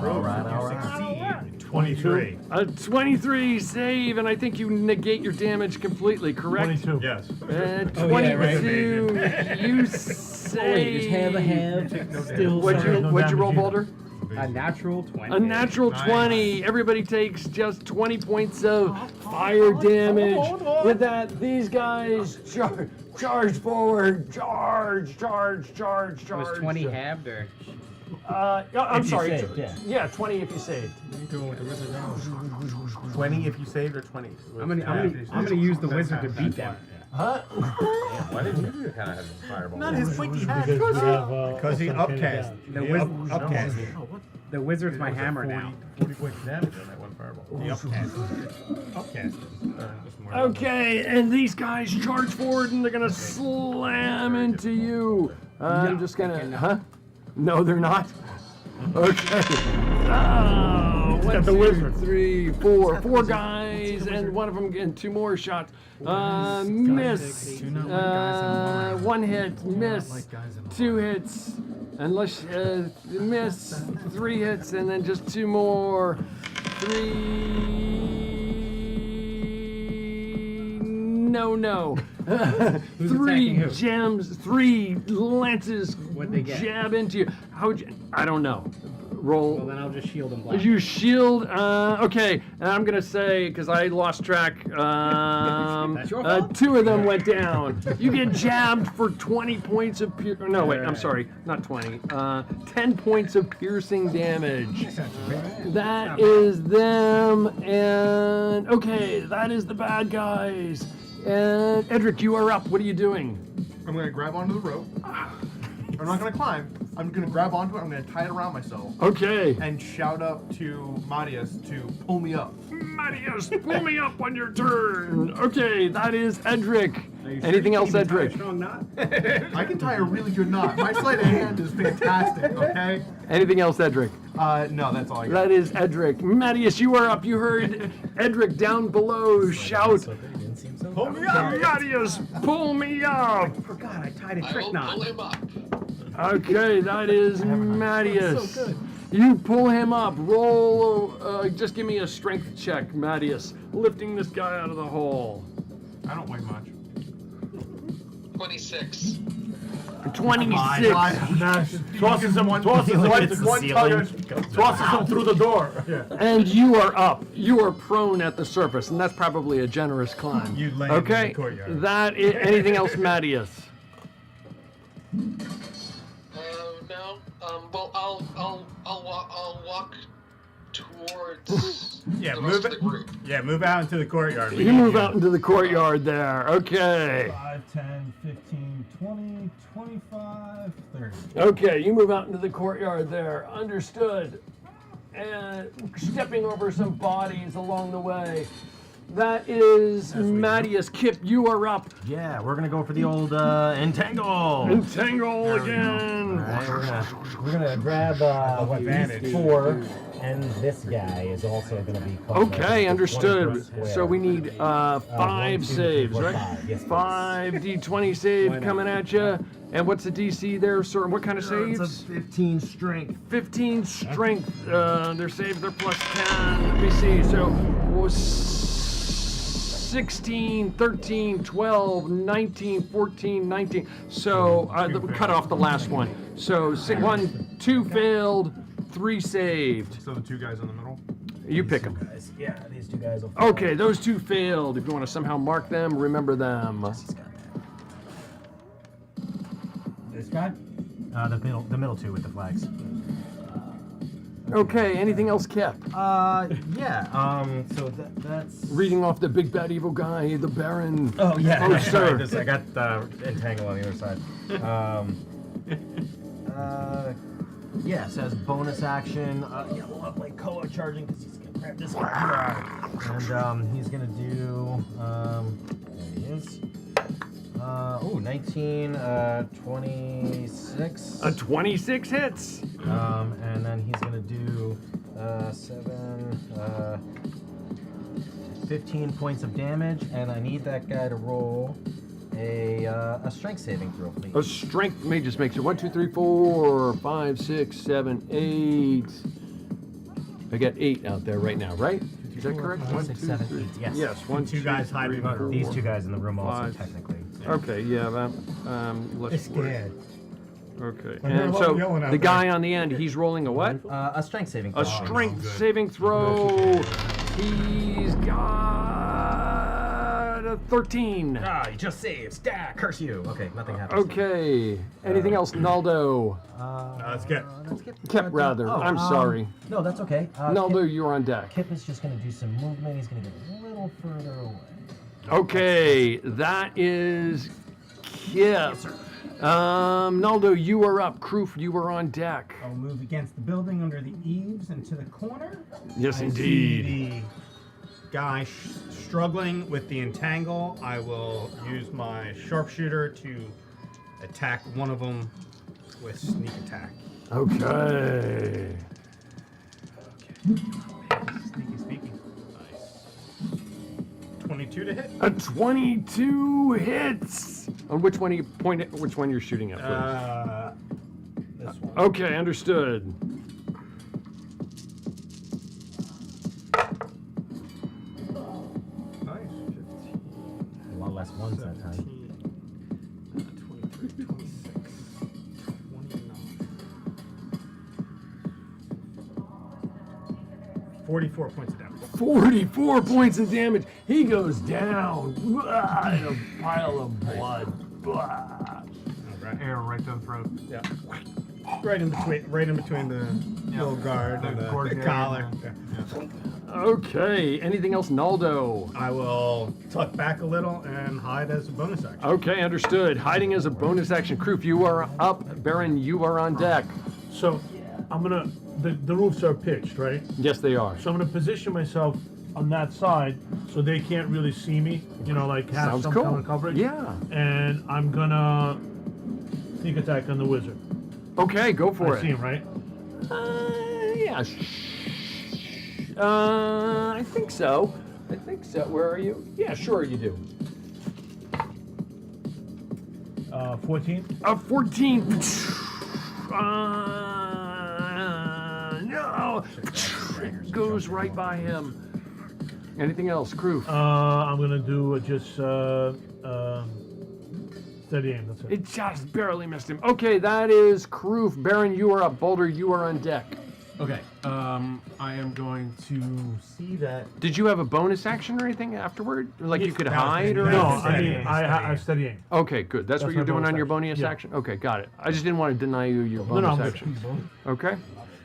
All right. 23. A 23 save, and I think you negate your damage completely, correct? 22. Yes. 22. You save. Still What'd you roll, Boulder? A natural 20. A natural 20. Everybody takes just 20 points of fire damage. With that, these guys charge forward. Charge. Was 20 halved or? I'm sorry. saved, yeah. Yeah, 20 if you saved. 20 if you saved, or 20? I'm gonna use the wizard to beat them. Huh? Why didn't you kind of have a fireball? Not his pointy hat. Because he upcast. Upcast. The wizard's my hammer now. 40 points of damage on that one fireball. He upcast. Okay, and these guys charge forward and they're gonna slam into you. I'm just gonna, huh? No, they're not. Okay. One, two, three, four. Four guys, and one of them getting two more shots. Miss. One hit. Miss. Two hits. Unless miss. 3 hits, and then just 2 more. 3. No. 3 gems. 3 lances. What'd they get? Jab into you. I don't know. Roll. Well, then I'll just shield them black. You shield. Okay, and I'm gonna say because I lost track. That's your fault. 2 of them went down. You get jabbed for 20 points of No, wait. I'm sorry. Not 20. 10 points of piercing damage. That is them. And okay, that is the bad guys. And Edric, you are up. What are you doing? I'm gonna grab onto the rope. I'm not gonna climb. I'm gonna grab onto it. I'm gonna tie it around myself. Okay. And shout up to Marius to pull me up. Marius, pull me up on your turn. Okay, that is Edric. Anything else, Edric? I can tie a really good knot. My sleight of hand is fantastic. Okay. Anything else, Edric? No, that's all I got. That is Edric. Marius, you are up. You heard Edric down below shout. Pull me up! Marius, pull me up! I forgot I tied a trick knot. Pull him up. Okay, that is Marius. So good. You pull him up. Roll. Just give me a strength check, Marius. Lifting this guy out of the hole. I don't weigh much. 26. 26. Tosses him one tugger, tosses him through the door. Yeah. And you are up. You are prone at the surface, and that's probably a generous climb. You land okay? in the courtyard. That is, anything else, Mattias? No. Well, I'll walk towards Yeah, the move rest it. of the group. Yeah, move out into the courtyard. You move out into the courtyard there. Okay. 5, 10, 15, 20, 25, 30. Okay, you move out into the courtyard there. Understood. And stepping over some bodies along the way. That is Mattias. Kip, you are up. Yeah, we're gonna go for the old entangle. Entangle again. All right, we're gonna grab what advantage. 4, and this guy is also gonna be. Okay, understood. So we need 5 1, 2, 3, saves, 4, right? 5. Yes, please. 5 D20 save coming at you. And what's the DC there, sir? What kind of saves? It's a 15 strength. 15 strength. Their saves, they're plus 10. Let me see. So was 16, 13, 12, 19, 14, 19. So we cut off the last one. So 2 failed, 3 saved. So the 2 guys in the middle? You pick them. Yeah, these 2 guys will. Okay, those 2 failed. If you want to somehow mark them, remember them. This guy? The middle 2 with the flags. Okay, anything else, Kip? Yeah. So that's Reading off the big bad evil guy, the Baron. Oh yeah. Oh, sir. I got entangle on the other side. Yeah, it says bonus action. Yeah, we'll have like Koa charging because he's gonna grab this guy. And he's gonna do. There he is. 19, 26. 26 hits. And then he's gonna do 15 points of damage, and I need that guy to roll a strength saving throw, please. A strength may just makes it 1, 2, 3, 4, 5, 6, 7, 8. I got 8 out there right now, right? Is that correct? 1, 6, 7, 8. Yes. Yes. 1, 2 guys hiding. These 2 guys in the room also 5. technically. Okay, yeah, that. Let's scared. Okay, Well, and they're so yelling out the there. guy on the end, he's rolling a what? A strength saving throw. A strength saving throw. He's got a 13. Ah, you just saved. Stack. Curse you. Okay, nothing happens. Okay. Anything else, Naldo? Let's get. Kip, rather. Oh, I'm sorry. No, that's okay. Naldo, you're on deck. Kip is just going to do some movement. He's going to get a little further away. Okay, that is Kip. Naldo, you are up. Kroof, you are on deck. I'll move against the building under the eaves and to the corner. Yes, I indeed. see the guy struggling with the entangle. I will use my sharpshooter to attack one of them with sneak attack. Okay. Sneaky. Nice. 22 to hit. A 22 hits. On which one which one you're shooting at, please? This one. Okay, understood. Nice. 15. A lot less ones that time. 23, 26, 29. 44 points of damage. 44 points of damage. He goes down in a pile of blood. Arrow right to the throat. Yeah. Right in between the little guard and the collar. Okay. Anything else, Naldo? I will tuck back a little and hide as a bonus action. Okay, understood. Hiding as a bonus action. Kroof, you are up. Baron, you are on deck. So I'm gonna. The roofs are pitched, right? Yes, they are. So I'm gonna position myself on that side so they can't really see me. You know, like have Sounds some cool. kind of coverage. Yeah. And I'm gonna sneak attack on the wizard. Okay, go for I it. see him, right? Yeah. I think so. Where are you? Yeah, sure you do. 14. 14. No. Goes right by him. Anything else, Kroof? I'm gonna do just Steady aim, that's right. It just barely missed him. Okay, that is Karoof. Baron, you are up. Boulder, you are on deck. Okay, I am going to see that. Did you have a bonus action or anything afterward? Like you could No, hide or no, anything? I have steady aim. Okay, good. That's what That's you're my doing bonus on your action. bonus Yeah. action? Okay, got it. I just didn't want to deny you your No, bonus I'm action. good. Okay.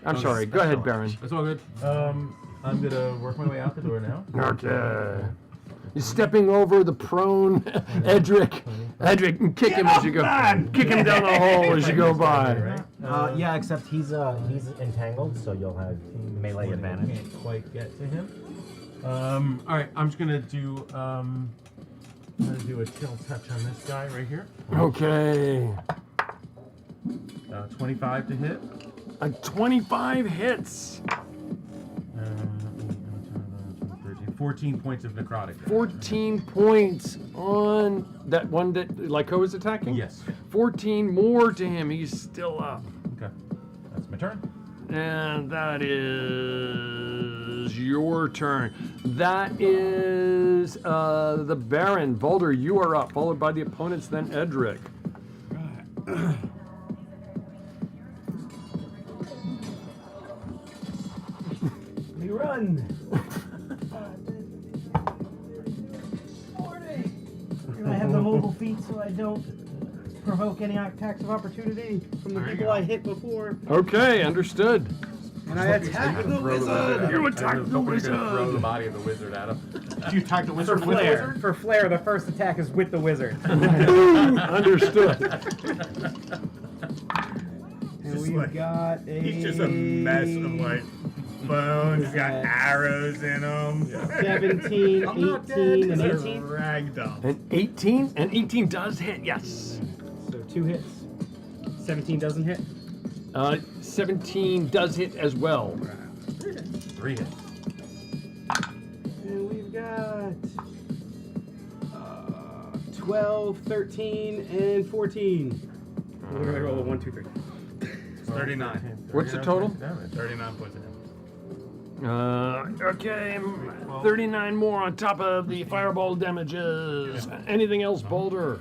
I'm Okay. sorry. Go ahead, Baron. That's all good. I'm gonna work my way out the door now. Okay. You're stepping over the prone Edric. Edric, and kick him as you go. Kick him down the hole as you go by. Yeah, except he's entangled, so you'll have melee advantage. Can't quite get to him. All right, I'm just gonna do a chill touch on this guy right here. Okay. 25 to hit. 25 hits. 14 points of necrotic. 14 points on that one that Lyko is attacking? Yes. 14 more to him. He's still up. Okay. That's my turn. And that is your turn. That is the Baron. Boulder, you are up, followed by the opponents, then Edric. We run. I have the mobile feet so I don't provoke any attacks of opportunity from the people I hit before. Okay, understood. And I attack the wizard. You attack the wizard. Throw the body of the wizard at him. Do you attack the wizard For with the Flair. wizard? For Flair, the first attack is with the wizard. Understood. And we've got a... He's just a mess of like bones. He's got arrows in him. 17, 18, and 18. Ragdoll. An 18? An 18 does hit, yes. So 2 hits. 17 doesn't hit. 17 does hit as well. 3 hits. And we've got 12, 13, and 14. We're going to roll a 1, 2, 3. It's 39. What's the total? 39 points of damage. Okay, 39 more on top of the fireball damages. Anything else, Boulder?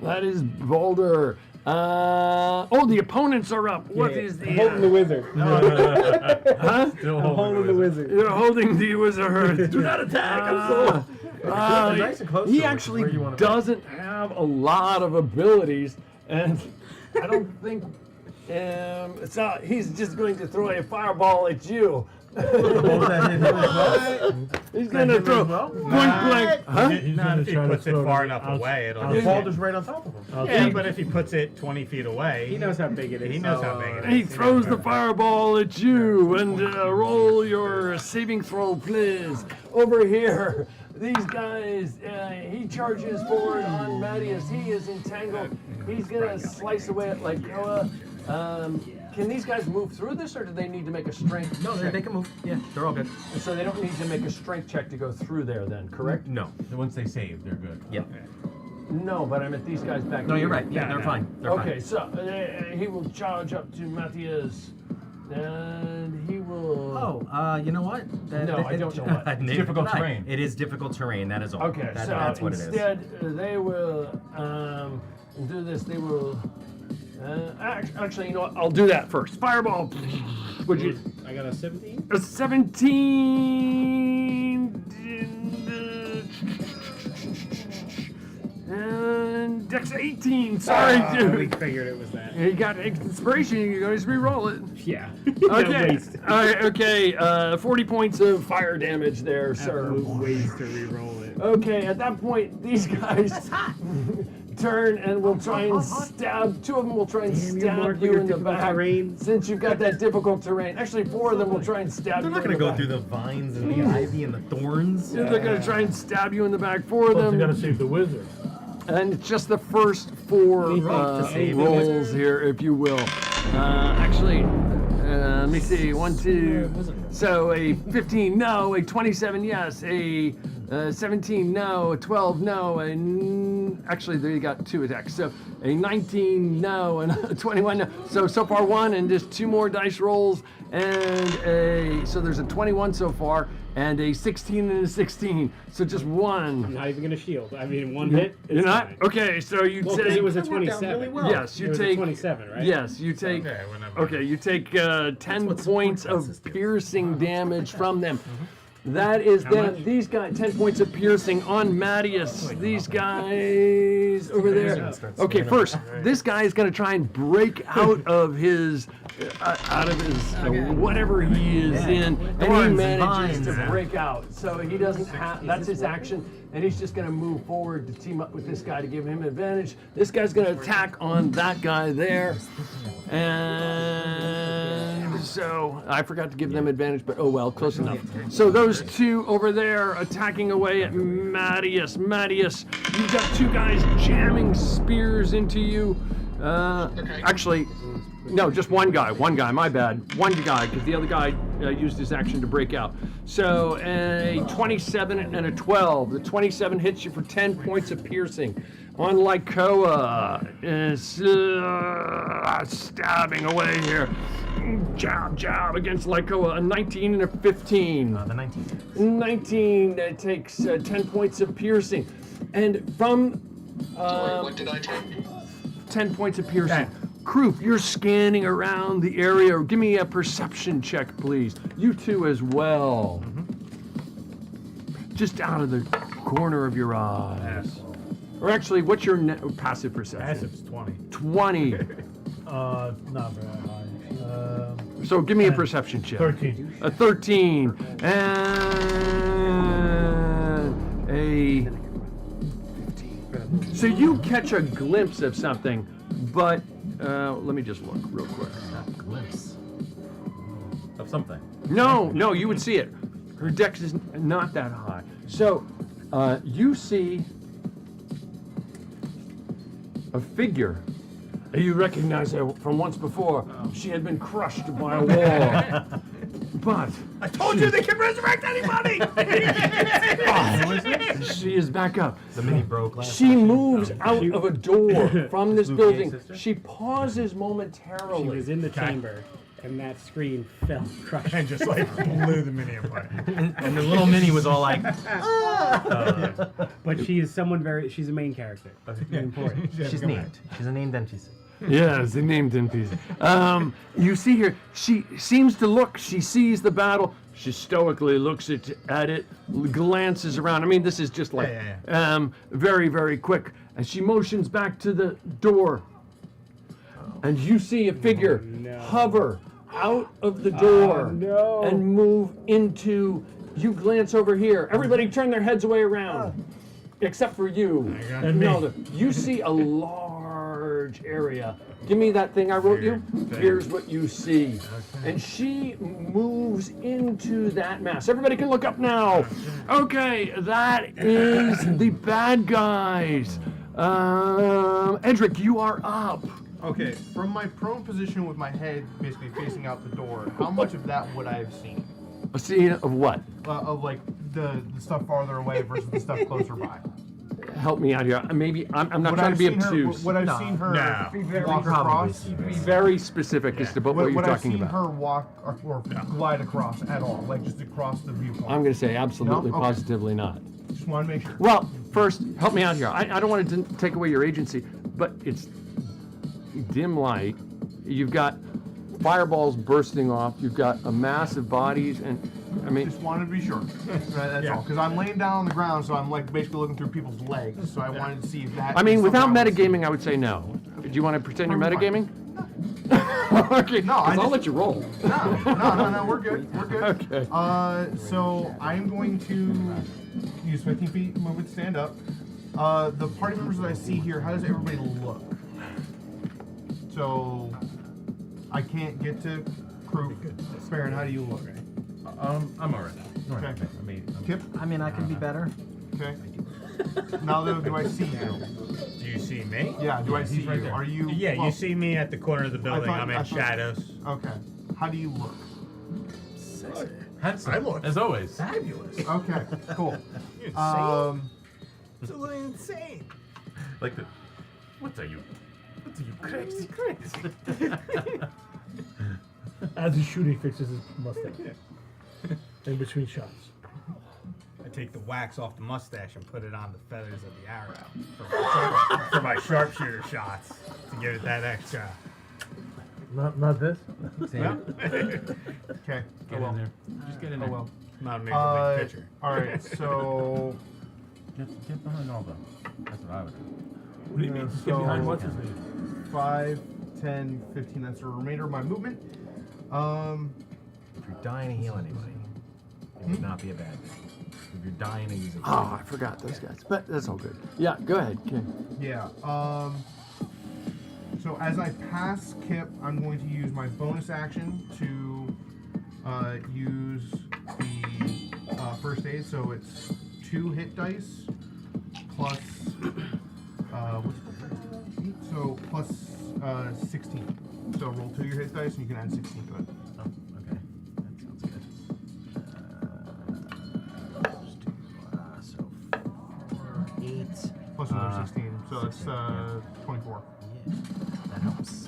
That is Boulder. The opponents are up. What is the... I'm holding the wizard. Huh? I'm holding the wizard. You're holding the wizard. Do not attack. I'm so... Nice and close to he him, actually where you wanna be. doesn't have a lot of abilities, and I don't think it's not. He's just going to throw a fireball at you. He's gonna throw point blank. Huh? Not if he puts it far enough away. It'll The boulder's right on top of him. Yeah, but if he puts it 20 feet away, He knows how big it is. he knows how big it is. He throws the fireball at you, and roll your saving throw, please. Over here, these guys. He charges forward on Mattias. He is entangled. He's gonna slice away at Lykoa. Can these guys move through this, or do they need to make a strength? No, check? they can move. Yeah, they're all good. So they don't need to make a strength check to go through there, then, correct? No. Once they save, they're good. Yep. No, but I meant these guys back No, here. you're right. Yeah, they're fine. They're Okay, fine. so he will charge up to Mattias, and he will. Oh, you know what? No, I don't know what. Neither difficult can I. terrain. It is difficult terrain. That is all. Okay, so that's what it is. instead they will do this. They will. Actually, you know what? I'll do that first. Fireball. Would you? I got a 17. A 17. And Dex 18. Sorry, dude. We figured it was that. You got inspiration. You guys re-roll it. Yeah. Okay. All right. Okay. 40 points of fire damage there, sir. Absolute ways to re-roll it. Okay. At that point, these guys turn and will try and stab. 2 of them will try and stab you in the back. Since you've got that difficult terrain. Actually, 4 of them will try and stab They're you. not going to go through the vines and the ivy and the thorns. Yeah, they're going to try and stab you in the back. 4 of Plus, them. you gotta save the wizard. And it's just the first 4 rolls here, if you will. Actually, let me see. 1, 2. So a 15, no. A 27, yes. A 17, no. A 12, no. Actually, they got 2 attacks. So a 19, no. And a 21, no. So far 1, and just 2 more dice rolls. And so there's a 21 so far, and a 16 and a 16. So just 1. I'm not even gonna shield. I mean, 1 hit. You're not? Fine. Okay, so you Well, take. 'cause it was a 27. Really well. Yes, you It was a take 27, right? Yes, you take. Okay, you take 10 points of piercing damage from them. That is then these guys 10 points of piercing on Mattias. These guys over there. Okay, first this guy is going to try and break out of his whatever he is in, and he manages to break out. So he doesn't have. That's his action. And he's just going to move forward to team up with this guy to give him advantage. This guy's going to attack on that guy there. And so I forgot to give them advantage, but oh well, close enough. So those 2 over there attacking away at Mattias. Mattias, you've got 2 guys jamming spears into you. Actually, no, just one guy, my bad. One guy, because the other guy used his action to break out. So a 27 and a 12. The 27 hits you for 10 points of piercing. On Lycoa is stabbing away here. Jab against Lycoa. A 19 and a 15. The 19. 19 takes 10 points of piercing. And from... what did I take? 10 points of piercing. Krupp, you're scanning around the area. Give me a perception check, please. You 2 as well. Just out of the corner of your eyes. Or actually, what's your passive perception? Passive's 20. 20. Not very high. So give me a perception check. 13. A 13. And a... So you catch a glimpse of something, but let me just look real quick. A glimpse of something. No, you would see it. Her dex is not that high. So you see a figure. You recognize her from once before. She had been crushed by a wall. But I told you they can resurrect anybody! She is back up. The mini broke last She time. moves out of a door from this building. She pauses momentarily. She was in the chamber, and that screen fell crushed. And just like blew the mini apart. And the little mini was all like, But she is she's a main character. That's very important. she's named. She's a named NPC. Yeah, it's a named NPC. You see here, she seems to look, she sees the battle, she stoically looks at it, glances around. I mean, this is just like very, very quick. And she motions back to the door. And you see a figure hover out of the door and move into, you glance over here. Everybody turn their heads away around. Except for you. And Melda. You see a large area. Give me that thing I wrote you. Here's what you see. And she moves into that mass. Everybody can look up now. Okay, that is the bad guys. Edric, you are up. Okay, from my prone position with my head basically facing out the door, how much of that would I have seen? A scene of what? Of like the stuff farther away versus the stuff closer by. Help me out here. Maybe I'm not trying to be obtuse. Would I've seen her walk across? Be very specific as to what you're talking about. Would I have seen her walk or glide across at all, like just across the viewpoint? I'm going to say absolutely, No? Okay. positively not. Just want to make sure. Well, first, help me out here. I don't want to take away your agency, but it's dim light. You've got fireballs bursting off. You've got a mass of bodies, and I mean, just wanted to be sure. That's all. Because I'm laying down on the ground, so I'm like basically looking through people's legs. So I wanted to see if that. I mean, without metagaming, I would say no. Do you want to pretend you're metagaming? Okay. No, I'll let you roll. No, we're good. We're good. Okay. So I'm going to use 15 feet movement to stand up. The party members that I see here, how does everybody look? So I can't get to Krupp. Farron, how do you look? I'm alright. Okay. Kip? I mean, I can be better. Okay. Now, though, do I see you? Do you see me? Yeah, do I see right you? there. Are you? Yeah, well, you see me at the corner of the building. I'm in shadows. Okay. How do you look? Handsome. I look as always. fabulous. Okay, cool. Absolutely insane. Like the. What are you crazy? As he's shooting, fixes his mustache. In between shots. I take the wax off the mustache and put it on the feathers of the arrow for my sharpshooter shots to give it that extra. Not this. Yeah. Okay. Get in there. Just get in there. Oh well. Not a major league pitcher. Alright, so... Get behind Aldo. That's what I would do. What do you mean? Just get behind what's his name? 5, 10, 15, that's the remainder of my movement. If you're dying to heal anybody, it would not be a bad thing. If you're dying to use it. Oh, I forgot those guys, but that's all good. Yeah, go ahead, Ken. Yeah, so as I pass Kip, I'm going to use my bonus action to use the first aid, so it's 2 hit dice plus what's the first aid? So plus 16. So roll 2 your hit dice and you can add 16 to it. Oh, okay. That sounds good. Let's do, so 4, 8. Plus another 16, so it's 24. Yeah, that helps.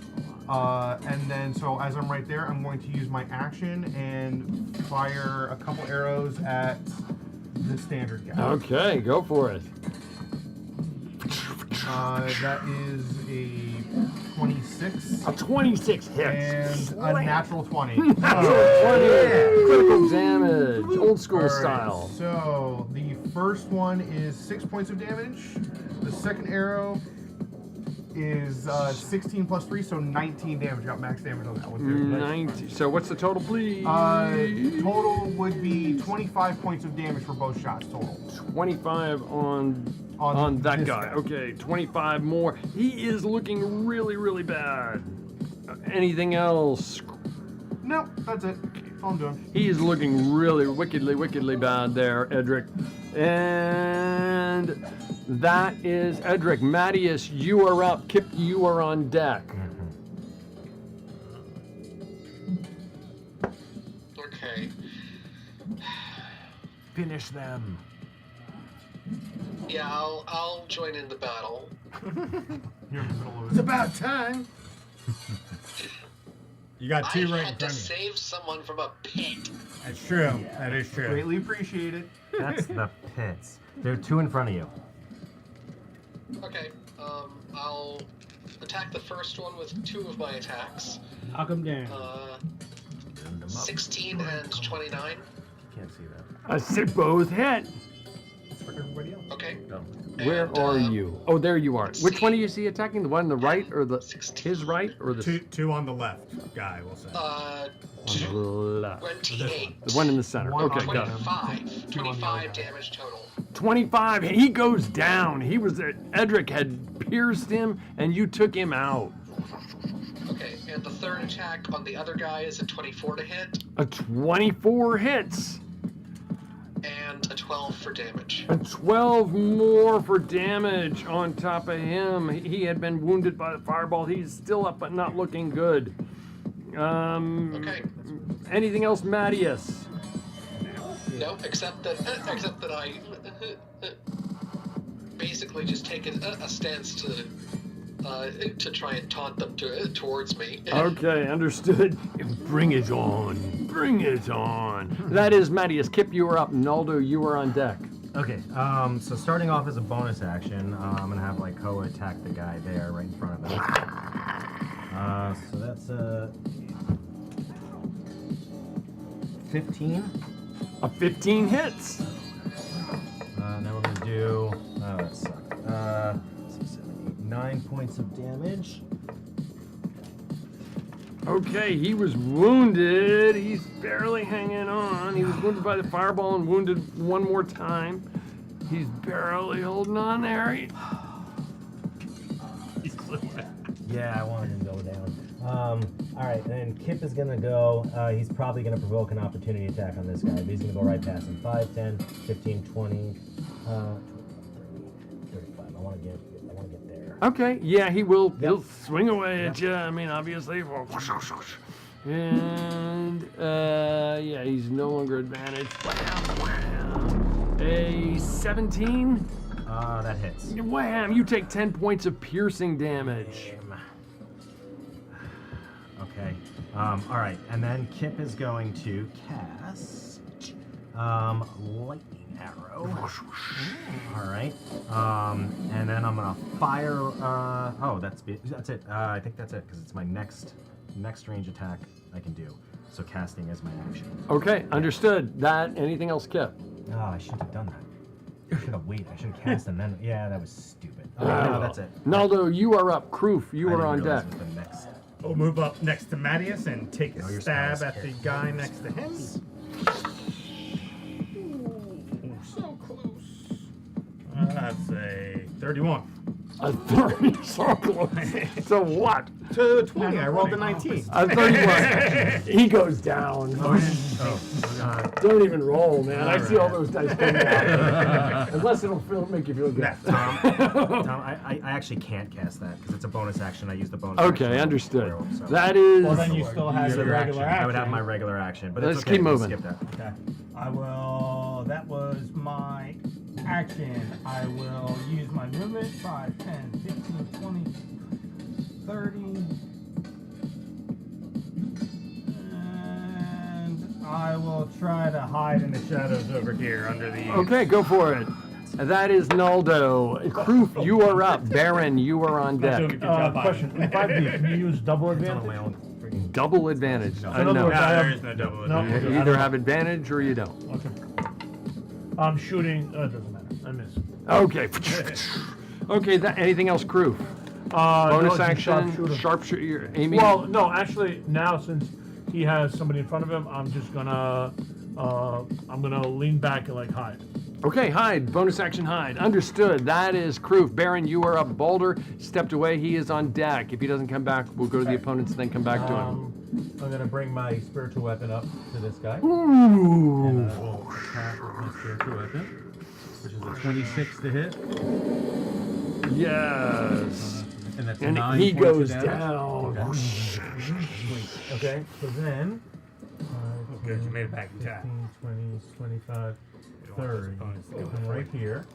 And then, so as I'm right there, I'm going to use my action and fire a couple arrows at the standard guy. Okay, go for it. That is a 26. A 26 hits. And a natural 20. Natural 20. Critical damage. Old school All right, style. So the first one is 6 points of damage. The second arrow is 16 plus 3, so 19 damage. Got max damage on that one too. 90. So what's the total, please? Total would be 25 points of damage for both shots total. 25 on that guy. Okay, 25 more. He is looking really, really bad. Anything else? Nope, that's it. That's all I'm doing. He is looking really wickedly, wickedly bad there, Edric. And that is Edric. Mattias, you are up. Kip, you are on deck. Okay. Finish them. Yeah, I'll join in the battle. You're in the middle of it. It's about time. You got 2 right in I had front to of you. save someone from a pit. That's true. That is true. Greatly appreciated. That's the pits. There are 2 in front of you. Okay, I'll attack the first one with 2 of my attacks. Knock him down. 16 and 29. Can't see that. I said both hit. For everybody else. Okay. Where are you? Oh, there you are. Which one do you see attacking? The one on the right or the his right or the two on the left guy, we'll say. on the left? 28. The one in the center. One Okay, on got it. 25 damage total. 25. He goes down. He was Edric had pierced him, and you took him out. Okay, and the third attack on the other guy is a 24 to hit, A 24 hits. and a 12 for damage. And 12 more for damage on top of him. He had been wounded by the fireball. He's still up, but not looking good. Okay. Anything else, Mattias? No, except that I basically just take a stance to try and taunt them towards me. Okay, understood. Bring it on. Bring it on. That is Mattias. Kip, you are up. Naldo, you are on deck. Okay, so starting off as a bonus action, I'm gonna have like Koa attack the guy there right in front of him. So that's 15. A 15 hits. Now we're gonna do. Oh, that sucked. 6, 7, 8, 9 points of damage. Okay, he was wounded. He's barely hanging on. He was wounded by the fireball and wounded one more time. He's barely holding on there. Yeah, I wanted him to go down. All right, then Kip is gonna go. He's probably gonna provoke an opportunity attack on this guy, but he's gonna go right past him. 5, 10, 15, 20, 35. I want to get there. Okay, yeah, he will. Yep. He'll swing away at you. I mean, obviously. And yeah, he's no longer advantaged. A 17? That hits. Wham! You take 10 points of piercing damage. Okay. All right, and then Kip is going to cast lightning arrow. All right. And then I'm gonna fire. Oh, that's it. I think that's it because it's my next range attack I can do. So casting is my action. Okay, understood. That. Anything else, Kip? Oh, I shouldn't have done that. I should have waited. I should have cast and then. Yeah, that was stupid. No, that's it. Naldo, you are up. Kroof, you are on deck. We'll move up next to Mattias and take a stab at the guy next to him. Ooh, so close. That's a 31. A 30, so close. So what? To 20. I rolled a 19. A 31. He goes down. Don't even roll, man. I see all those dice coming out. Unless it'll make you feel good. Tom, I actually can't cast that because it's a bonus action. I use the bonus action. Okay, understood. Werewolf, so. That is. Well, then you still have your regular action. I would have my regular action, but Let's it's okay. keep moving. Skip that. Okay. I will. That was my action. I will use my movement 5, 10, 15, 20, 30. And I will try to hide in the shadows over here under the. Okay, go for it. That is Naldo. Kroof, you are up. Baron, you are on deck. Question: in 5D, can you use double advantage? Double advantage. So in other words, there is no double advantage. You either have advantage or you don't. Okay. I'm shooting. It doesn't matter. I miss. Okay. Okay. Anything else, Kroof? Bonus no, action. Sharpshooter. You're aiming. Well, no, actually, now since he has somebody in front of him, I'm just gonna lean back and like hide. Okay, hide. Bonus action hide. Understood. That is Kroof. Baron, you are up. Boulder stepped away. He is on deck. If he doesn't come back, we'll go to the opponents and then come back to him. I'm gonna bring my spiritual weapon up to this guy. Ooh. And I will attack with my spiritual weapon, which is a 26 to hit. Yes. And that's And 9 he points goes of damage. down. Okay, so then. Good, you made it back in time. 15, 20, 25, 30. I'm right here.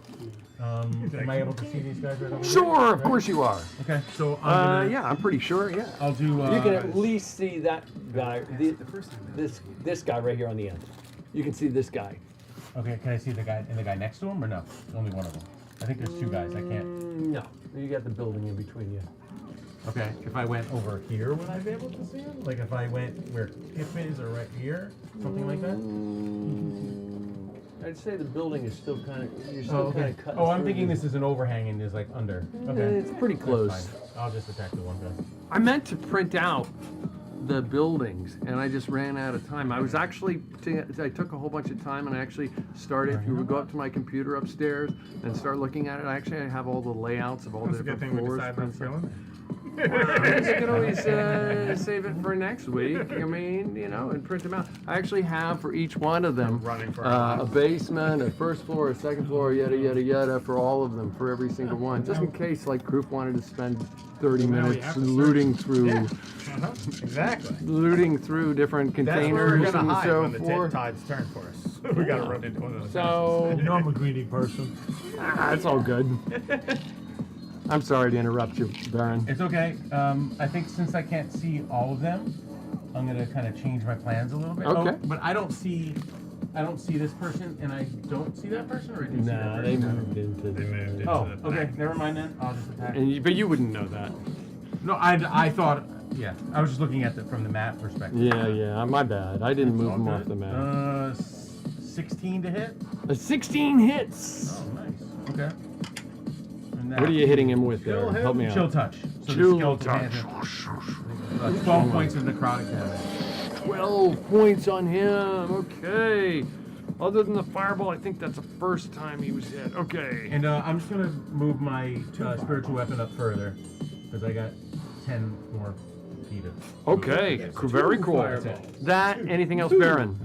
Am I able to see these guys right over here? Sure, of course you are. Okay, so I'm gonna, yeah, I'm pretty sure. Yeah. I'll do. You can at least see that guy. This guy right here on the end. You can see this guy. Okay, can I see the guy and the guy next to him, or no? Only one of them. I think there's 2 guys. I can't. No, you got the building in between you. Okay, if I went over here, would I be able to see him? Like if I went where Kip is, or right here, something like that. I'd say the building is still kind of. You're still kind of cutting. Oh, I'm through thinking the- this is an overhang and is like under. Okay, It's pretty close. That's fine. I'll just attack the one guy. I meant to print out the buildings, and I just ran out of time. I was actually, I took a whole bunch of time, and I actually started. If you would go up to my computer upstairs and start looking at it, I have all the layouts of all the That's a good different thing we floors. decided not to go in there. You can always save it for next week. I mean, and print them out. I actually have for each one of them a basement, a first floor, a second floor, yada yada yada for all of them, for every single one, just in case like Kroof wanted to spend 30 minutes looting through. Exactly. Looting through different containers That's where we're gonna and hide so when the forth. tide's turn for us. We gotta run into one of those. So You know I'm a greedy person. It's all good. I'm sorry to interrupt you, Baron. It's okay. I think since I can't see all of them, I'm gonna kind of change my plans a little bit. Okay. Oh, but I don't see this person, and I don't see that person, or I do see that Nah, person. they moved into the. Oh, okay. Never mind then. I'll just attack. But you wouldn't know that. No, I thought. Yeah, I was just looking at from the map perspective. Yeah. My bad. I didn't move them off the map. 16 to hit. A 16 hits. Oh, nice. Okay. And What are you hitting him with there? Help me out. Chill touch. So Chill the skill touch. 12 points of necrotic damage. 12 points on him. Okay. Other than the fireball, I think that's the first time he was hit. Okay. And I'm just gonna move my spiritual weapon up further because I got 10 more feet of. Okay, very cool. That, anything else, Baron?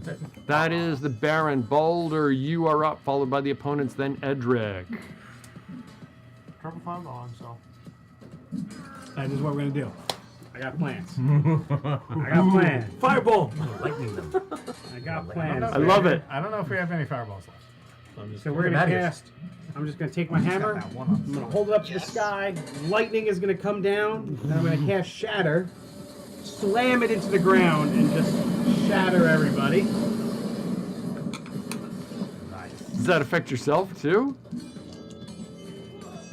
That is the Baron. Boulder, you are up, followed by the opponents, then Edric. Triple fireball, so. That is what we're gonna do. I got plans. I got plans. Fireball! Lightning them. I got plans. I love it. I don't know if we have any fireballs left. just So we're gonna cast. I'm just gonna take my hammer. I'm gonna hold it up to the sky. Lightning is gonna come down, and I'm gonna cast Shatter, slam it into the ground, and just shatter everybody. Does that affect yourself too?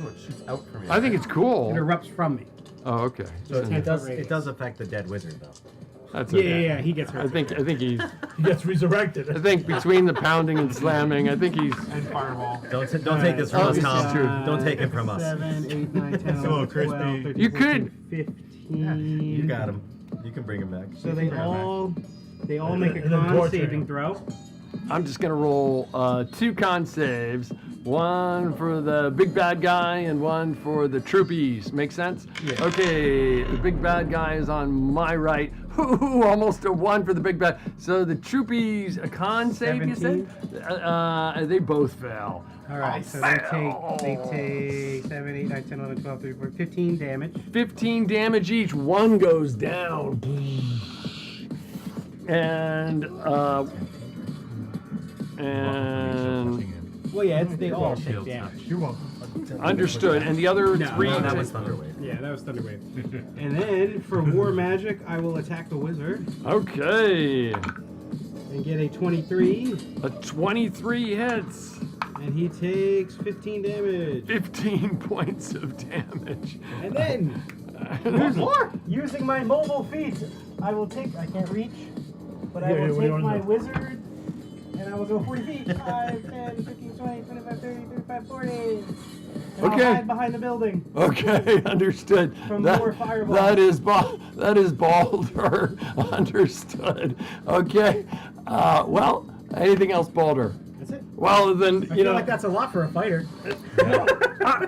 Oh, it shoots out from you. I think it's cool. It erupts from me. Oh, okay. So it does affect the dead wizard though. That's Yeah, okay. yeah, he gets hurt. I think he's. He gets resurrected. I think between the pounding and slamming, I think he's. And fireball. Don't take this from us, Tom. Don't take it from us. 7, 8, 9, 10, 11, 12, 13, You could. 15. You got him. You can bring him back. So they all make a con saving throw. I'm just gonna roll 2 con saves, one for the big bad guy and one for the troopies. Make sense? Yeah. Okay, the big bad guy is on my right. Ooh, almost a 1 for the big bad. So the troopies, a con save, you said? They both fail. All right, so they take 7, 8, 9, 10, 11, 12, 13, 14, 15 damage. 15 damage each. One goes down. And well, yeah, they all take damage. You're welcome. Understood. And the other 3. That was Thunderwave. Yeah, that was Thunderwave. And then for War Magic, I will attack the wizard. Okay. And get a 23. A 23 hits. And he takes 15 damage. 15 points of damage. And then Using my mobile feat, I will take. I can't reach, but I Yeah, will what do you take wanna my do? wizard, and I will go 40 feet. 5, 10, 15, 20, 25, 30, 35, 40. And I'll Okay. hide behind the building. Okay, understood. From more fireballs. That is Balder. Understood. Okay. Well, anything else, Balder? That's it. Well, then I you feel know. like that's a lot for a fighter.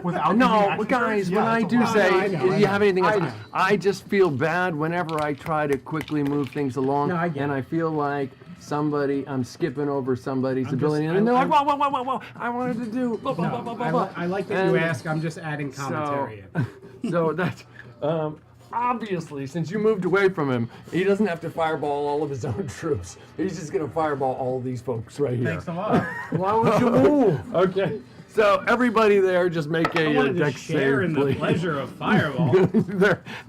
Without No, guys, when I do say, I know, do you have anything else? I know. I just feel bad whenever I try to quickly move things along, No, I get and it. I feel like I'm skipping over somebody's I'm ability, just- and they're I- like, whoa, I wanted to do blah, blah, blah, blah, blah, blah. I like that you And ask. I'm just adding commentary. So that's obviously, since you moved away from him, he doesn't have to fireball all of his own troops. He's just gonna fireball all these folks right here. Thanks a lot. Why would you move? Okay. So everybody there, just make I a wanted to dex share save, in the please. pleasure of fireball.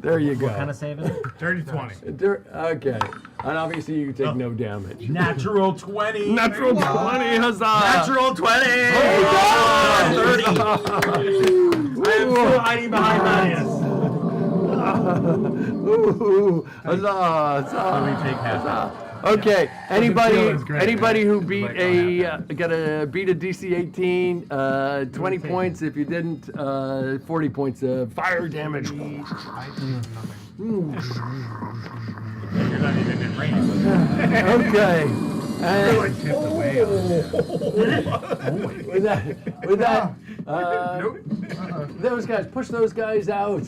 there you go. What kind of save is it? Dirty 20. Okay. And obviously you take no damage. Natural 20. Natural 20, huzzah! Natural 20. Oh, 30. I am still hiding behind Marius. Ooh, huzzah, huzzah. So we take half. Huzzah. Okay, anybody feeling's great, anybody man. who beat a beat a DC 18, 20 points. If you didn't, 40 points of fire damage. I did nothing. You're not even in range. Okay. And with that, those guys, push those guys out.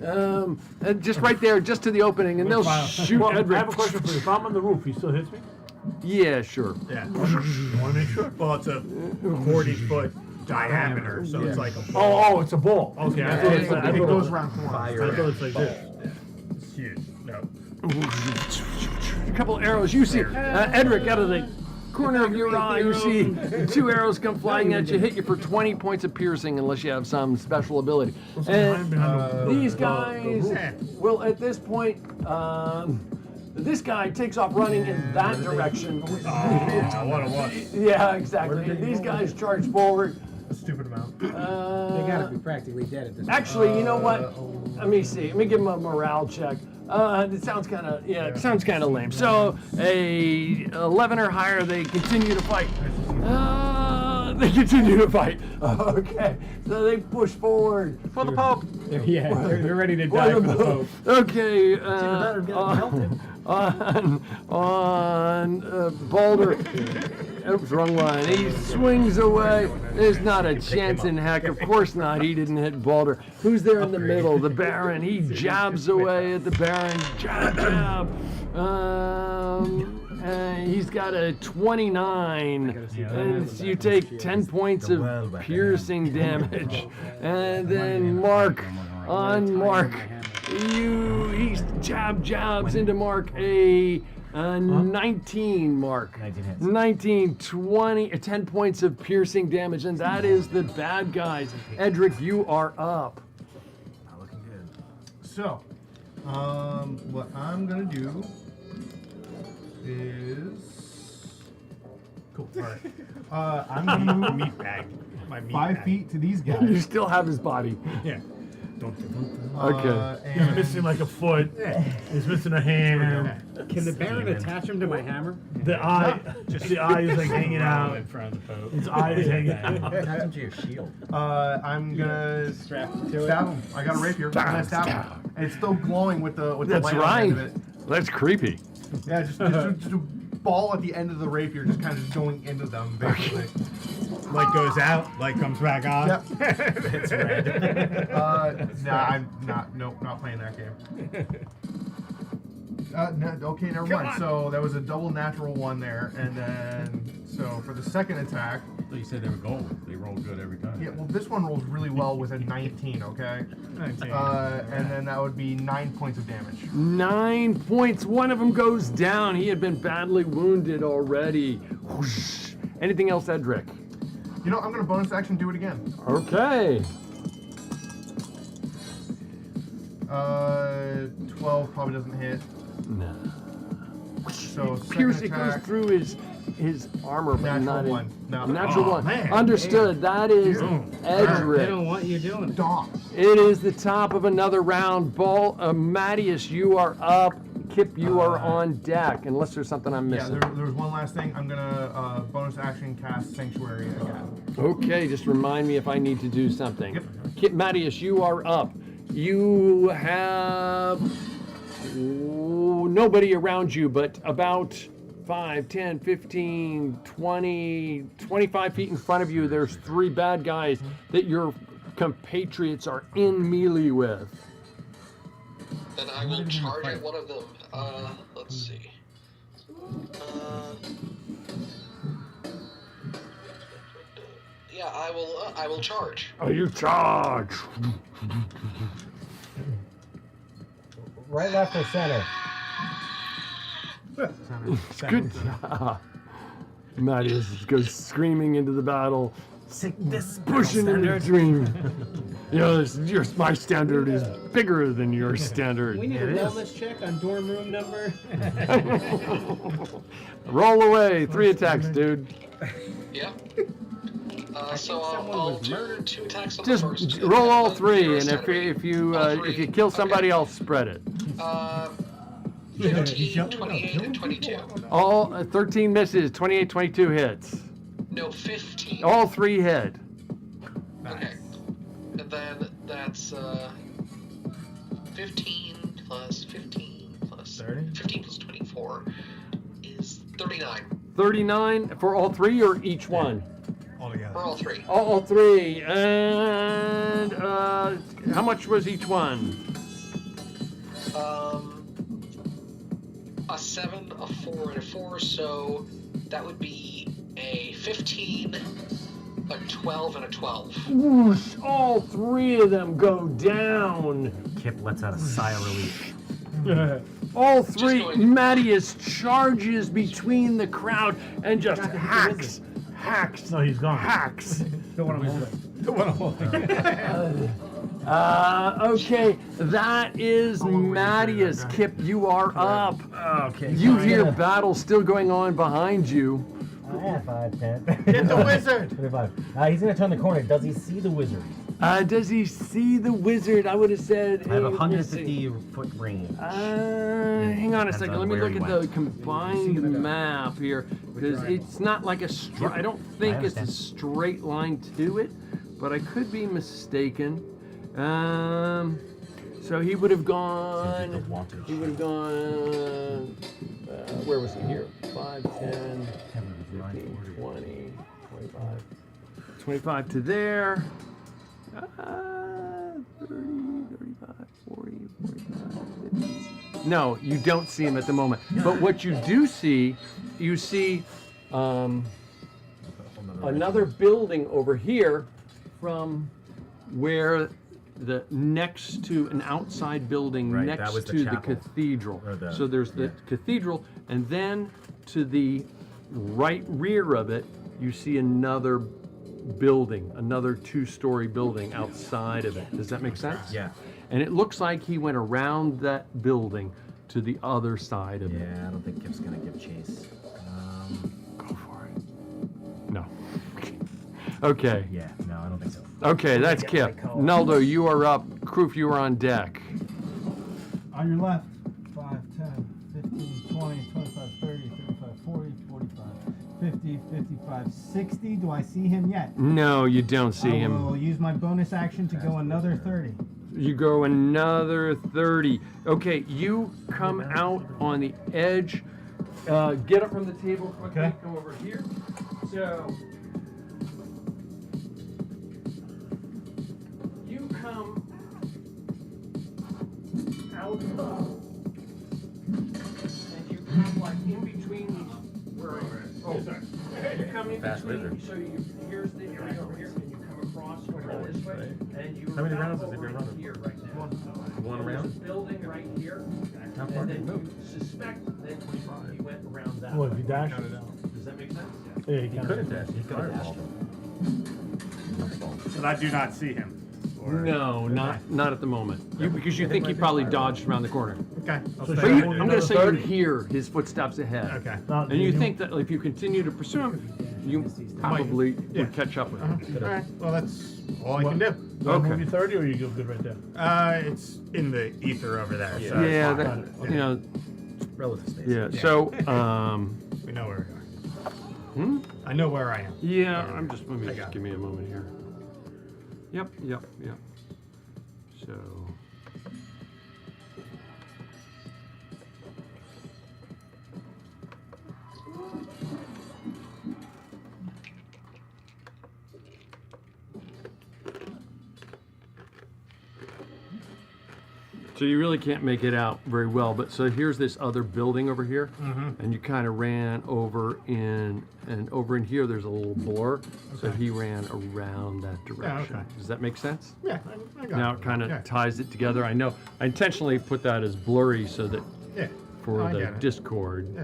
And just right there, just to the opening, and they'll shoot Well, I Edric. have a question for you. If I'm on the roof, he still hits me? Yeah, sure. Yeah. You want to make sure? Well, it's a 40-foot diameter, so it's like a Oh, it's a ball. Okay, I thought it's like, It I goes thought around corners. I thought it's like this. It's huge. No. A couple arrows. You see, Edric, out of the corner of your eye, you see 2 arrows come flying at you, hit you for 20 points of piercing, unless you have some special ability. And these guys will, at this point, this guy takes off running in that direction. What it was. Yeah, exactly. These guys charge forward. A stupid amount. They gotta be practically dead at this point. Actually, you know what? Let me see. Let me give him a morale check. It sounds kind of it sounds kind of lame. So a 11 or higher, they continue to fight. They continue to fight. Okay, so they push forward for the Pope. They're ready to die for the Pope. Okay. On Balder. Oops, wrong line. He swings away. There's not a chance in heck. Of course not. He didn't hit Balder. Who's there in the middle? The Baron. He jabs away at the Baron. Jab, jab. He's got a 29. And so you take 10 points of piercing damage. And then Mark. On Mark. He jabs into Mark a 19, Mark. 19 hits. 19, 20, 10 points of piercing damage, and that is the bad guys. Edric, you are up. Not looking good. So, what I'm gonna do is cool. All right. I'm gonna move Meat bag. My meat 5 bag. feet to these guys. You still have his body. Yeah. Okay. And He's missing like a foot. He's missing a hand. Can the Baron attach him to my hammer? The eye, just the eye is like hanging out. in front of the boat. His eye is hanging out. Attach him to your shield. I'm gonna Strap to it. stab him. I got a rapier. I'm gonna stab him. And it's still glowing with the That's light on the right. end of it. That's creepy. Yeah, just a ball at the end of the rapier, just kind of going into them, basically. Light goes out, light comes back on. Yep. It's red. Nah, I'm not. Nope, not playing that game. Okay, never mind. So that was a double natural one there, and then so for the second attack. So you said they were gold. They roll good every time. Yeah, well, this one rolls really well with a 19. Okay. 19. And then that would be 9 points of damage. 9 points. One of them goes down. He had been badly wounded already. Whoosh. Anything else, Edric? You know, I'm gonna bonus action do it again. Okay. 12 probably doesn't hit. No. So Pierce, second it goes attack, through his armor, but natural not one. No. Natural one. man. Understood. That is They Edric. don't want you doing it. Stop. It is the top of another round. Mattias, you are up. Kip, you are on deck, unless there's something I'm Yeah, missing. there was one last thing. I'm gonna bonus action cast Sanctuary again. Okay, just remind me if I need to do something. Yep. Kip, Mattias, you are up. You have nobody around you, but about 5, 10, 15, 20, 25 feet in front of you, there's 3 bad guys that your compatriots are in melee with. Then I will charge at one of them. Let's see. Yeah, I will charge. Oh, you charge! Right, left, or center? Good job. Mattias goes screaming into the battle, pushing in between. My standard is bigger than your standard. We need a wellness check on dorm room number. Roll away. 3 attacks, dude. Yeah. So I'll do 2 attacks on the Just first. roll all 3, Zero and centimeter. if you kill somebody else, spread it. 15, 28, and 22. All 13 misses, 28, 22 hits. No, 15. All 3 hit. Okay. And then that's 15 plus 15 plus 30? 15 plus 24 is 39 39 for all 3 or each one? for all 3. All 3. And how much was each one? A 7, a 4, and a 4, so that would be a 15, a 12, and a 12. Whoosh, all 3 of them go down. Kip lets out a sigh of relief. All 3. Mattias charges between the crowd and just hacks. No, he's gone. Hacks. The one I'm holding. The one I'm holding. Okay, that is Mattias. Kip, you are up. Okay. You hear battle still going on behind you. 5, 10. Get the wizard! 25. He's gonna turn the corner. Does he see the wizard? Does he see the wizard? I would have said. I have hey, a let me see. 150-foot range. Hang on a Depends second. on Let me where look he at the went. combined map here, because it's not like a straight. I don't think it's a understand. straight line to it, but I could be mistaken. So he would have gone. He would have gone. Where was he here? 5, 10, 15, 20, 25. 25 to there. 30, 35, 40, 45, 50. No, you don't see him at the moment. But what you do see, you see another building over here from where the next to an outside building Right, that next was the to the chapel. cathedral. Or the- So there's the cathedral, and then to the right rear of it, you see another building, another 2-story building outside of it. Does that make sense? Yeah. And it looks like he went around that building to the other side of it. Yeah, I don't think Kip's gonna give chase. Go for it. No. Okay. Yeah, no, I don't think so. Okay, that's Kip. Naldo, you are up. Kroof, you are on deck. On your left, 5, 10, 15, 20, 25, 30, 35, 40, 45, 50, 55, 60. Do I see him yet? No, you don't see I him. will use my bonus action to go another 30. You go another 30. Okay, you come out on the edge. Get up from the table quickly. Okay. Come over here. So you come out and you come like in between these. Where are you? Oh, sorry. You come in Fast between. wizard. So here's the area over here, and you come across over this way, and you. How many wrap rounds is it over been in running? Here right now. One There's round? a building right here, How far and did then it move? you suspect that he went around that Well, way. if you dash. Does that make sense? Yeah, He couldn't dash. He Fireball. fireballed him. But I do not see him. Or- No, not at the moment. Because you think he probably dodged around the corner. Okay. I'll So stay But should you, I I'm hold going to say another you 30? hear his footsteps ahead. Okay. Not And you the- think that if you continue to pursue him, you probably Yeah. would catch up with him. All right. Well, that's all I can do. Do I move Okay. you 30 or you go good right there? It's in the ether over there. So Yeah, it's that, fine. you know, Relative space. yeah. So, We know where we are. hmm? I know where I am. Yeah, I'm just, let me I just got give me a moment here. Yep. So. So you really can't make it out very well, but so here's this other building over here, and you kind of ran over in, and over in here there's a little blur, so he ran around that direction. okay. Does that make sense? Yeah, I got Now it. it kind of Yeah. ties it together. I know, I intentionally put that as blurry so that, Yeah. for No, I the get it. Discord, Yeah.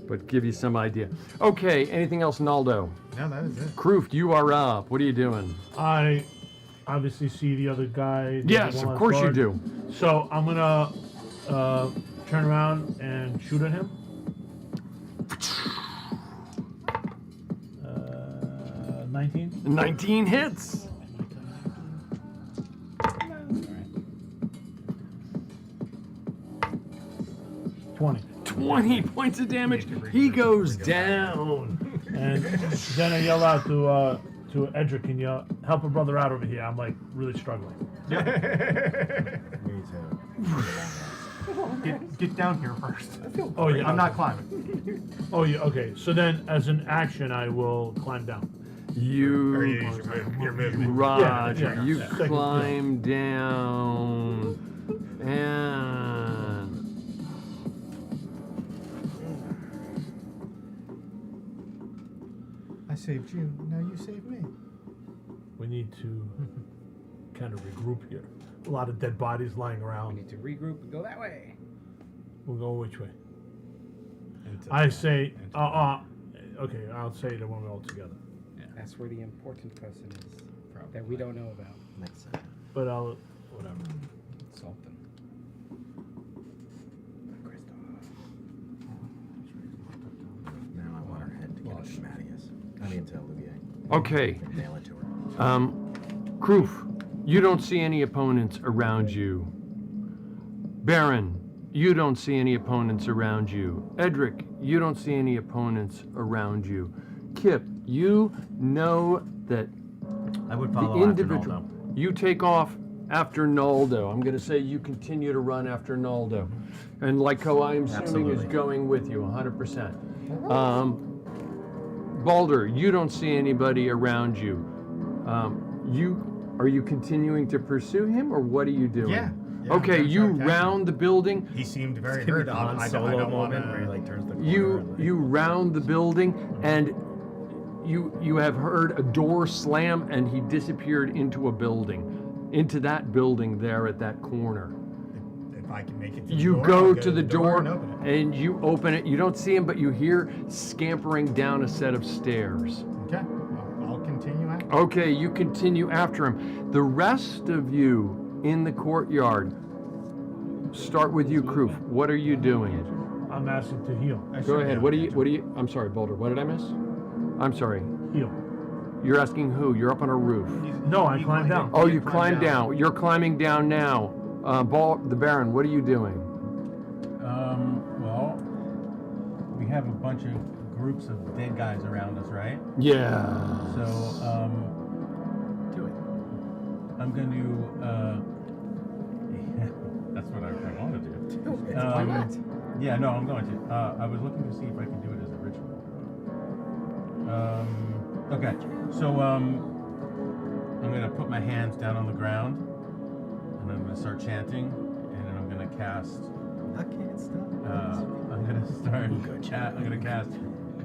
but give you some idea. Okay, anything else, Naldo? No, that is it. Kroof, you are up. What are you doing? I obviously see the other guy. the Yes, one of last course you guard. do. So I'm gonna turn around and shoot at him. 19. 19 hits. Alright. 20. 20 points of damage. He goes down. And then I yell out to Edric, can you help a brother out over here? I'm like really struggling. Me too. Get down here first. Oh yeah, I'm not climbing. Oh yeah, okay. So then, as an action, I will climb down. Or You, you use your movement. Roger, Yeah, you yeah. Second, climb down, and I saved you. Now you save me. We need to kind of regroup here. A lot of dead bodies lying We around. need to regroup and go that way. We'll go which way? I say, okay, I'll say the one we're all together. That's where the important person is that we don't know about. Next session. But I'll, whatever. Sultan. Now I want her head to get to Mattias. I mean to Olivier. okay. Nail it to her. Kroof, you don't see any opponents around you. Baron, you don't see any opponents around you. Edric, you don't see any opponents around you. Kip, you know that I would the follow after individual. Naldo. You take off after Naldo. I'm going to say you continue to run after Naldo. And Lyco, I am assuming, is Absolutely. going with you 100%. Balder, you don't see anybody around you. Are you continuing to pursue him, or what are you doing? Yeah. Okay, I'm you trying to catch round the building. He seemed very It's gonna hurt. be the Han I Solo don't moment where he wanna... like turns the corner. You round the building, and you have heard a door slam, and he disappeared into a building into that building there at that corner. If I can make it to the You door, go I'll to the door and open it. and you open it. You don't see him, but you hear scampering down a set of stairs. Okay, I'll continue after. Okay, you continue after him. The rest of you in the courtyard, start with you, Kroof. What are you doing? I'm asking to heal. Go ahead. What do you, I'm sorry, Boulder. What did I miss? I'm sorry. Heal. You're asking who? You're up on a roof. No, I climbed down. Oh, you climbed down. You're climbing down now. The Baron, what are you doing? Well, we have a bunch of groups of dead guys around us, right? Yeah. So, do it. I'm going to, that's what I want to do. Do it. Why not? Yeah, no, I'm going to. I was looking to see if I could do it as a ritual. Okay, so, I'm going to put my hands down on the ground, and I'm going to start chanting, and then I'm going to cast. I can't stop. I'm going to cast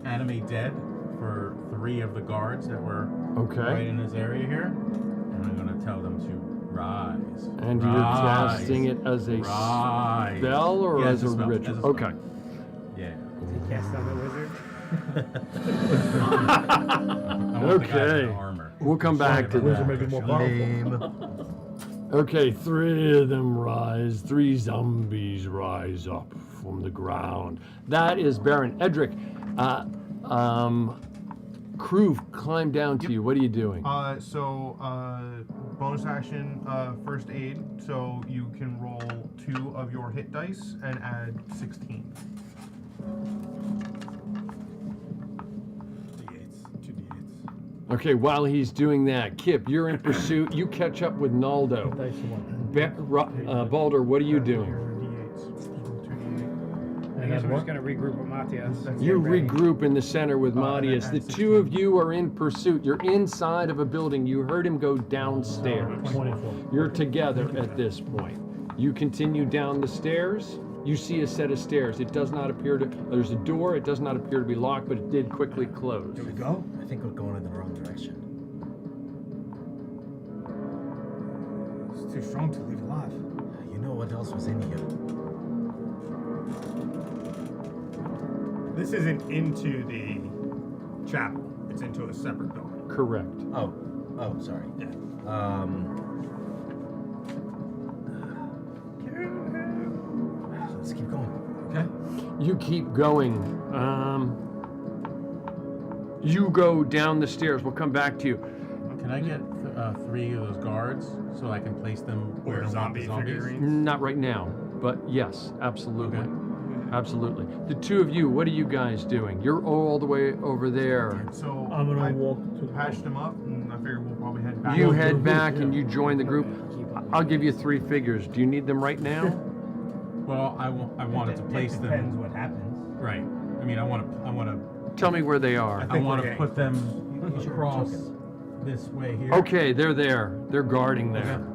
Animate Dead for 3 of the guards that were right in this area here, and I'm going to tell them to rise. And you're casting it as a spell or as a ritual? Okay. Yeah. Did he cast on the wizard? Okay. We'll come back to that. Make it more powerful. Okay, 3 of them rise. 3 zombies rise up from the ground. That is Baron. Edric, Kroof climbed down to you. What are you doing? Bonus action, first aid. So you can roll 2 of your hit dice and add 16. Okay, while he's doing that, Kip, you're in pursuit. You catch up with Naldo. Baldur, what are you doing? I guess we're just going to regroup with Matthias. You regroup in the center with Matthias. The 2 of you are in pursuit. You're inside of a building. You heard him go downstairs. 24. You're together at this point. You continue down the stairs. You see a set of stairs. It does not appear to... There's a door. It does not appear to be locked, but it did quickly close. Here we go. I think we're going in the wrong direction. It's too strong to leave alive. You know what else was in here? This isn't into the chapel. It's into a separate building. Correct. Oh, sorry. Yeah. Let's keep going. Okay. You keep going. You go down the stairs. We'll come back to you. Can I get 3 of those guards so I can place them where I want the zombies? Not right now, but yes, absolutely. Okay. Absolutely. The 2 of you, what are you guys doing? You're all the way over there. So I'm gonna walk to the patched them up, and I figure we'll probably head back. You head back and you join the group. I'll give you 3 figures. Do you need them right now? Well, I wanted to place them. Depends what happens. Right. I mean, I want to. Tell me where they are. I want to put them across this way here. Okay, they're there. They're guarding there.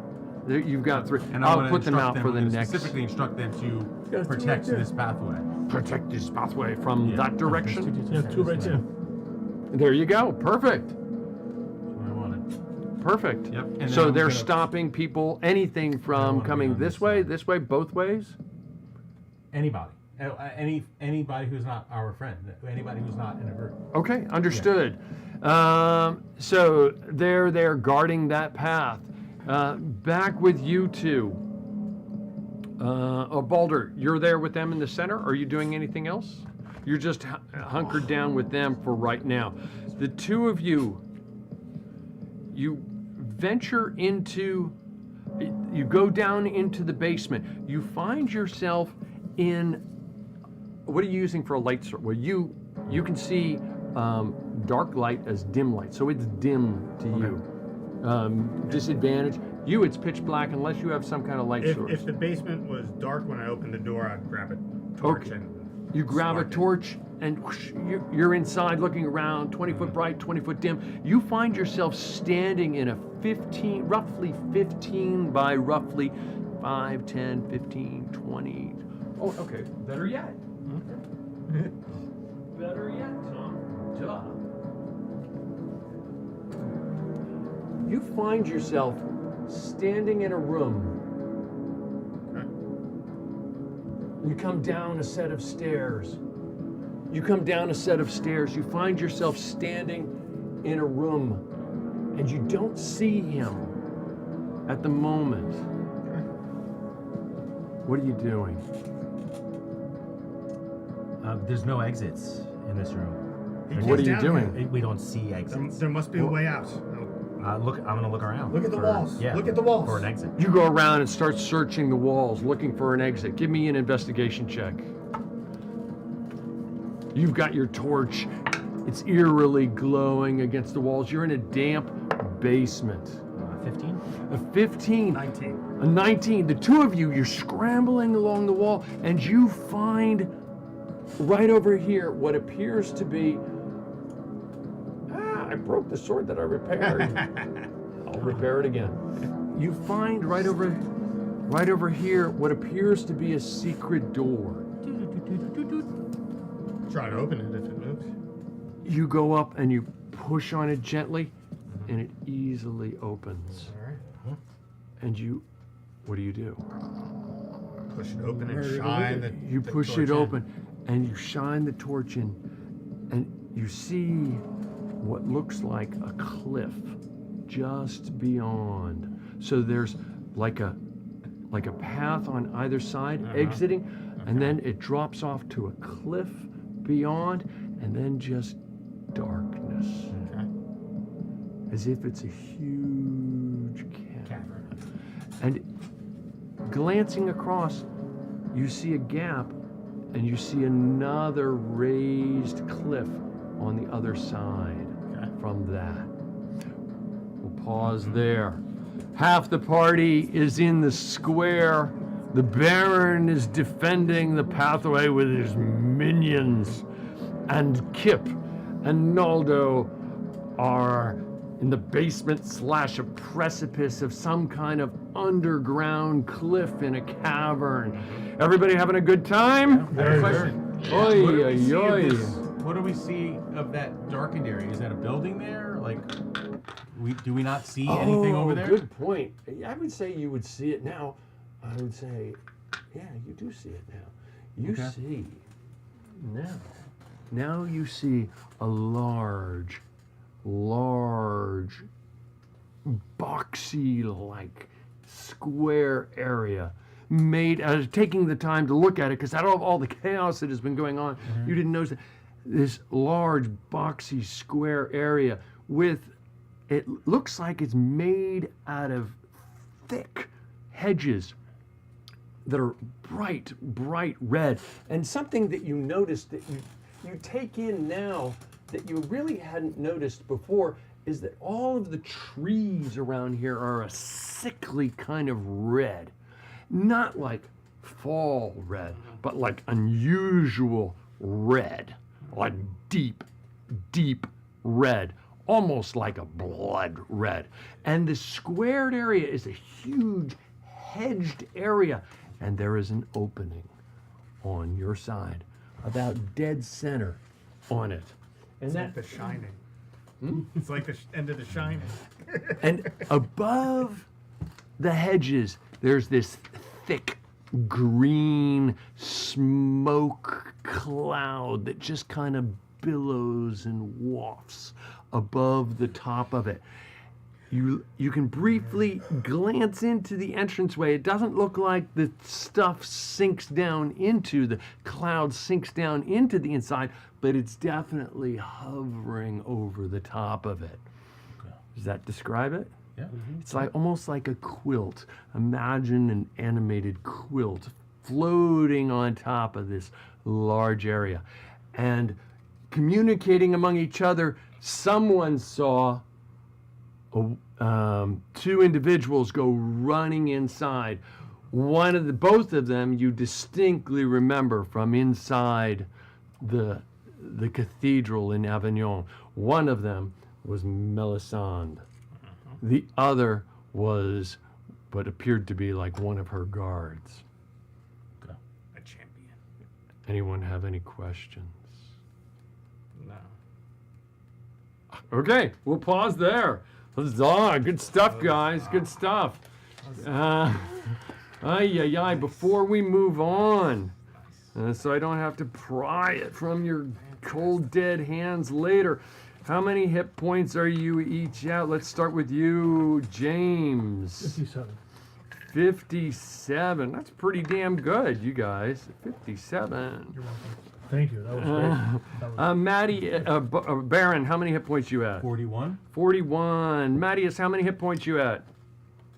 You've got 3. And I'll put them out for the next. Specifically instruct them to protect this pathway. Protect this pathway from that direction? Yeah, 2 right there. There you go. Perfect. That's what I wanted. Perfect. Yep. And So then they're stopping people, anything from coming this way, both ways? Anybody. Anybody who's not our friend. Anybody who's not in a group. Okay, understood. So they're there guarding that path. Back with you 2. Baldur, you're there with them in the center? Are you doing anything else? You're just hunkered down with them for right now. The 2 of you, you venture into, you go down into the basement. You find yourself in, what are you using for a light source? Well, you can see dark light as dim light, so it's dim to you. Disadvantage. You, it's pitch black unless you have some kind of light source. If the basement was dark when I opened the door, I'd grab a torch and you grab a torch and whoosh, you're inside looking around, 20 foot bright, 20 foot dim. You find yourself standing in a roughly 15 by roughly 5, 10, 15, 20. Oh, okay. Better yet. Better yet, Tom. Duh. You find yourself standing in a room. You come down a set of stairs. You find yourself standing in a room, and you don't see him at the moment. What are you doing? There's no exits in this room. What are you doing? We don't see exits. There must be a way out. Look, I'm gonna look around. Look at the walls. Yeah, Look at the walls. for an exit. You go around and start searching the walls, looking for an exit. Give me an investigation check. You've got your torch. It's eerily glowing against the walls. You're in a damp basement. 15? A 15. 19. A 19. The two of you, you're scrambling along the wall, and you find right over here what appears to be... I broke the sword that I repaired. I'll repair it again. You find right over here what appears to be a secret door. Try to open it if it moves. You go up and you push on it gently, and it easily opens. And you, what do you do? Push it open and shine the You the push torch it in. open, and you shine the torch in, and you see what looks like a cliff just beyond. So there's like a path on either side exiting, and then it drops off to a cliff beyond, and then just darkness. As if it's a huge cavern. And glancing across, you see a gap, and you see another raised cliff on the other side from that. We'll pause there. Half the party is in the square. The Baron is defending the pathway with his minions. And Kip and Naldo are in the basement / a precipice of some kind of underground cliff in a cavern. Everybody having a good time? I have a question. What do we see of that darkened area? Is that a building there? Like, do we not see anything over there? Good point. I would say you would see it now. I would say, yeah, you do see it now. You see now. Now you see a large, boxy-like square area made, taking the time to look at it, because out of all the chaos that has been going on, you didn't notice it. This large, boxy, square area with, it looks like it's made out of thick hedges that are bright red. And something that you noticed that you take in now that you really hadn't noticed before is that all of the trees around here are a sickly kind of red. Not like fall red, but like unusual red. Like deep red. Almost like a blood red. And the squared area is a huge hedged area. And there is an opening on your side, about dead center on it. And It's like The Shining. It's like the end of The Shining. And above the hedges, there's this thick green smoke cloud that just kind of billows and wafts above the top of it. You can briefly glance into the entranceway. It doesn't look like the stuff sinks down into, the cloud sinks down into the inside, but it's definitely hovering over the top of it. Does that describe it? Yeah. It's like almost like a quilt. Imagine an animated quilt floating on top of this large area. And communicating among each other, someone saw two individuals go running inside. Both of them you distinctly remember from inside the cathedral in Avignon. One of them was Mélisande. The other was what appeared to be like one of her guards. A champion. Anyone have any questions? No. Okay, we'll pause there. Huzzah! Good stuff, guys. Good stuff. Before we move on, so I don't have to pry it from your cold, dead hands later, how many hit points are you each at? Let's start with you, James. 57. 57. That's pretty damn good, you guys. 57. You're welcome. Thank you. That was great. Maddie, Baron, how many hit points you at? 41. 41. Mattias, how many hit points you at?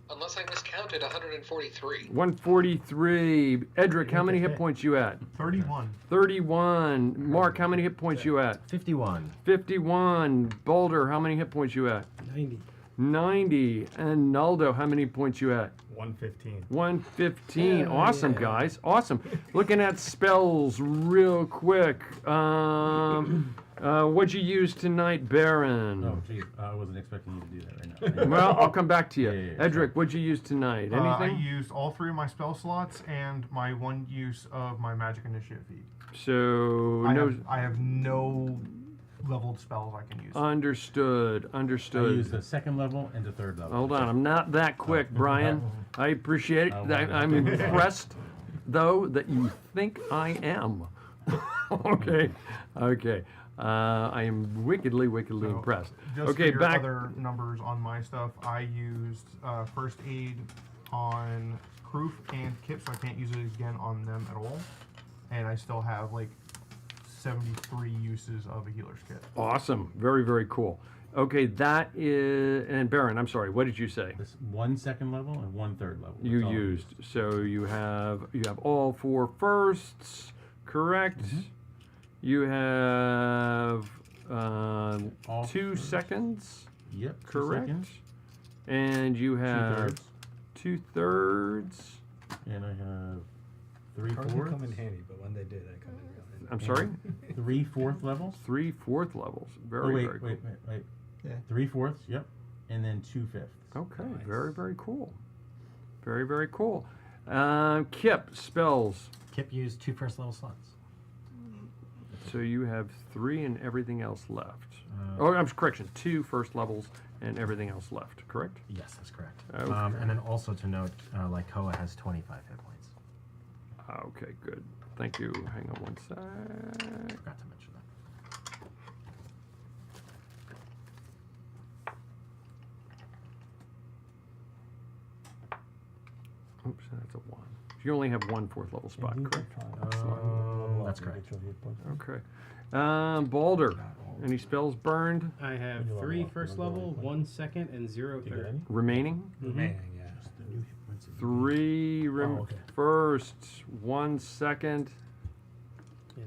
Unless I miscounted, 143. 143. Edric, how many hit points you at? 31. 31. Mark, how many hit points you at? 51. 51. Boulder, how many hit points you at? 90. 90. And Naldo, how many points you at? 115. 115. Awesome, guys. Awesome. Looking at spells real quick. What'd you use tonight, Baron? Oh, geez. I wasn't expecting you to do that right now. Well, I'll come back to you. Yeah, Edric, what'd you use tonight? I Anything? used all 3 of my spell slots and my 1 use of my magic initiative feat. So, I have no leveled spells I can use. Understood. I used the 2nd level and the 3rd level. Hold on, I'm not that quick, Brian. I appreciate it. I'm impressed, though, that you think I am. Okay. I am wickedly impressed. Just Okay, for your back. other numbers on my stuff, I used first aid on Kroof and Kip, so I can't use it again on them at all. And I still have like 73 uses of a healer's kit. Awesome. Very, very cool. Okay, that is. And Baron, I'm sorry. What did you say? This 1 2nd level and 1 3rd level. You That's all I used. So you have all 4 firsts, correct? You have All 2 firsts. seconds. Yep. 2 Correct. seconds. And you have 2/3. 2/3. And I have 3/4. Cards come in handy, but when they do, they come in real handy. I'm sorry? 3/4 levels. 3/4 levels. Very, Oh, wait, very cool. wait. Yeah. 3/4. Yep. And then 2/5. Okay, very, very cool. Very, very cool. Kip, spells. Kip used 2 first level slots. So you have 3 and everything else left. Correction, 2 first levels and everything else left, correct? Yes, that's correct. Okay. And then also to note, Lycoa has 25 hit points. Okay, good. Thank you. Hang on one sec. Forgot to mention that. Oops, that's a 1. You only have 1 4th level spot, correct? That's correct. Okay. Balder, any spells burned? I have 3 first level, 1 second, and 0 third. Remaining? Remaining, yeah. 3 firsts, 1 second,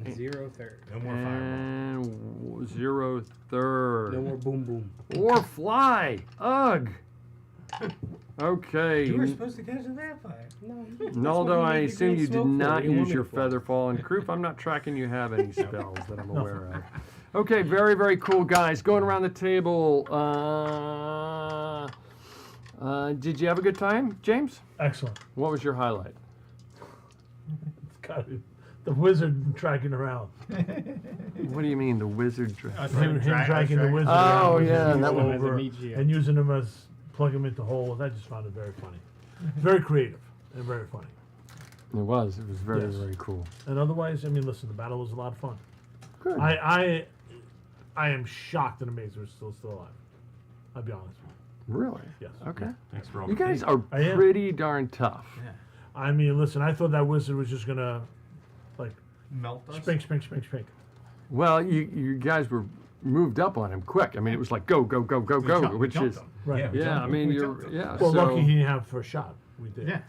And 0 third. No more fireball. and 0 third. No more boom boom. Or fly. Ugh. Okay. You were supposed to catch a vampire. No. Naldo, I assume you did not use your Featherfall. And Kroof, I'm not tracking you have any spells that I'm aware of. Okay, very, very cool, guys. Going around the table. Did you have a good time, James? Excellent. What was your highlight? It's got the wizard tracking around. What do you mean, the wizard? Him tracking the wizard Oh, around, yeah. all That one. over, and using him as plug him into holes. I just found it very funny. Very creative and very funny. It was. It was very, Yes. very cool. And otherwise, I mean, listen, the battle was a lot of fun. Good. I am shocked and amazed we're still alive. I'll be honest with you. Really? Yes. Okay. Thanks for all You the guys tape. are I am. pretty darn tough. Yeah. I mean, listen, I thought that wizard was just gonna, like, Melt us? spink. Well, you guys were moved up on him quick. I mean, it was like go, which is Right. Yeah, I mean, Well, so, lucky he didn't have first shot. We did. Yeah.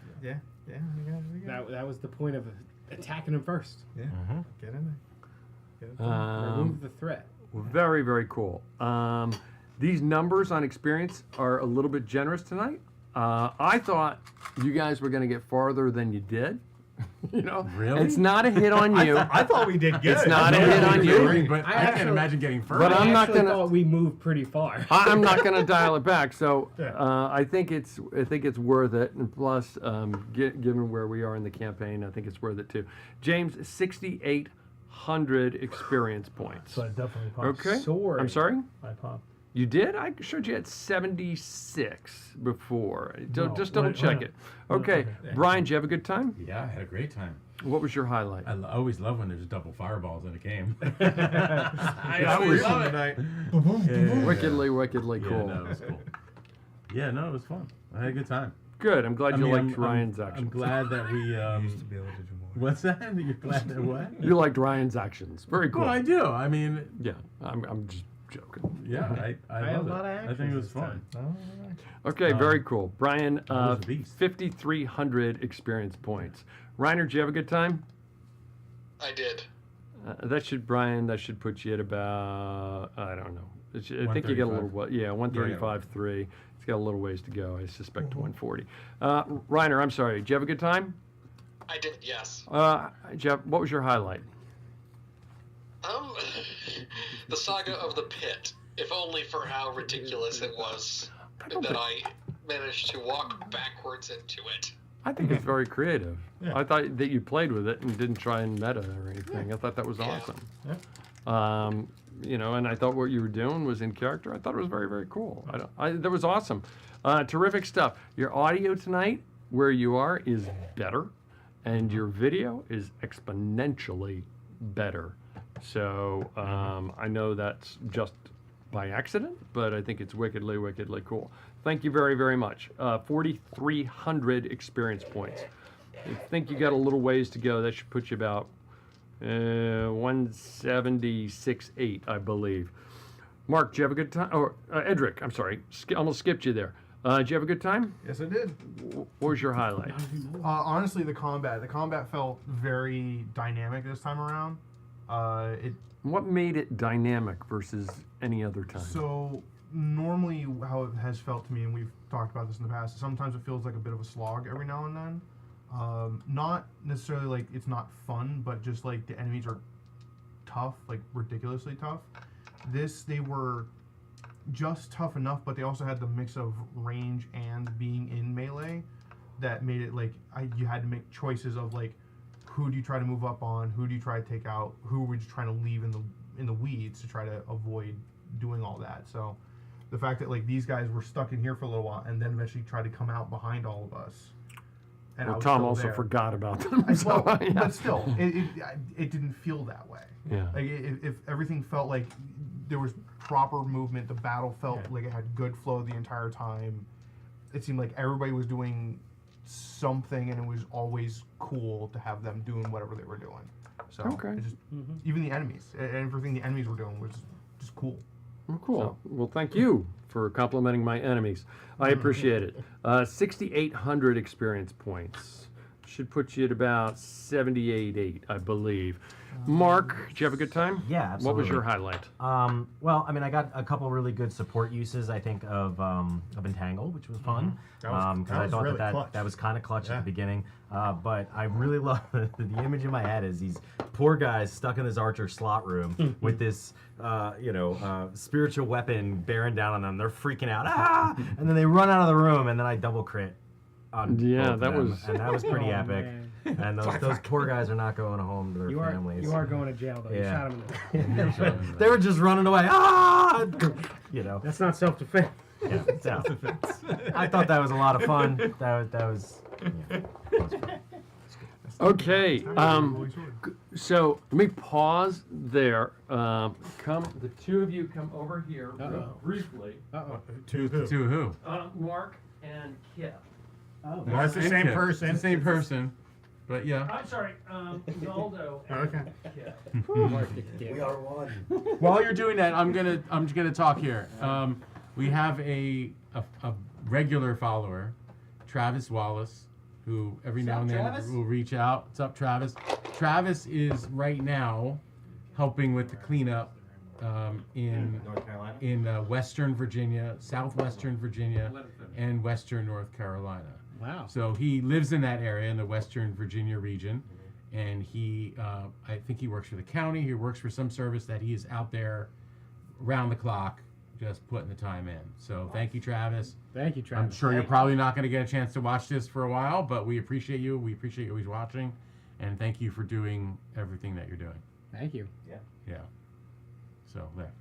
We got That was the point of attacking him first. Yeah. Get in there. Get it Remove done. the threat. Very, very cool. These numbers on experience are a little bit generous tonight. I thought you guys were going to get farther than you did. You know, Really? It's not a hit on you. I thought we did good. It's not a hit on you. But I can't imagine getting further. But I'm not actually gonna. thought we moved pretty far. I'm not going to dial it back. So I think it's worth it. And plus, given where we are in the campaign, I think it's worth it too. James, 6,800 experience points. So I definitely popped. Okay. I'm sorry. I popped. You did? I showed you at 76 before. No, Just double check it. Okay, Brian, did you have a good time? Yeah, I had a great time. What was your highlight? I always love when there's double fireballs in a game. I always love it. Wickedly cool. Yeah, no, it was cool. Yeah, no, it was fun. I had a good time. Good. I'm glad you liked Ryan's actions. I'm glad that we used to be able to do more. What's that? You're glad that what? You liked Ryan's actions. Very cool. Well, I do. I mean, yeah, I'm just joking. Yeah, I love it. I think it was fun. Okay, very cool. Brian, was a beast. 5,300 experience points. Reiner, did you have a good time? I did. That should put you at about, I don't know. I think you get a little, 135.3. It's got a little ways to go. I suspect 140. Reiner, I'm sorry. Did you have a good time? I did, yes. Jeff, what was your highlight? The saga of the pit. If only for how ridiculous it was that I managed to walk backwards into it. I think it's very creative. Yeah. I thought that you played with it and didn't try and meta or anything. I thought that was awesome. And I thought what you were doing was in character. I thought it was very, very cool. That was awesome. Terrific stuff. Your audio tonight, where you are, is better, and your video is exponentially better. So I know that's just by accident, but I think it's wickedly, wickedly cool. Thank you very, very much. 4,300 experience points. I think you got a little ways to go. That should put you about 176.8, I believe. Mark, did you have a good time? Or Edric, I'm sorry, almost skipped you there. Did you have a good time? Yes, I did. What was your highlight? Honestly, the combat. The combat felt very dynamic this time around. What made it dynamic versus any other time? So normally how it has felt to me, and we've talked about this in the past, sometimes it feels like a bit of a slog every now and then. Not necessarily like it's not fun, but just like the enemies are tough, like ridiculously tough. They were just tough enough, but they also had the mix of range and being in melee that made it like you had to make choices of like, who do you try to move up on, who do you try to take out, who were you trying to leave in the weeds to try to avoid doing all that. So the fact that like these guys were stuck in here for a little while and then eventually tried to come out behind all of us. And well, Tom also forgot about them. But still, it didn't feel that way. Yeah. Like if everything felt like there was proper movement, the battle felt like it had good flow the entire time. It seemed like everybody was doing something, and it was always cool to have them doing whatever they were doing. So it just, even the enemies, everything the enemies were doing was just cool. Well, cool. Well, thank you for complimenting my enemies. I appreciate it. 6,800 experience points. Should put you at about 78.8, I believe. Mark, did you have a good time? Yeah, absolutely. What was your highlight? Well, I mean, I got a couple really good support uses, I think, of Entangle, which was fun. Because I thought really that was kind of clutch at the beginning. But I really love the image in my head is these poor guys stuck in this archer slot room with this, spiritual weapon bearing down on them. They're freaking out, and then they run out of the room, and then I double crit. On that was pretty epic. And those poor guys are not going home to their families. You are going to jail though. Yeah. You shot them in the They were just running away. That's not self-defense. Yeah, self-defense. I thought that was a lot of fun. That was Okay. So let me pause there. The two of you come over here briefly. To who? Mark and Kip. Oh, that's the same person. It's the same person, but yeah. I'm sorry, Naldo. Okay. We are one. While you're doing that, I'm gonna talk here. We have a regular follower, Travis Wallace, who every now and then will reach out. What's up, Travis? Travis is right now helping with the cleanup in North Carolina, in Western Virginia, Southwestern Virginia, and Western North Carolina. Wow. So he lives in that area in the Western Virginia region, and he, I think he works for the county. He works for some service that he is out there around the clock, just putting the time in. So thank you, Travis. Thank you, Travis. I'm sure you're probably not going to get a chance to watch this for a while, but we appreciate you. We appreciate you always watching, and thank you for doing everything that you're doing. Thank you. Yeah. So there.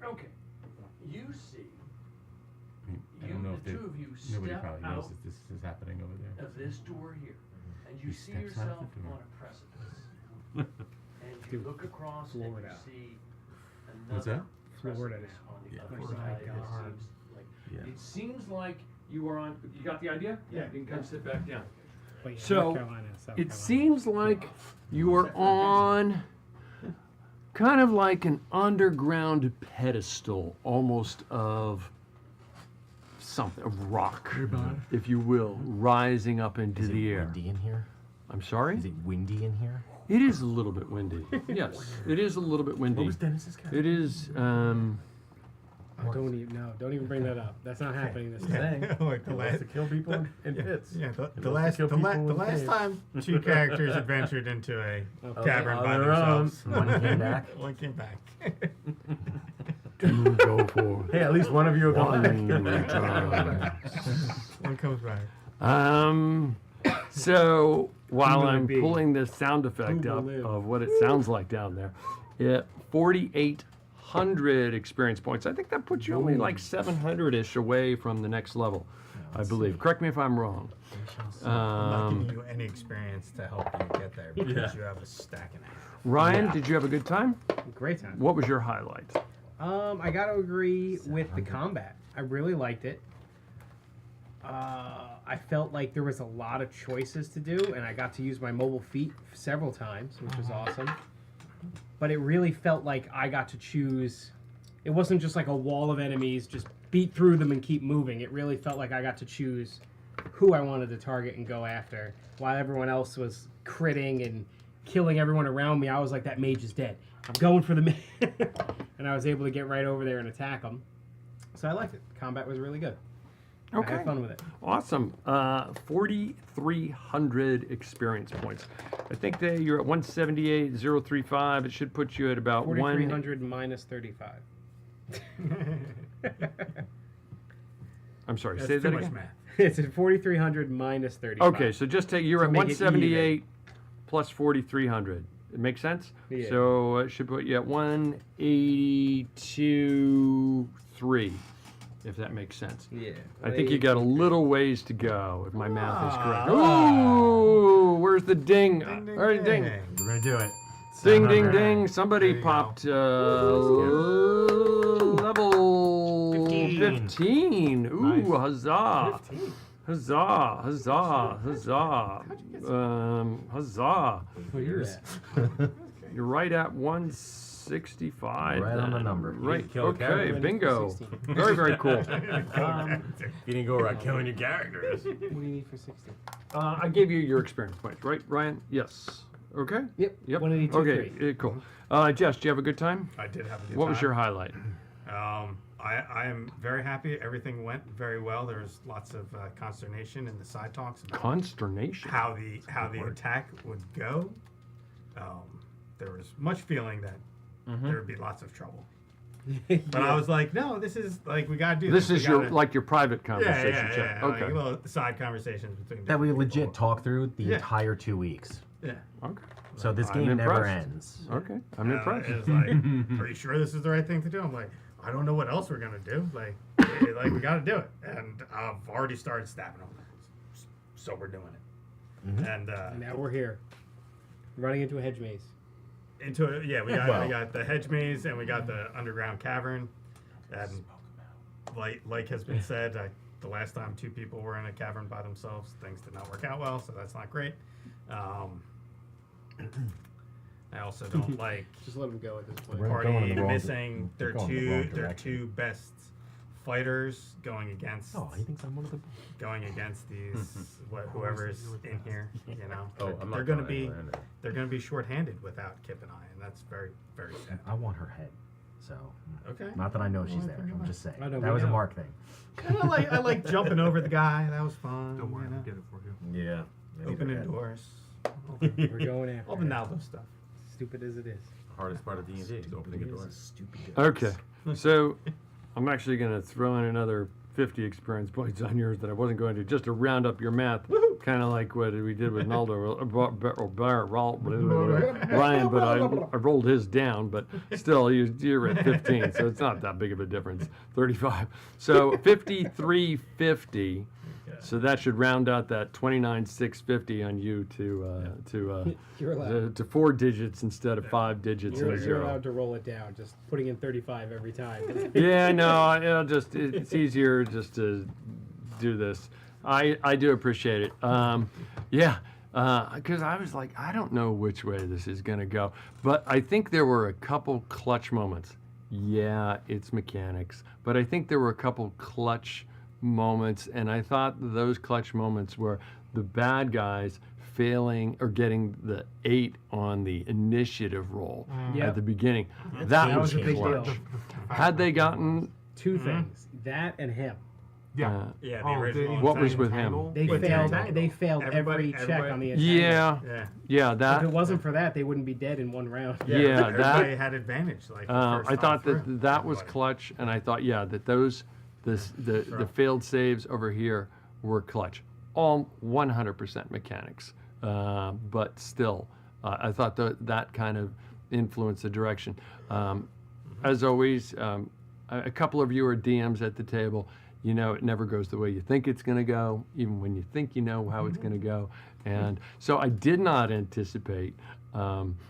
Okay. you see, I don't know if the two of you nobody step probably knows out that this is happening over there. of this door here, and you He see steps out yourself the door. on a precipice. And you look across and you Florida. see What's another that? Florida precipice now. on the Yeah, other Florida. side. Oh my God. It seems like you are on. You got the idea? Yeah. You can come sit back down. But yeah, So North Carolina, South it Carolina. seems like you are on kind of like an underground pedestal, almost of something, of rock, if you will, rising up into Is it the air. windy in here? I'm sorry? Is it windy in here? It is a little bit windy. Yes, it is a little bit windy. What was Dennis's character? It is. Oh, don't even bring that up. That's not happening this time. Like the He wants last, to kill people in pits. yeah, the He wants last, to the, kill la- people the in last caves. time two characters adventured into a cavern on by their own. themselves. One came back. One came back. Two go for. Hey, at least one of you will come back. One return. One comes back. So while Who will it I'm be? pulling this sound effect Who will up live? of what it sounds like down there, 4,800 experience points. I think that puts you only like 700-ish away from the next level, I believe. Correct me if I'm wrong. I'm not giving you any experience to help you get there because you have a stack in it. Ryan, did you have a good time? Great time. What was your highlight? I gotta agree with the combat. I really liked it. I felt like there was a lot of choices to do, and I got to use my mobile feet several times, which was awesome. But it really felt like I got to choose. It wasn't just like a wall of enemies, just beat through them and keep moving. It really felt like I got to choose who I wanted to target and go after, while everyone else was critting and killing everyone around me. I was like, that mage is dead. I'm going for the mage. And I was able to get right over there and attack them. So I liked it. Combat was really good. Okay. I had fun with it. Awesome. 4,300 experience points. I think that you're at 178,035. It should put you at about 4,300 minus 35. I'm sorry. That's say too that much again. math. It's at 4,300 minus 35. Okay, so just take you're To at make it 178 plus 4,300. It makes sense. Yeah. So it should put you at 182.3, if that makes sense. Yeah. I think you got a little ways to go, if my math is correct. Ooh, where's the ding? All right, ding. We're gonna do it. Ding, 700. ding, ding. Somebody popped level 15. Ooh, huzzah. 15. Huzzah, huzzah, huzzah. Huzzah. You're right at 165. Right on the then. number. Right. kill a Okay, character. bingo. Very, very cool. You didn't go around killing your characters. What do you need for 60? I gave you your experience points, right, Ryan? Yes. Okay? Yep. Yep. 182.3. Okay, cool. Jess, did you have a good time? I did have a good What time. was your highlight? I am very happy. Everything went very well. There was lots of consternation in the side talks about Consternation. how the attack would go. There was much feeling that there would be lots of trouble. But I was like, no, this is like we gotta do this. This is We your gotta- your private conversation. Yeah. chat. Like Okay. little side conversations between That we different legit people. talk through the Yeah. entire 2 weeks. Yeah. Okay. So this I'm game never impressed. ends. Okay, I'm impressed. It was like, are you sure this is the right thing to do? I'm like, I don't know what else we're gonna do. Like we gotta do it. And I've already started stabbing them. So we're doing it. And Now we're here. Running into a hedge maze. we got the hedge maze and we got the underground cavern. And like has been said, the last time 2 people were in a cavern by themselves, things did not work out well, so that's not great. I also don't like Just let them go at this point. We're going party in the wrong- missing they're their going in the wrong two direction. best fighters going against Oh, he thinks I'm one of the. these whoever's in here. You know, Oh, I'm not they're gonna going be anywhere in there. they're gonna be shorthanded without Kip and I, and that's very very sad. I want her head. So. Okay. Not that I know she's Well, there. I'm just saying. I know, That we was a know. Mark thing. And I like jumping over the guy. That was fun. Don't worry, you know? I'll get it for you. Yeah. Opening doors. We're going after All the it. Naldo stuff. Stupid as it is. Hardest part of D&D is opening a door. Stupid. Okay, so I'm actually going to throw in another 50 experience points on yours that I wasn't going to, just to round up your math, kind of like what we did with Naldo or Ryan, but I rolled his down, but still, you're at 15, so it's not that big of a difference. 35. So 5350. So that should round out that 29,650 on you to 4 digits instead of 5 digits and a You're 0. allowed to roll it down, just putting in 35 every time. Yeah, no, it's easier just to do this. I do appreciate it. Because I was like, I don't know which way this is going to go. But I think there were a couple clutch moments. Yeah, it's mechanics. But I think there were a couple clutch moments, and I thought those clutch moments were the bad guys failing or getting the 8 on the initiative roll at the beginning. That was a big clutch. deal. Had they gotten 2 things, that and him. Yeah. Yeah, Oh, the original. what was with him? They failed every check on the entangle. Yeah, that. If it wasn't for that, they wouldn't be dead in 1 round. Yeah, everybody that had advantage. Like I thought that was clutch, and I thought that the failed saves over here were clutch, all 100% mechanics, but still, I thought that kind of influenced the direction. As always, a couple of you are DMs at the table. You know, it never goes the way you think it's going to go, even when you think you know how it's going to go. And so I did not anticipate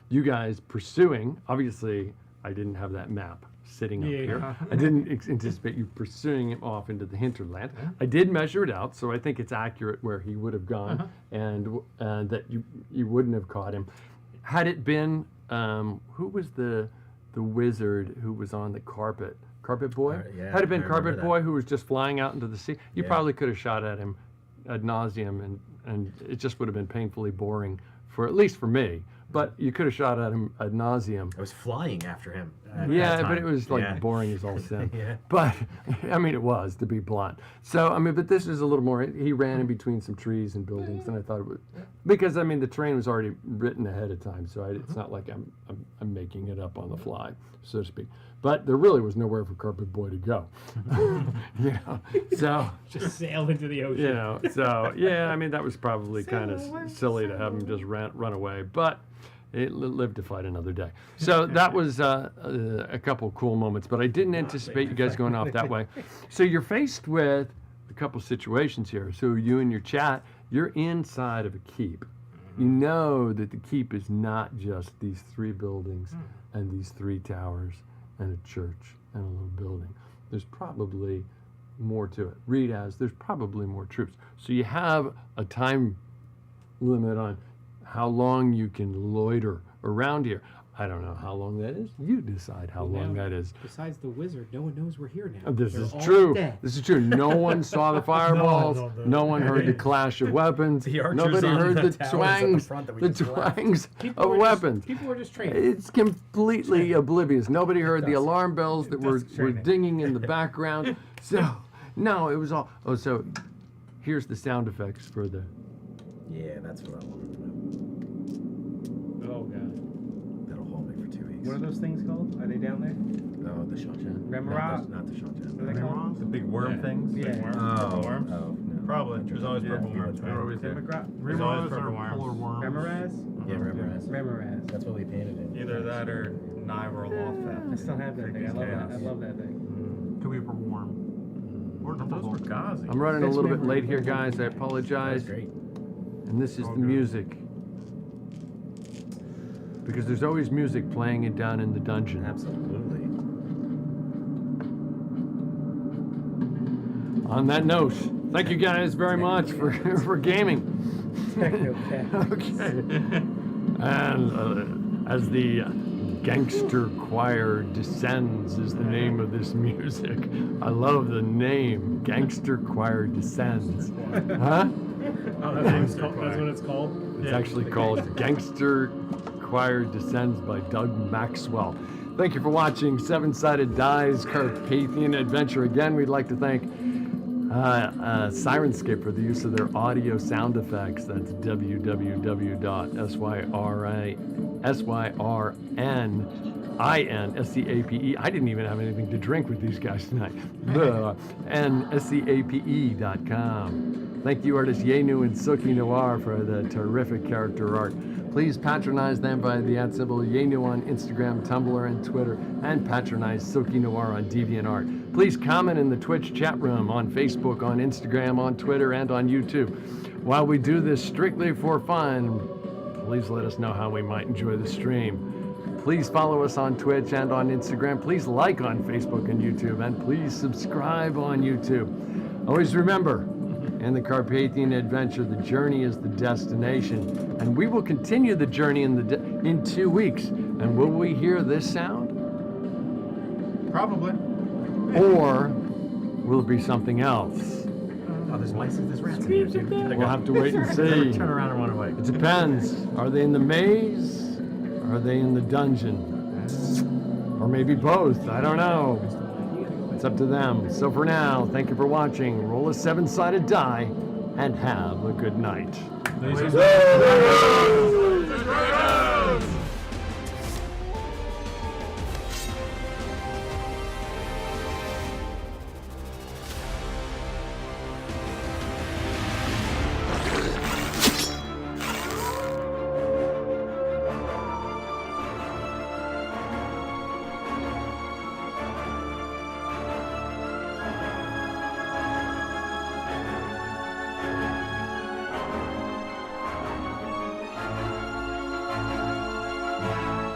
you guys pursuing. Obviously, I didn't have that map sitting up here. I didn't anticipate you pursuing him off into the hinterland. I did measure it out, so I think it's accurate where he would have gone, and that you wouldn't have caught him. Had it been, who was the wizard who was on the carpet? Carpet Boy? Had it been Carpet Boy who was just flying out into the sea, you probably could have shot at him ad nauseum, and it just would have been painfully boring, for at least for me. But you could have shot at him ad nauseum. I was flying after him. Yeah, but it was like boring as all sin. But I mean, it was, to be blunt. So I mean, but this is a little more. He ran in between some trees and buildings, and I thought it would, because I mean, the terrain was already written ahead of time, so it's not like I'm making it up on the fly, so to speak. But there really was nowhere for Carpet Boy to go. So just sail into the ocean. So I mean, that was probably kind of silly to have him just run away, but it lived to fight another day. So that was a couple cool moments, but I didn't anticipate you guys going off that way. So you're faced with a couple situations here. So you and your chat, you're inside of a keep. You know that the keep is not just these 3 buildings and these 3 towers and a church and a little building. There's probably more to it. Read as there's probably more troops. So you have a time limit on how long you can loiter around here. I don't know how long that is. You decide how long that is. Besides the wizard, no one knows we're here now. This They're is all true. dead. This is true. No one saw the fireballs. No one heard the clash of weapons. Nobody heard the twangs of weapons. People were just training. It's completely oblivious. Nobody heard the alarm bells that were dinging in the background. So, no, it was all. Oh, so here's the sound effects for the. Yeah, that's what I wanted to know. Oh, God. That'll hold me for 2 weeks. What are those things called? Are they down there? Oh, the shotgun. Remora? Not the shotgun. What are they called? The big worm things? Yeah. Oh, worms? no. Probably. There's always purple worms. They're always there. There's always purple worms. Remoraz? Yeah, Remoraz. Remoraz. That's what we painted it. Either that or Niver Lothfest. I still have that thing. I love that thing. Could be purple worm. Or Those were gauzy. I'm running a little bit late here, guys. I apologize. That's great. And this is the music. Because there's always music playing it down in the dungeon. Absolutely. On that note, thank you guys very much for gaming. Okay. And as the gangster choir descends is the name of this music. I love the name, Gangster Choir Descends. Huh? Oh, that's what it's called? It's actually called Gangster Choir Descends by Doug Maxwell. Thank you for watching 7-Sided Dice Carpathian Adventure. Again, we'd like to thank Sirenscape for the use of their audio sound effects. That's www.syrn INSCAPE. I didn't even have anything to drink with these guys tonight. NSCAPE.com. Thank you, artists Yenu and Silky Noir, for the terrific character art. Please patronize them by the @ Yenu on Instagram, Tumblr, and Twitter, and patronize Silky Noir on DeviantArt. Please comment in the Twitch chat room, on Facebook, on Instagram, on Twitter, and on YouTube. While we do this strictly for fun, please let us know how we might enjoy the stream. Please follow us on Twitch and on Instagram. Please like on Facebook and YouTube, and please subscribe on YouTube. Always remember, in the Carpathian adventure, the journey is the destination, and we will continue the journey in 2 weeks. And will we hear this sound? Probably. Or will it be something else? Oh, there's mice and there's rats in here. So We'll have to wait and see. Turn around and run away. It depends. Are they in the maze? Are they in the dungeon? Or maybe both. I don't know. It's up to them. So for now, thank you for watching. Roll a 7-sided die and have a good night. Ladies and gentlemen.